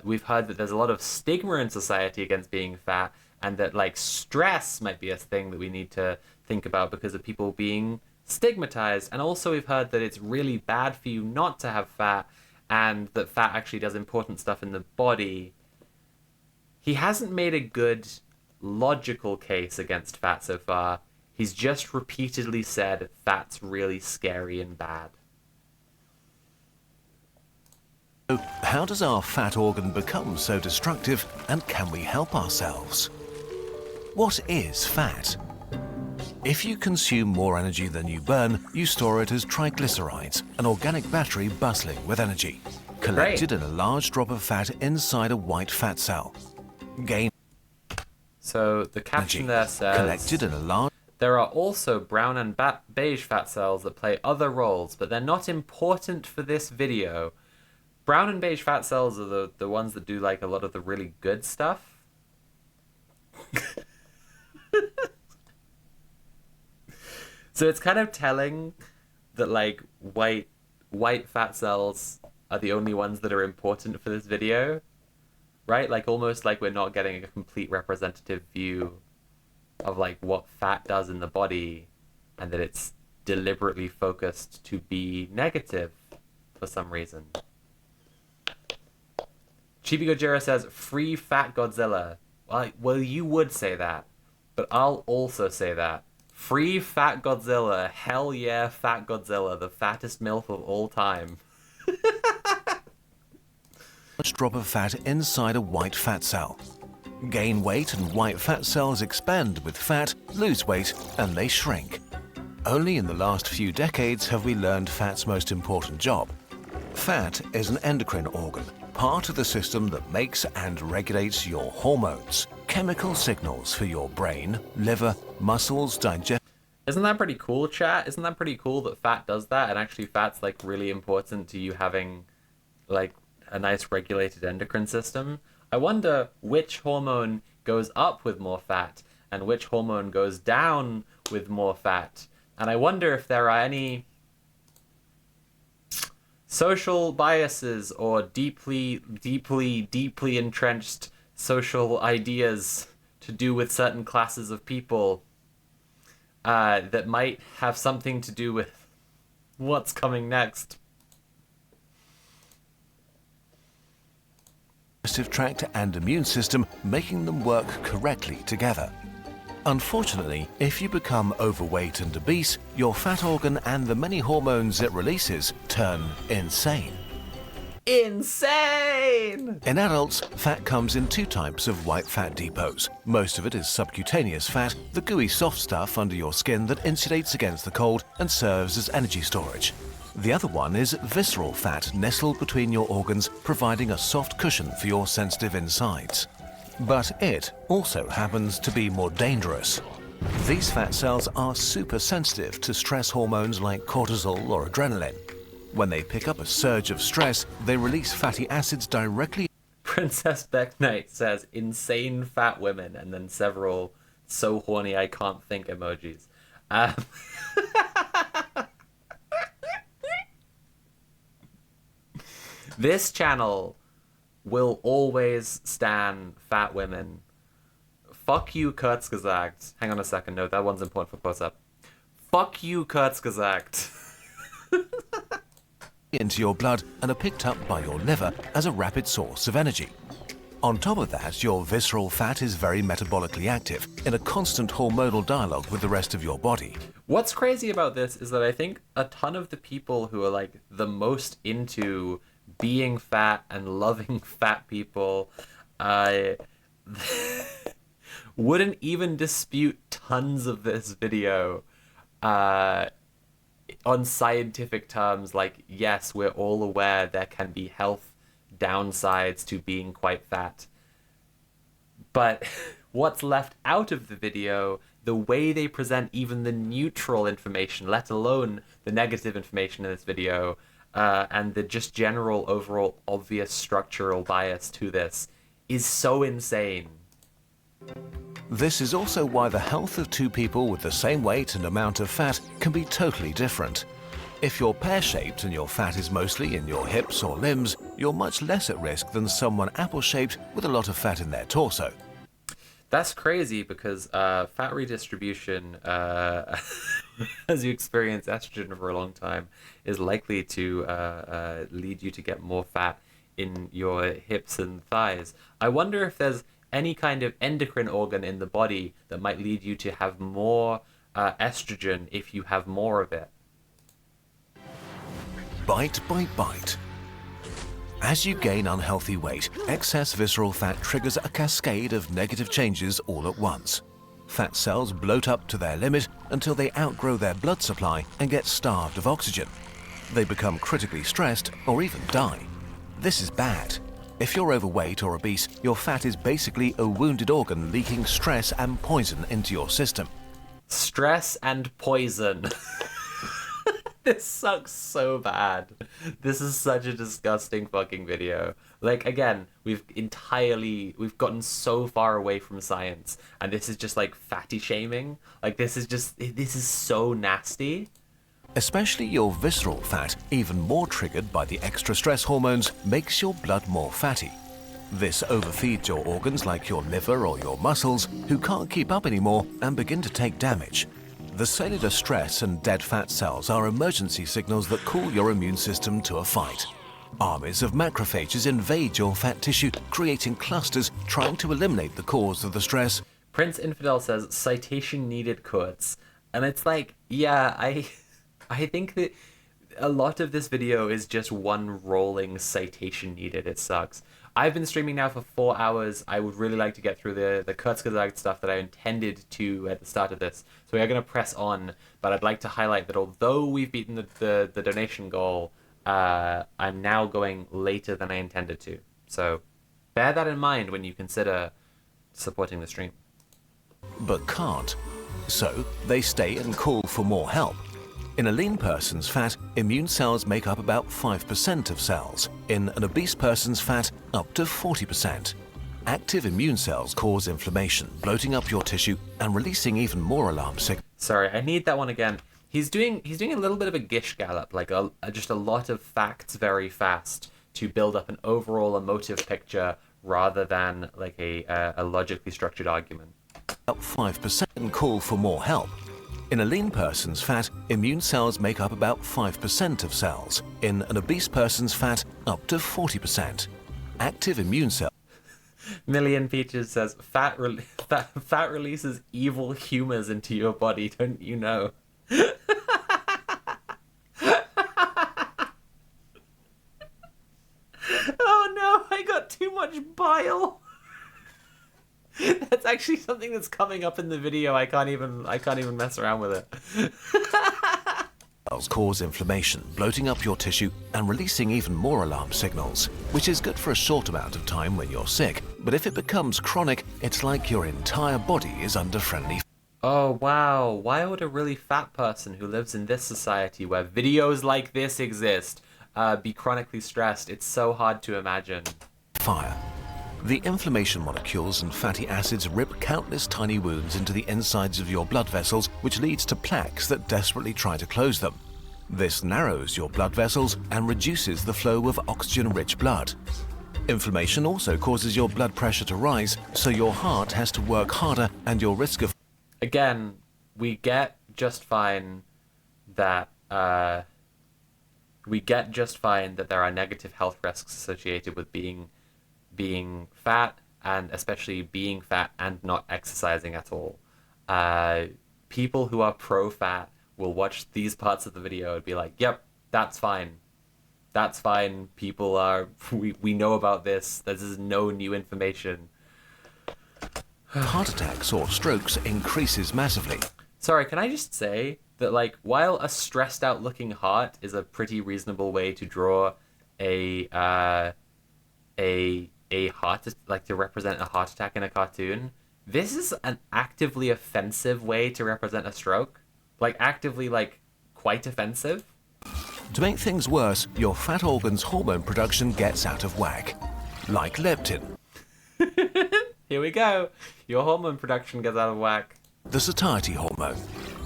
A: We've heard that there's a lot of stigma in society against being fat, and that like stress might be a thing that we need to think about because of people being stigmatized. And also we've heard that it's really bad for you not to have fat, and that fat actually does important stuff in the body. He hasn't made a good logical case against fat so far. He's just repeatedly said fat's really scary and bad.
B: So, how does our fat organ become so destructive, and can we help ourselves? What is fat? If you consume more energy than you burn, you store it as triglycerides, an organic battery bustling with energy, collected in a large drop of fat inside a white fat cell.
A: So the caption there says,
B: collected in a large...
A: There are also brown and beige fat cells that play other roles, but they're not important for this video. Brown and beige fat cells are the ones that do like a lot of the really good stuff. So it's kind of telling that like white fat cells are the only ones that are important for this video, right? Like almost like we're not getting a complete representative view of like what fat does in the body, and that it's deliberately focused to be negative for some reason. Chibi Gojira says, free fat Godzilla. Well, you would say that, but I'll also say that. Free fat Godzilla. Hell yeah, fat Godzilla. The fattest MILF of all time.
B: Large drop of fat inside a white fat cell. Gain weight and white fat cells expand with fat, lose weight, and they shrink. Only in the last few decades have we learned fat's most important job. Fat is an endocrine organ, part of the system that makes and regulates your hormones, chemical signals for your brain, liver, muscles, digestion.
A: Isn't that pretty cool, chat? Isn't that pretty cool that fat does that? And actually fat's like really important to you having like a nice regulated endocrine system. I wonder which hormone goes up with more fat and which hormone goes down with more fat. And I wonder if there are any social biases or deeply entrenched social ideas to do with certain classes of people that might have something to do with what's coming next.
B: Digestive tract and immune system, making them work correctly together. Unfortunately, if you become overweight and obese, your fat organ and the many hormones it releases turn insane.
A: Insane!
B: In adults, fat comes in two types of white fat depots. Most of it is subcutaneous fat, the gooey soft stuff under your skin that insulates against the cold and serves as energy storage. The other one is visceral fat nestled between your organs, providing a soft cushion for your sensitive insides. But it also happens to be more dangerous. These fat cells are super sensitive to stress hormones like cortisol or adrenaline. When they pick up a surge of stress, they release fatty acids directly
A: Princess Beck Knight says insane fat women, and then several so horny I can't think emojis. Um, this channel will always stan fat women. Fuck you, Kurzgesagt. Hang on a second. No, that one's important for close-up. Fuck you, Kurzgesagt.
B: Into your blood and are picked up by your liver as a rapid source of energy. On top of that, your visceral fat is very metabolically active, in a constant hormonal dialogue with the rest of your body.
A: What's crazy about this is that I think a ton of the people who are like the most into being fat and loving fat people wouldn't even dispute tons of this video on scientific terms. Like, yes, we're all aware there can be health downsides to being quite fat. But what's left out of the video, the way they present even the neutral information, let alone the negative information in this video, and the just general overall obvious structural bias to this is so insane.
B: This is also why the health of two people with the same weight and amount of fat can be totally different. If you're pear-shaped and your fat is mostly in your hips or limbs, you're much less at risk than someone apple-shaped with a lot of fat in their torso.
A: That's crazy because fat redistribution, as you experience estrogen for a long time, is likely to lead you to get more fat in your hips and thighs. I wonder if there's any kind of endocrine organ in the body that might lead you to have more estrogen if you have more of it.
B: Bite by bite. As you gain unhealthy weight, excess visceral fat triggers a cascade of negative changes all at once. Fat cells bloat up to their limit until they outgrow their blood supply and get starved of oxygen. They become critically stressed or even die. This is bad. If you're overweight or obese, your fat is basically a wounded organ leaking stress and poison into your system.
A: Stress and poison. This sucks so bad. This is such a disgusting fucking video. Like, again, we've gotten so far away from science, and this is just like fatty shaming. Like, this is so nasty.
B: Especially your visceral fat, even more triggered by the extra stress hormones, makes your blood more fatty. This overfeeds your organs like your liver or your muscles, who can't keep up anymore and begin to take damage. The cellular stress and dead fat cells are emergency signals that call your immune system to a fight. Armies of macrophages invade your fat tissue, creating clusters trying to eliminate the cause of the stress.
A: Prince Infidel says, citation needed Kurtz. And it's like, yeah, I think that a lot of this video is just one rolling citation needed. It sucks. I've been streaming now for 4 hours. I would really like to get through the Kurzgesagt stuff that I intended to at the start of this. So we are going to press on, but I'd like to highlight that although we've beaten the donation goal, I'm now going later than I intended to. So bear that in mind when you consider supporting the stream.
B: But can't. So they stay and call for more help. In a lean person's fat, immune cells make up about 5% of cells. In an obese person's fat, up to 40%. Active immune cells cause inflammation, bloating up your tissue and releasing even more alarm signals.
A: Sorry, I need that one again. He's doing a little bit of a gish gallop, like just a lot of facts very fast to build up an overall emotive picture rather than like a logically structured argument.
B: Up 5% and call for more help. In a lean person's fat, immune cells make up about 5% of cells. In an obese person's fat, up to 40%. Active immune cells.
A: Million Peaches says, fat releases evil humors into your body, don't you know? Oh no, I got too much bile. That's actually something that's coming up in the video. I can't even mess around with it.
B: Cells cause inflammation, bloating up your tissue and releasing even more alarm signals, which is good for a short amount of time when you're sick, but if it becomes chronic, it's like your entire body is under friendly.
A: Oh wow, why would a really fat person who lives in this society where videos like this exist be chronically stressed? It's so hard to imagine.
B: Fire. The inflammation molecules and fatty acids rip countless tiny wounds into the insides of your blood vessels, which leads to plaques that desperately try to close them. This narrows your blood vessels and reduces the flow of oxygen-rich blood. Inflammation also causes your blood pressure to rise, so your heart has to work harder and your risk of...
A: Again, we get just fine that there are negative health risks associated with being fat, and especially being fat and not exercising at all. People who are pro-fat will watch these parts of the video and be like, yep, that's fine. That's fine. People are... We know about this. This is no new information.
B: Heart attacks or strokes increases massively.
A: Sorry, can I just say that, like, while a stressed out looking heart is a pretty reasonable way to draw a heart, like to represent a heart attack in a cartoon, this is an actively offensive way to represent a stroke. Like, actively, like, quite offensive.
B: To make things worse, your fat organ's hormone production gets out of whack. Like leptin.
A: Here we go. Your hormone production gets out of whack.
B: The satiety hormone.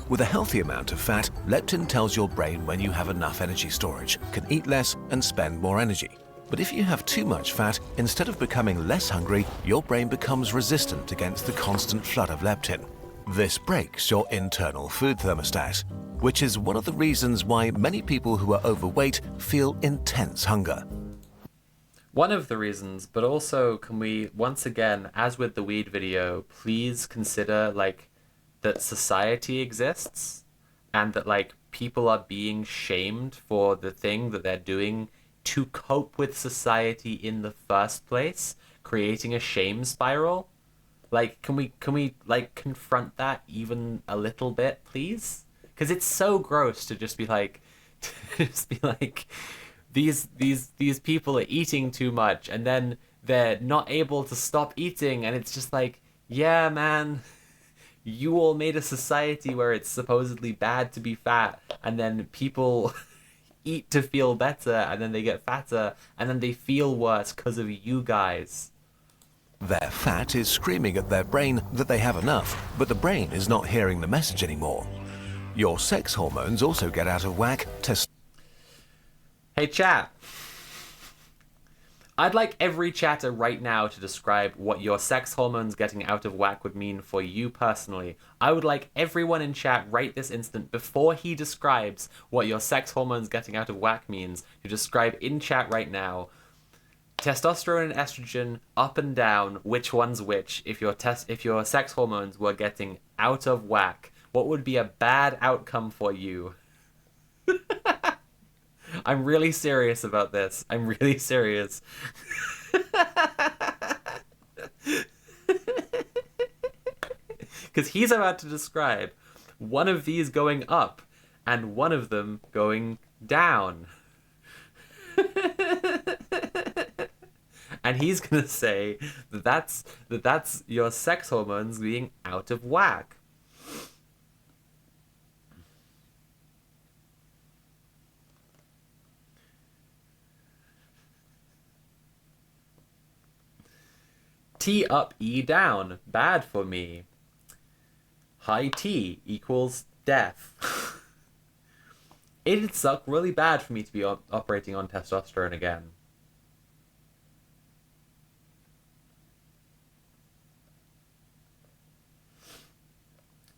B: With a healthy amount of fat, leptin tells your brain when you have enough energy storage, can eat less and spend more energy. But if you have too much fat, instead of becoming less hungry, your brain becomes resistant against the constant flood of leptin. This breaks your internal food thermostat, which is one of the reasons why many people who are overweight feel intense hunger.
A: One of the reasons, but also can we, once again, as with the weed video, please consider, like, that society exists and that, like, people are being shamed for the thing that they're doing to cope with society in the first place, creating a shame spiral. Like, can we like confront that even a little bit, please? Because it's so gross to just be like, these people are eating too much, and then they're not able to stop eating, and it's just like, yeah, man, you all made a society where it's supposedly bad to be fat, and then people eat to feel better, and then they get fatter, and then they feel worse because of you guys.
B: Their fat is screaming at their brain that they have enough, but the brain is not hearing the message anymore. Your sex hormones also get out of whack.
A: Hey chat, I'd like every chatter right now to describe what your sex hormones getting out of whack would mean for you personally. I would like everyone in chat right this instant, before he describes what your sex hormones getting out of whack means, to describe in chat right now, testosterone and estrogen, up and down, which one's which. If your sex hormones were getting out of whack, what would be a bad outcome for you? I'm really serious about this. I'm really serious. Because he's about to describe one of these going up and one of them going down. And he's going to say that that's your sex hormones being out of whack. T up, E down. Bad for me. High T equals death. It'd suck really bad for me to be operating on testosterone again.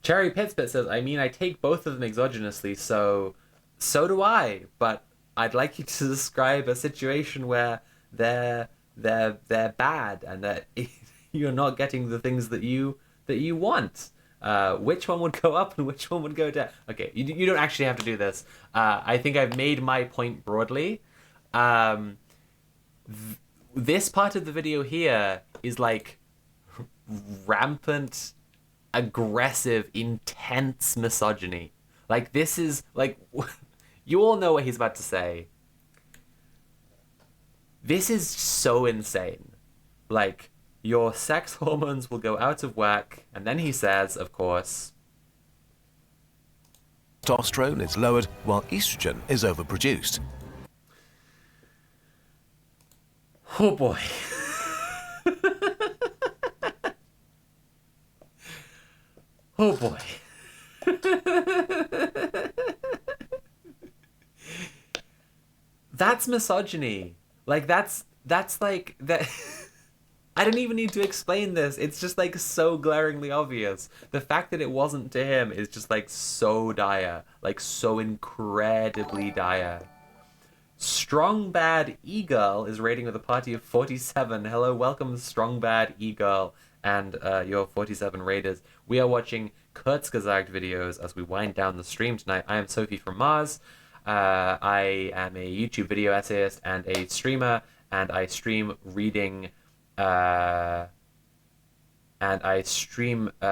A: Cherry Pitspit says, I mean, I take both of them exogenously, so do I. But I'd like you to describe a situation where they're bad and that you're not getting the things that you want. Which one would go up and which one would go down? Okay, you don't actually have to do this. I think I've made my point broadly. This part of the video here is like rampant, aggressive, intense misogyny. Like, this is like, you all know what he's about to say. This is so insane. Like, your sex hormones will go out of whack, and then he says, of course,
B: testosterone is lowered while estrogen is overproduced.
A: Oh boy. Oh boy. That's misogyny. Like that's like that. I don't even need to explain this. It's just like so glaringly obvious. The fact that it wasn't to him is just like so dire, like so incredibly dire. Strong Bad E-Girl is rating with a party of 47. Hello, welcome Strong Bad E-Girl and your 47 raiders. We are watching Kurzgesagt videos as we wind down the stream tonight. I am Sophie from Mars. I am a YouTube video essayist and a streamer, and I stream reading...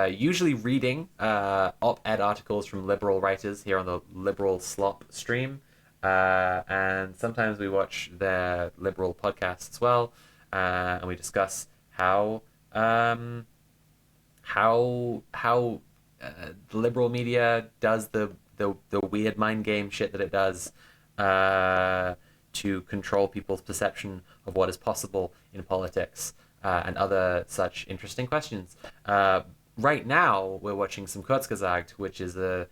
A: usually reading op-ed articles from liberal writers here on the Liberal Slop stream. And sometimes we watch their liberal podcasts as well, and we discuss how the liberal media does the weird mind game shit that it does to control people's perception of what is possible in politics and other such interesting questions. Right now, we're watching some Kurzgesagt, which is a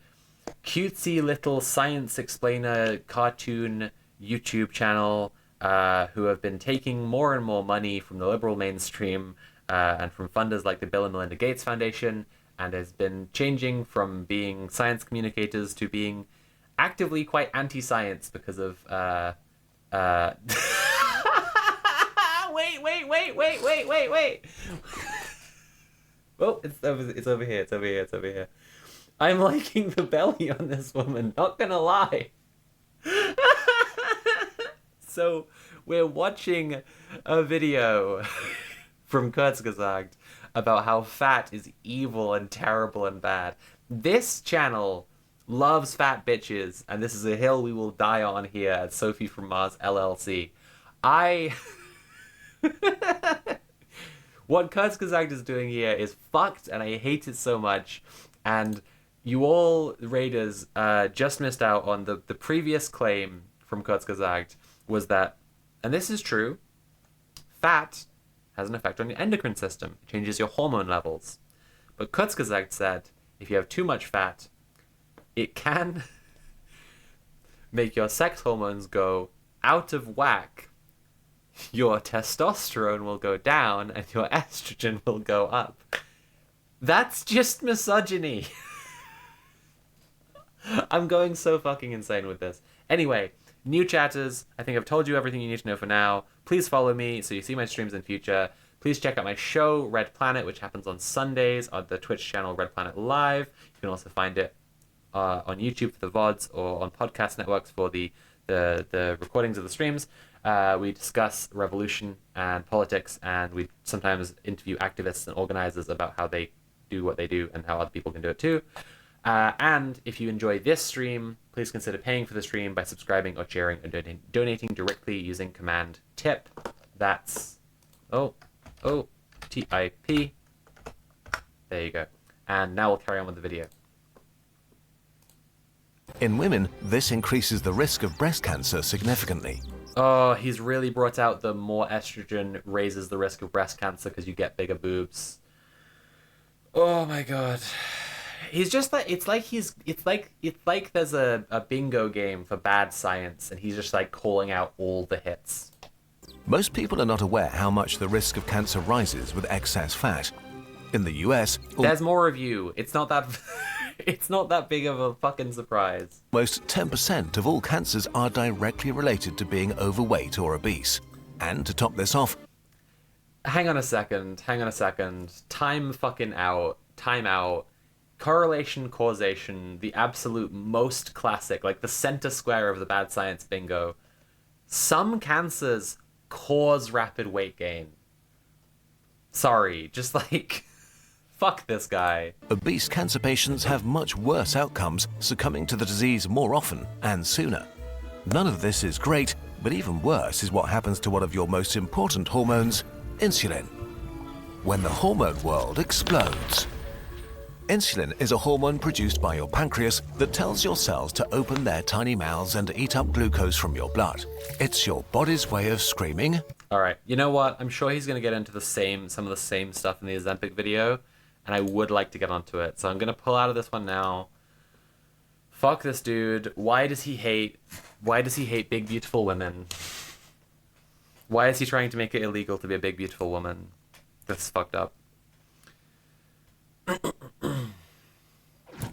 A: cutesy little science explainer cartoon YouTube channel who have been taking more and more money from the liberal mainstream and from funders like the Bill and Melinda Gates Foundation, and has been changing from being science communicators to being actively quite anti-science because of wait. Oh, it's over here. I'm liking the belly on this woman, not gonna lie. So, we're watching a video from Kurzgesagt about how fat is evil and terrible and bad. This channel loves fat bitches, and this is a hill we will die on here at Sophie from Mars LLC. What Kurzgesagt is doing here is fucked, and I hate it so much. And you all raiders just missed out on the previous claim from Kurzgesagt was that, and this is true, fat has an effect on your endocrine system. It changes your hormone levels. But Kurzgesagt said if you have too much fat, it can make your sex hormones go out of whack. Your testosterone will go down and your estrogen will go up. That's just misogyny. I'm going so fucking insane with this. Anyway, new chatters, I think I've told you everything you need to know for now. Please follow me so you see my streams in future. Please check out my show, Red Planet, which happens on Sundays on the Twitch channel Red Planet Live. You can also find it on YouTube for the VODs or on podcast networks for the recordings of the streams. We discuss revolution and politics, and we sometimes interview activists and organizers about how they do what they do and how other people can do it too. And if you enjoy this stream, please consider paying for the stream by subscribing or sharing or donating directly using command TIP. That's TIP. There you go. And now we'll carry on with the video.
B: In women, this increases the risk of breast cancer significantly.
A: Oh, he's really brought out the more estrogen raises the risk of breast cancer because you get bigger boobs. Oh my god. He's just like, it's like there's a bingo game for bad science and he's just like calling out all the hits.
B: Most people are not aware how much the risk of cancer rises with excess fat. In the US,
A: there's more of you. It's not that it's not that big of a fucking surprise.
B: Most 10% of all cancers are directly related to being overweight or obese. And to top this off...
A: Hang on a second. Time out. Correlation, causation, the absolute most classic, like the center square of the bad science bingo. Some cancers cause rapid weight gain. Sorry, just like... Fuck this guy.
B: Obese cancer patients have much worse outcomes, succumbing to the disease more often and sooner. None of this is great, but even worse is what happens to one of your most important hormones, insulin. When the hormone world explodes. Insulin is a hormone produced by your pancreas that tells your cells to open their tiny mouths and eat up glucose from your blood. It's your body's way of screaming.
A: All right, you know what? I'm sure he's going to get into some of the same stuff in the Ozempic video. and I would like to get onto it. So I'm gonna pull out of this one now. Fuck this dude. Why does he hate big beautiful women? Why is he trying to make it illegal to be a big beautiful woman? That's fucked up.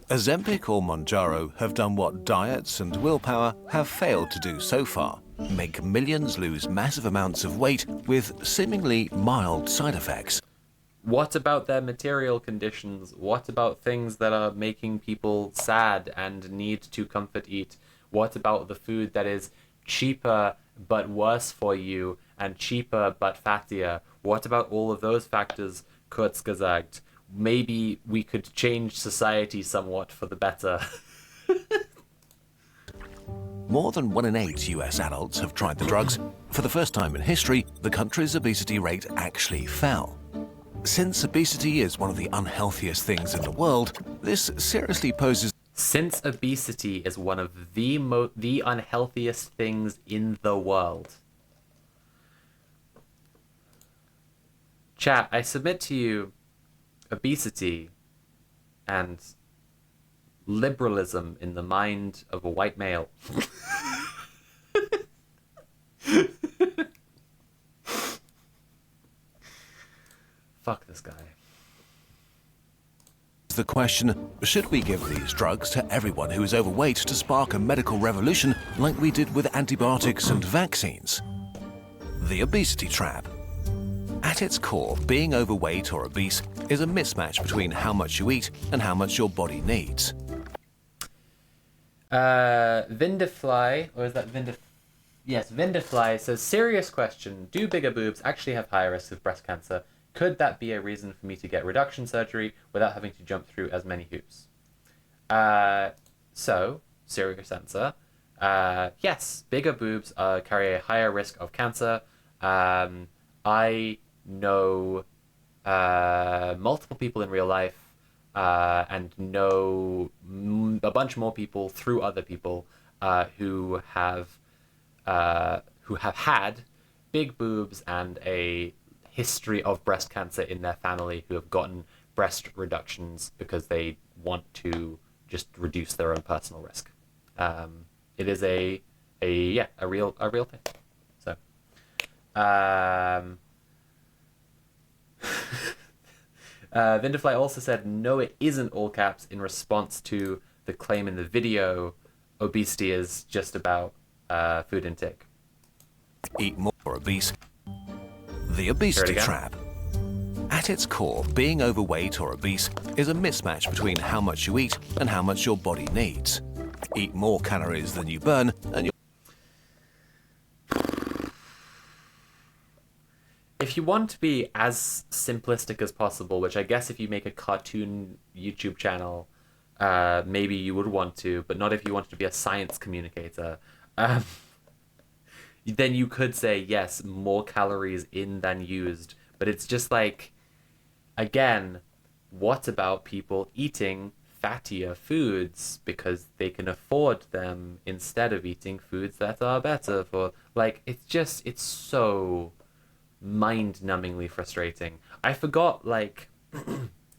B: Ozempic or Mounjaro have done what diets and willpower have failed to do so far: make millions lose massive amounts of weight with seemingly mild side effects.
A: What about their material conditions? What about things that are making people sad and need to comfort eat? What about the food that is cheaper but worse for you and cheaper but fattier? What about all of those factors, Kurzgesagt? Maybe we could change society somewhat for the better.
B: More than 1 in 8 US adults have tried the drugs. For the first time in history, the country's obesity rate actually fell. Since obesity is one of the unhealthiest things in the world, this seriously poses...
A: Since obesity is one of the unhealthiest things in the world. Chat, I submit to you obesity and liberalism in the mind of a white male. Fuck this guy.
B: The question, should we give these drugs to everyone who is overweight to spark a medical revolution like we did with antibiotics and vaccines? The obesity trap. At its core, being overweight or obese is a mismatch between how much you eat and how much your body needs.
A: Vindifly, or is that Yes, Vindifly says, serious question. Do bigger boobs actually have higher risks of breast cancer? Could that be a reason for me to get reduction surgery without having to jump through as many hoops? So, serious answer. Yes, bigger boobs carry a higher risk of cancer. I know multiple people in real life and know a bunch more people through other people who have had big boobs and a history of breast cancer in their family, who have gotten breast reductions because they want to just reduce their own personal risk. It is a real thing. So, Vindifly also said, no, it isn't all caps, in response to the claim in the video, obesity is just about food intake.
B: Eat more obese. The obesity trap. At its core, being overweight or obese is a mismatch between how much you eat and how much your body needs. Eat more calories than you burn and
A: if you want to be as simplistic as possible, which I guess if you make a cartoon YouTube channel, maybe you would want to, but not if you wanted to be a science communicator, then you could say, yes, more calories in than used. But it's just like, again, what about people eating fattier foods because they can afford them instead of eating foods that are better for... Like, it's so mind-numbingly frustrating. I forgot, like...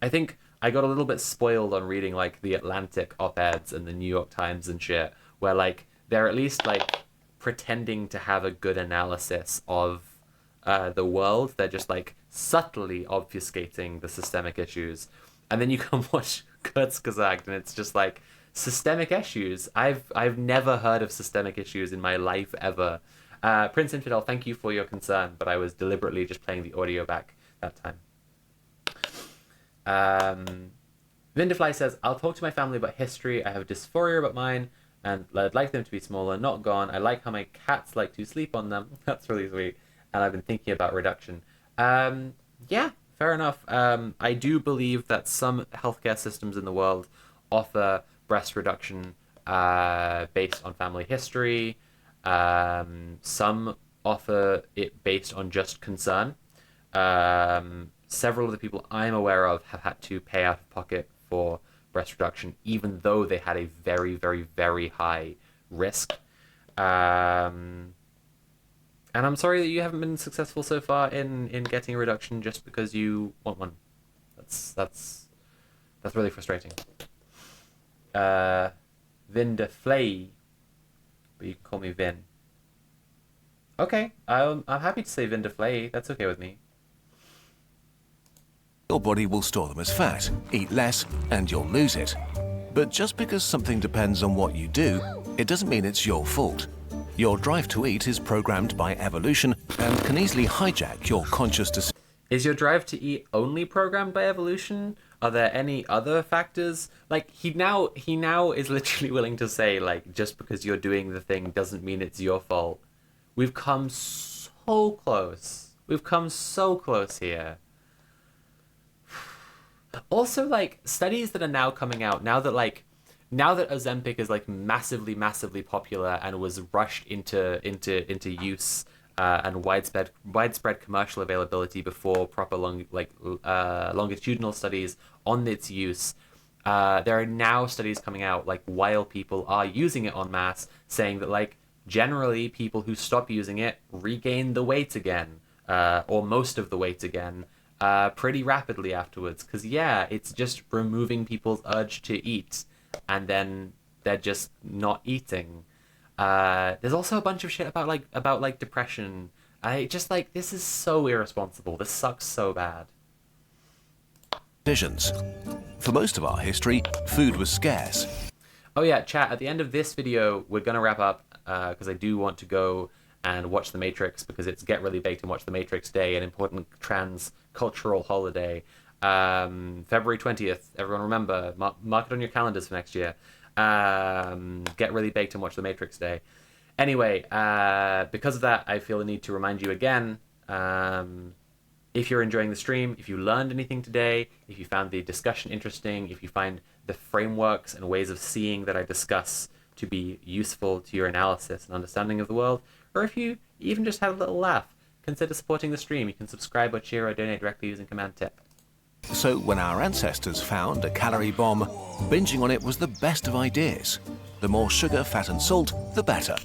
A: I think I got a little bit spoiled on reading, like, the Atlantic op-eds and the New York Times and shit, where, like, they're at least, like, pretending to have a good analysis of the world. They're just, like, subtly obfuscating the systemic issues. And then you come watch Kurzgesagt, and it's just, like, systemic issues. I've never heard of systemic issues in my life, ever. Prince Infidel, thank you for your concern, but I was deliberately just playing the audio back that time. Vindifly says, I'll talk to my family about history. I have dysphoria about mine, and I'd like them to be smaller, not gone. I like how my cats like to sleep on them. That's really sweet. And I've been thinking about reduction. Yeah, fair enough. I do believe that some healthcare systems in the world offer breast reduction based on family history. Some offer it based on just concern. Several of the people I'm aware of have had to pay out of pocket for breast reduction, even though they had a very, very, very high risk. And I'm sorry that you haven't been successful so far in getting a reduction just because you want one. That's That's really frustrating. Vin de Flay, but you can call me Vin. Okay, I'm happy to say Vin de Flay. That's okay with me.
B: Your body will store them as fat, eat less, and you'll lose it. But just because something depends on what you do, it doesn't mean it's your fault. Your drive to eat is programmed by evolution and can easily hijack your conscious decision.
A: Is your drive to eat only programmed by evolution? Are there any other factors? Like, he now is literally willing to say, like, just because you're doing the thing doesn't mean it's your fault. We've come so close. We've come so close here. Also, like, studies that are now coming out, now that Ozempic is, like, massively popular and was rushed into use and widespread commercial availability before proper longitudinal studies on its use. There are now studies coming out, like, while people are using it en masse, saying that, like, generally people who stop using it regain the weight again, or most of the weight again, pretty rapidly afterwards. Because, yeah, it's just removing people's urge to eat, and then they're just not eating. There's also a bunch of shit about depression. I just, like, this is so irresponsible. This sucks so bad.
B: Decisions. For most of our history, food was scarce.
A: Oh yeah, chat, at the end of this video, we're going to wrap up, because I do want to go and watch The Matrix, because it's Get Really Baked and Watch The Matrix Day, an important trans-cultural holiday. February 20th, everyone remember, mark it on your calendars for next year. Get Really Baked and Watch The Matrix Day. Anyway, because of that, I feel the need to remind you again, if you're enjoying the stream, if you learned anything today, if you found the discussion interesting, if you find the frameworks and ways of seeing that I discuss to be useful to your analysis and understanding of the world, or if you even just had a little laugh, consider supporting the stream. You can subscribe or cheer or donate directly using Command Tip.
B: So when our ancestors found a calorie bomb, binging on it was the best of ideas. The more sugar, fat and salt, the better.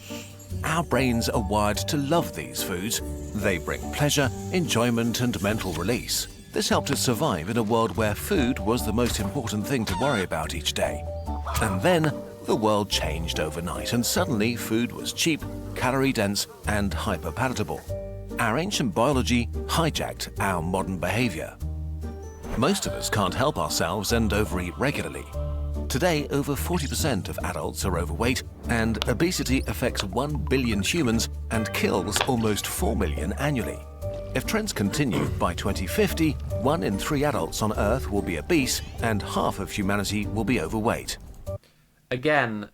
B: Our brains are wired to love these foods. They bring pleasure, enjoyment and mental release. This helped us survive in a world where food was the most important thing to worry about each day. And then the world changed overnight, and suddenly food was cheap, calorie-dense and hyper-palatable. Our ancient biology hijacked our modern behavior. Most of us can't help ourselves and overeat regularly. Today, over 40% of adults are overweight, and obesity affects 1 billion humans and kills almost 4 million annually. If trends continue, by 2050, 1 in 3 adults on Earth will be obese, and half of humanity will be overweight.
A: Again,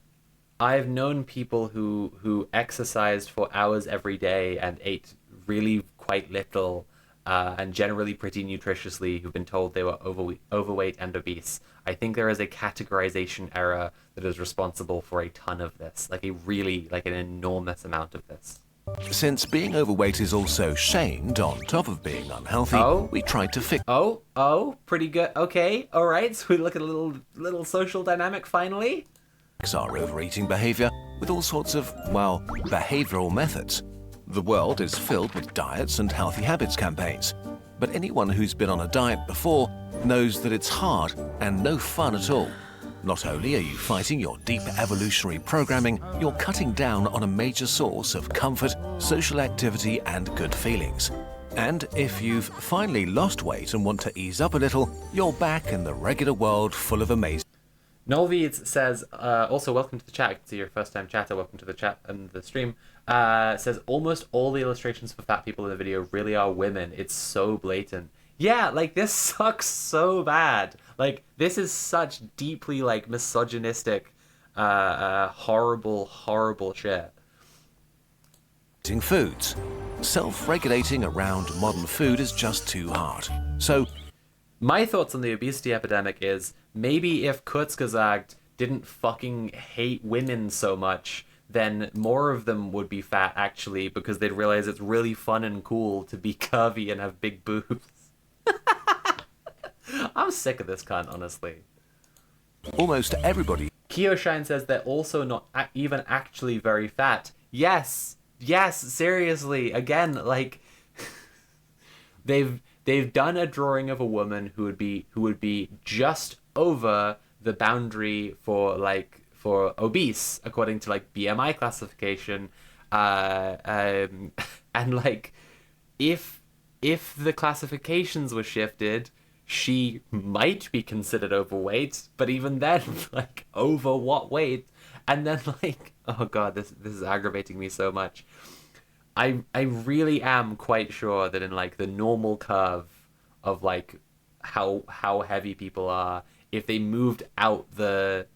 A: I've known people who exercised for hours every day and ate really quite little, and generally pretty nutritiously, who've been told they were overweight and obese. I think there is a categorization error that is responsible for a ton of this, like an enormous amount of this.
B: Since being overweight is also shamed on top of being unhealthy, we tried to fix
A: pretty good. Okay, all right, so we look at a little social dynamic finally.
B: Our overeating behavior with all sorts of, well, behavioral methods. The world is filled with diets and healthy habits campaigns, but anyone who's been on a diet before knows that it's hard and no fun at all. Not only are you fighting your deep evolutionary programming, you're cutting down on a major source of comfort, social activity and good feelings. And if you've finally lost weight and want to ease up a little, you're back in the regular world full of amazing...
A: Nolveeds says, also welcome to the chat. I can see your first time chatter. Welcome to the chat and the stream. Says, almost all the illustrations for fat people in the video really are women. It's so blatant. Yeah, like, this sucks so bad. Like, this is such deeply, like, misogynistic, horrible shit.
B: Foods. Self-regulating around modern food is just too hard. So,
A: my thoughts on the obesity epidemic is, maybe if Kurzgesagt didn't fucking hate women so much, then more of them would be fat, actually, because they'd realize it's really fun and cool to be curvy and have big boobs. I'm sick of this cunt, honestly.
B: Almost everybody.
A: Kiyoshine says they're also not even actually very fat. Yes, seriously. Again, like, they've done a drawing of a woman who would be just over the boundary for obese according to like BMI classification, and like if the classifications were shifted, she might be considered overweight, but even then, like, over what weight? And then, like, oh god, this is aggravating me so much. I really am quite sure that in like the normal curve of like how heavy people are, if they moved out the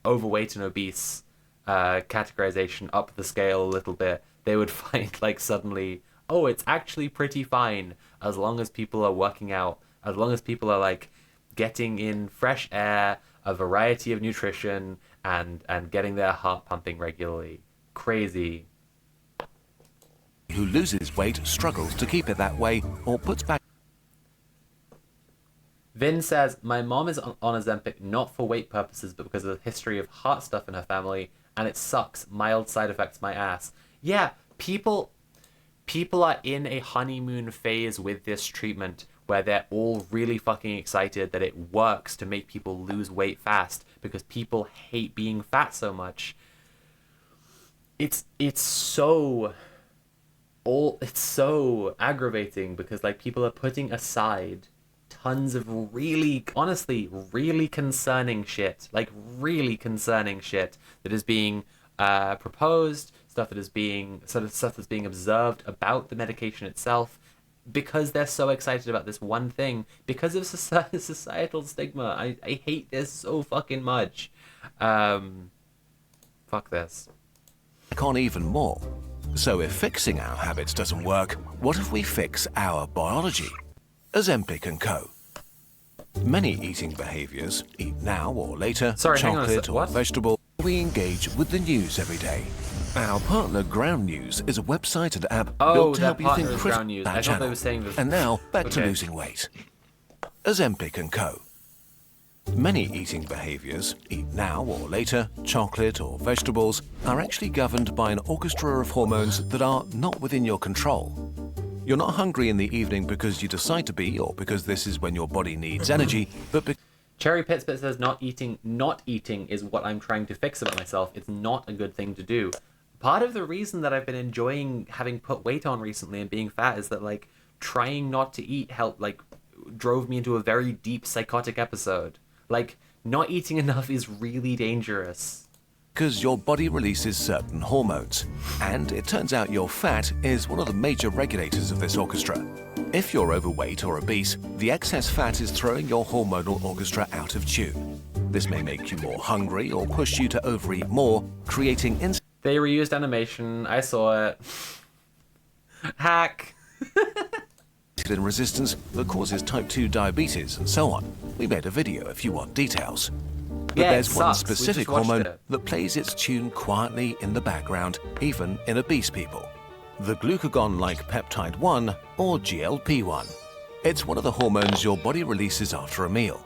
A: overweight and obese categorization up the scale a little bit, they would find like suddenly, oh, it's actually pretty fine as long as people are working out, as long as people are like getting in fresh air, a variety of nutrition, and getting their heart pumping regularly. Crazy.
B: Who loses weight struggles to keep it that way or puts back.
A: Vin says, my mom is on Ozempic not for weight purposes, but because of the history of heart stuff in her family, and it sucks. Mild side effects my ass. Yeah, people are in a honeymoon phase with this treatment where they're all really fucking excited that it works to make people lose weight fast because people hate being fat so much. It's so aggravating because like people are putting aside tons of really, honestly, really concerning shit, like really concerning shit that is being proposed, stuff that's being observed about the medication itself, because they're so excited about this one thing, because of societal stigma. I hate this so fucking much. Fuck this.
B: On even more. So if fixing our habits doesn't work, what if we fix our biology? Ozempic and Co. Many eating behaviors, eat now or later, chocolate or vegetable, we engage with the news every day. Our partner Ground News is a website and app built to help you think critically about that channel. And now, back to losing weight. Ozempic and Co. Many eating behaviors, eat now or later, chocolate or vegetables, are actually governed by an orchestra of hormones that are not within your control. You're not hungry in the evening because you decide to be, or because this is when your body needs energy, but
A: Cherry Pitspit says not eating is what I'm trying to fix about myself. It's not a good thing to do. Part of the reason that I've been enjoying having put weight on recently and being fat is that like trying not to eat drove me into a very deep psychotic episode. Like, not eating enough is really dangerous.
B: Because your body releases certain hormones. And it turns out your fat is one of the major regulators of this orchestra. If you're overweight or obese, the excess fat is throwing your hormonal orchestra out of tune. This may make you more hungry or push you to overeat more, creating
A: They reused animation. I saw it. Hack.
B: insulin resistance that causes type 2 diabetes and so on. We made a video if you want details. But there's one specific hormone that plays its tune quietly in the background, even in obese people. The glucagon-like peptide 1, or GLP-1. It's one of the hormones your body releases after a meal.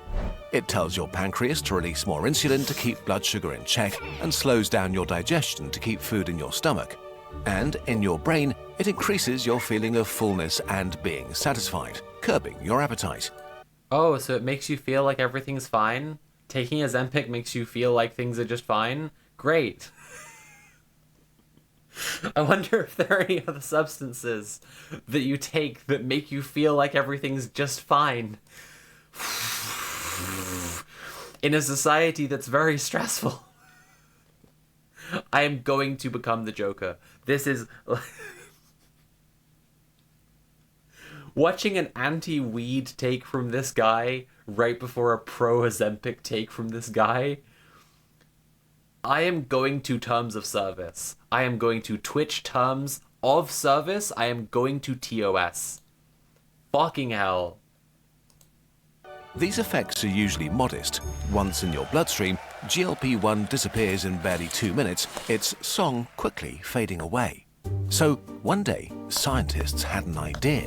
B: It tells your pancreas to release more insulin to keep blood sugar in check and slows down your digestion to keep food in your stomach. And in your brain, it increases your feeling of fullness and being satisfied, curbing your appetite.
A: Oh, so it makes you feel like everything's fine? Taking Ozempic makes you feel like things are just fine? Great. I wonder if there are any other substances that you take that make you feel like everything's just fine. In a society that's very stressful. I am going to become the Joker. This is... Watching an anti-weed take from this guy right before a pro-Ozempic take from this guy, I am going to terms of service. I am going to Twitch terms of service. I am going to TOS. Fucking hell.
B: These effects are usually modest. Once in your bloodstream, GLP-1 disappears in barely 2 minutes, its song quickly fading away. So one day, scientists had an idea.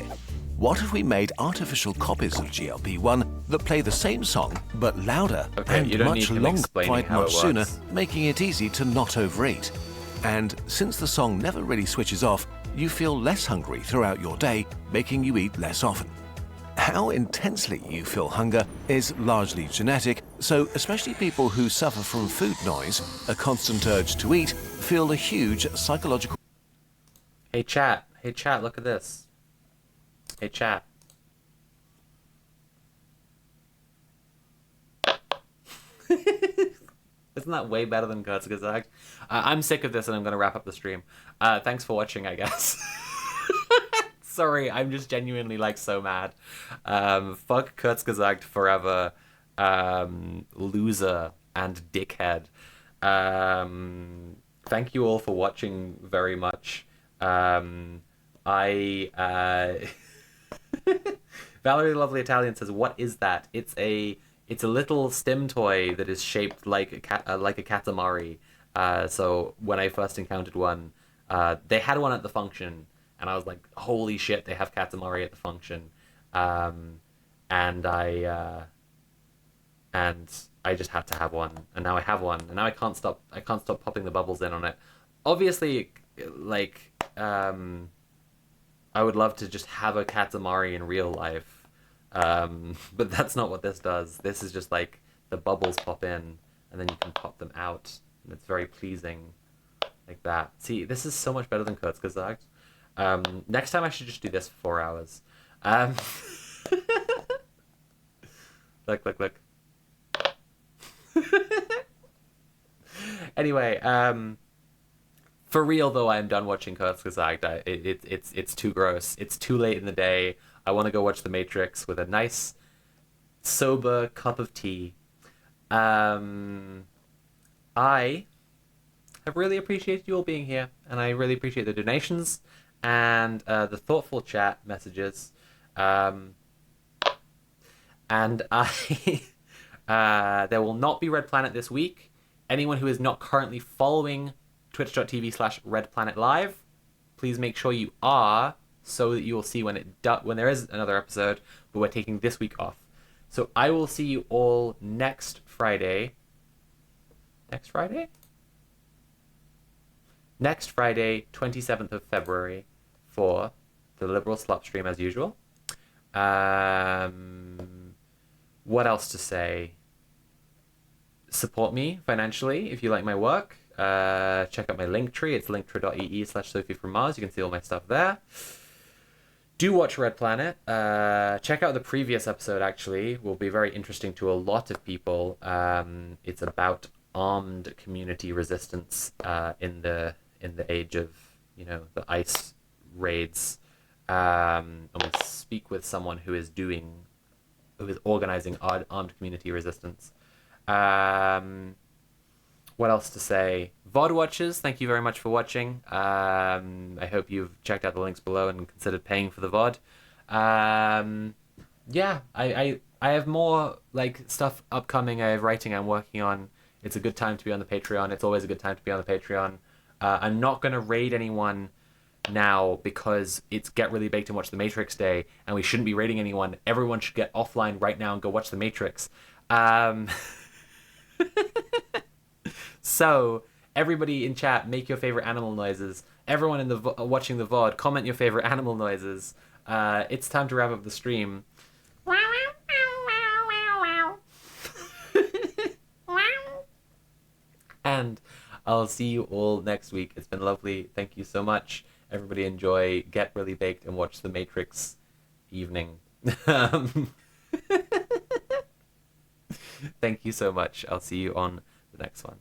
B: What if we made artificial copies of GLP-1 that play the same song but louder and much longer, quite much sooner, making it easy to not overeat? And since the song never really switches off, you feel less hungry throughout your day, making you eat less often. How intensely you feel hunger is largely genetic, so especially people who suffer from food noise, a constant urge to eat, feel a huge psychological...
A: Hey chat, look at this. Hey chat. Isn't that way better than Kurzgesagt? I'm sick of this and I'm going to wrap up the stream. Thanks for watching, I guess. Sorry, I'm just genuinely, like, so mad. Fuck Kurzgesagt forever. Loser and dickhead. Thank you all for watching very much. Valerie the Lovely Italian says, "What is that?" It's a little stim toy that is shaped like a Katamari. So when I first encountered one, they had one at the function, and I was like, "Holy shit, they have Katamari at the function!" And I just had to have one, and now I have one, and now I can't stop popping the bubbles in on it. Obviously, like, I would love to just have a Katamari in real life, but that's not what this does. This is just like the bubbles pop in, and then you can pop them out, and it's very pleasing, like that. See, this is so much better than Kurzgesagt. Next time I should just do this for 4 hours. Look. Anyway, for real though, I am done watching Kurzgesagt. It's too gross. It's too late in the day. I want to go watch The Matrix with a nice, sober cup of tea. I have really appreciated you all being here, and I really appreciate the donations and the thoughtful chat messages. And there will not be Red Planet this week. Anyone who is not currently following twitch.tv/redplanetlive, please make sure you are, so that you will see when there is another episode, but we're taking this week off. So I will see you all next Friday. Next Friday, 27th of February, for the Liberal Slop stream as usual. What else to say? Support me financially if you like my work. Check out my Linktree. It's linktree.ee/Sophie from Mars. You can see all my stuff there. Do watch Red Planet. Check out the previous episode, actually. Will be very interesting to a lot of people. It's about armed community resistance in the age of, the ICE raids. And we speak with someone who is organizing armed community resistance. What else to say? VOD watchers, thank you very much for watching. I hope you've checked out the links below and considered paying for the VOD. Yeah, I have more stuff upcoming. I have writing I'm working on. It's a good time to be on the Patreon. It's always a good time to be on the Patreon. I'm not going to raid anyone now because it's Get Really Baked and Watch The Matrix Day, and we shouldn't be raiding anyone. Everyone should get offline right now and go watch The Matrix. So everybody in chat, make your favorite animal noises. Everyone in the watching the VOD, comment your favorite animal noises. It's time to wrap up the stream. And I'll see you all next week. It's been lovely. Thank you so much. Everybody enjoy Get Really Baked and watch The Matrix evening. Thank you so much. I'll see you on the next one.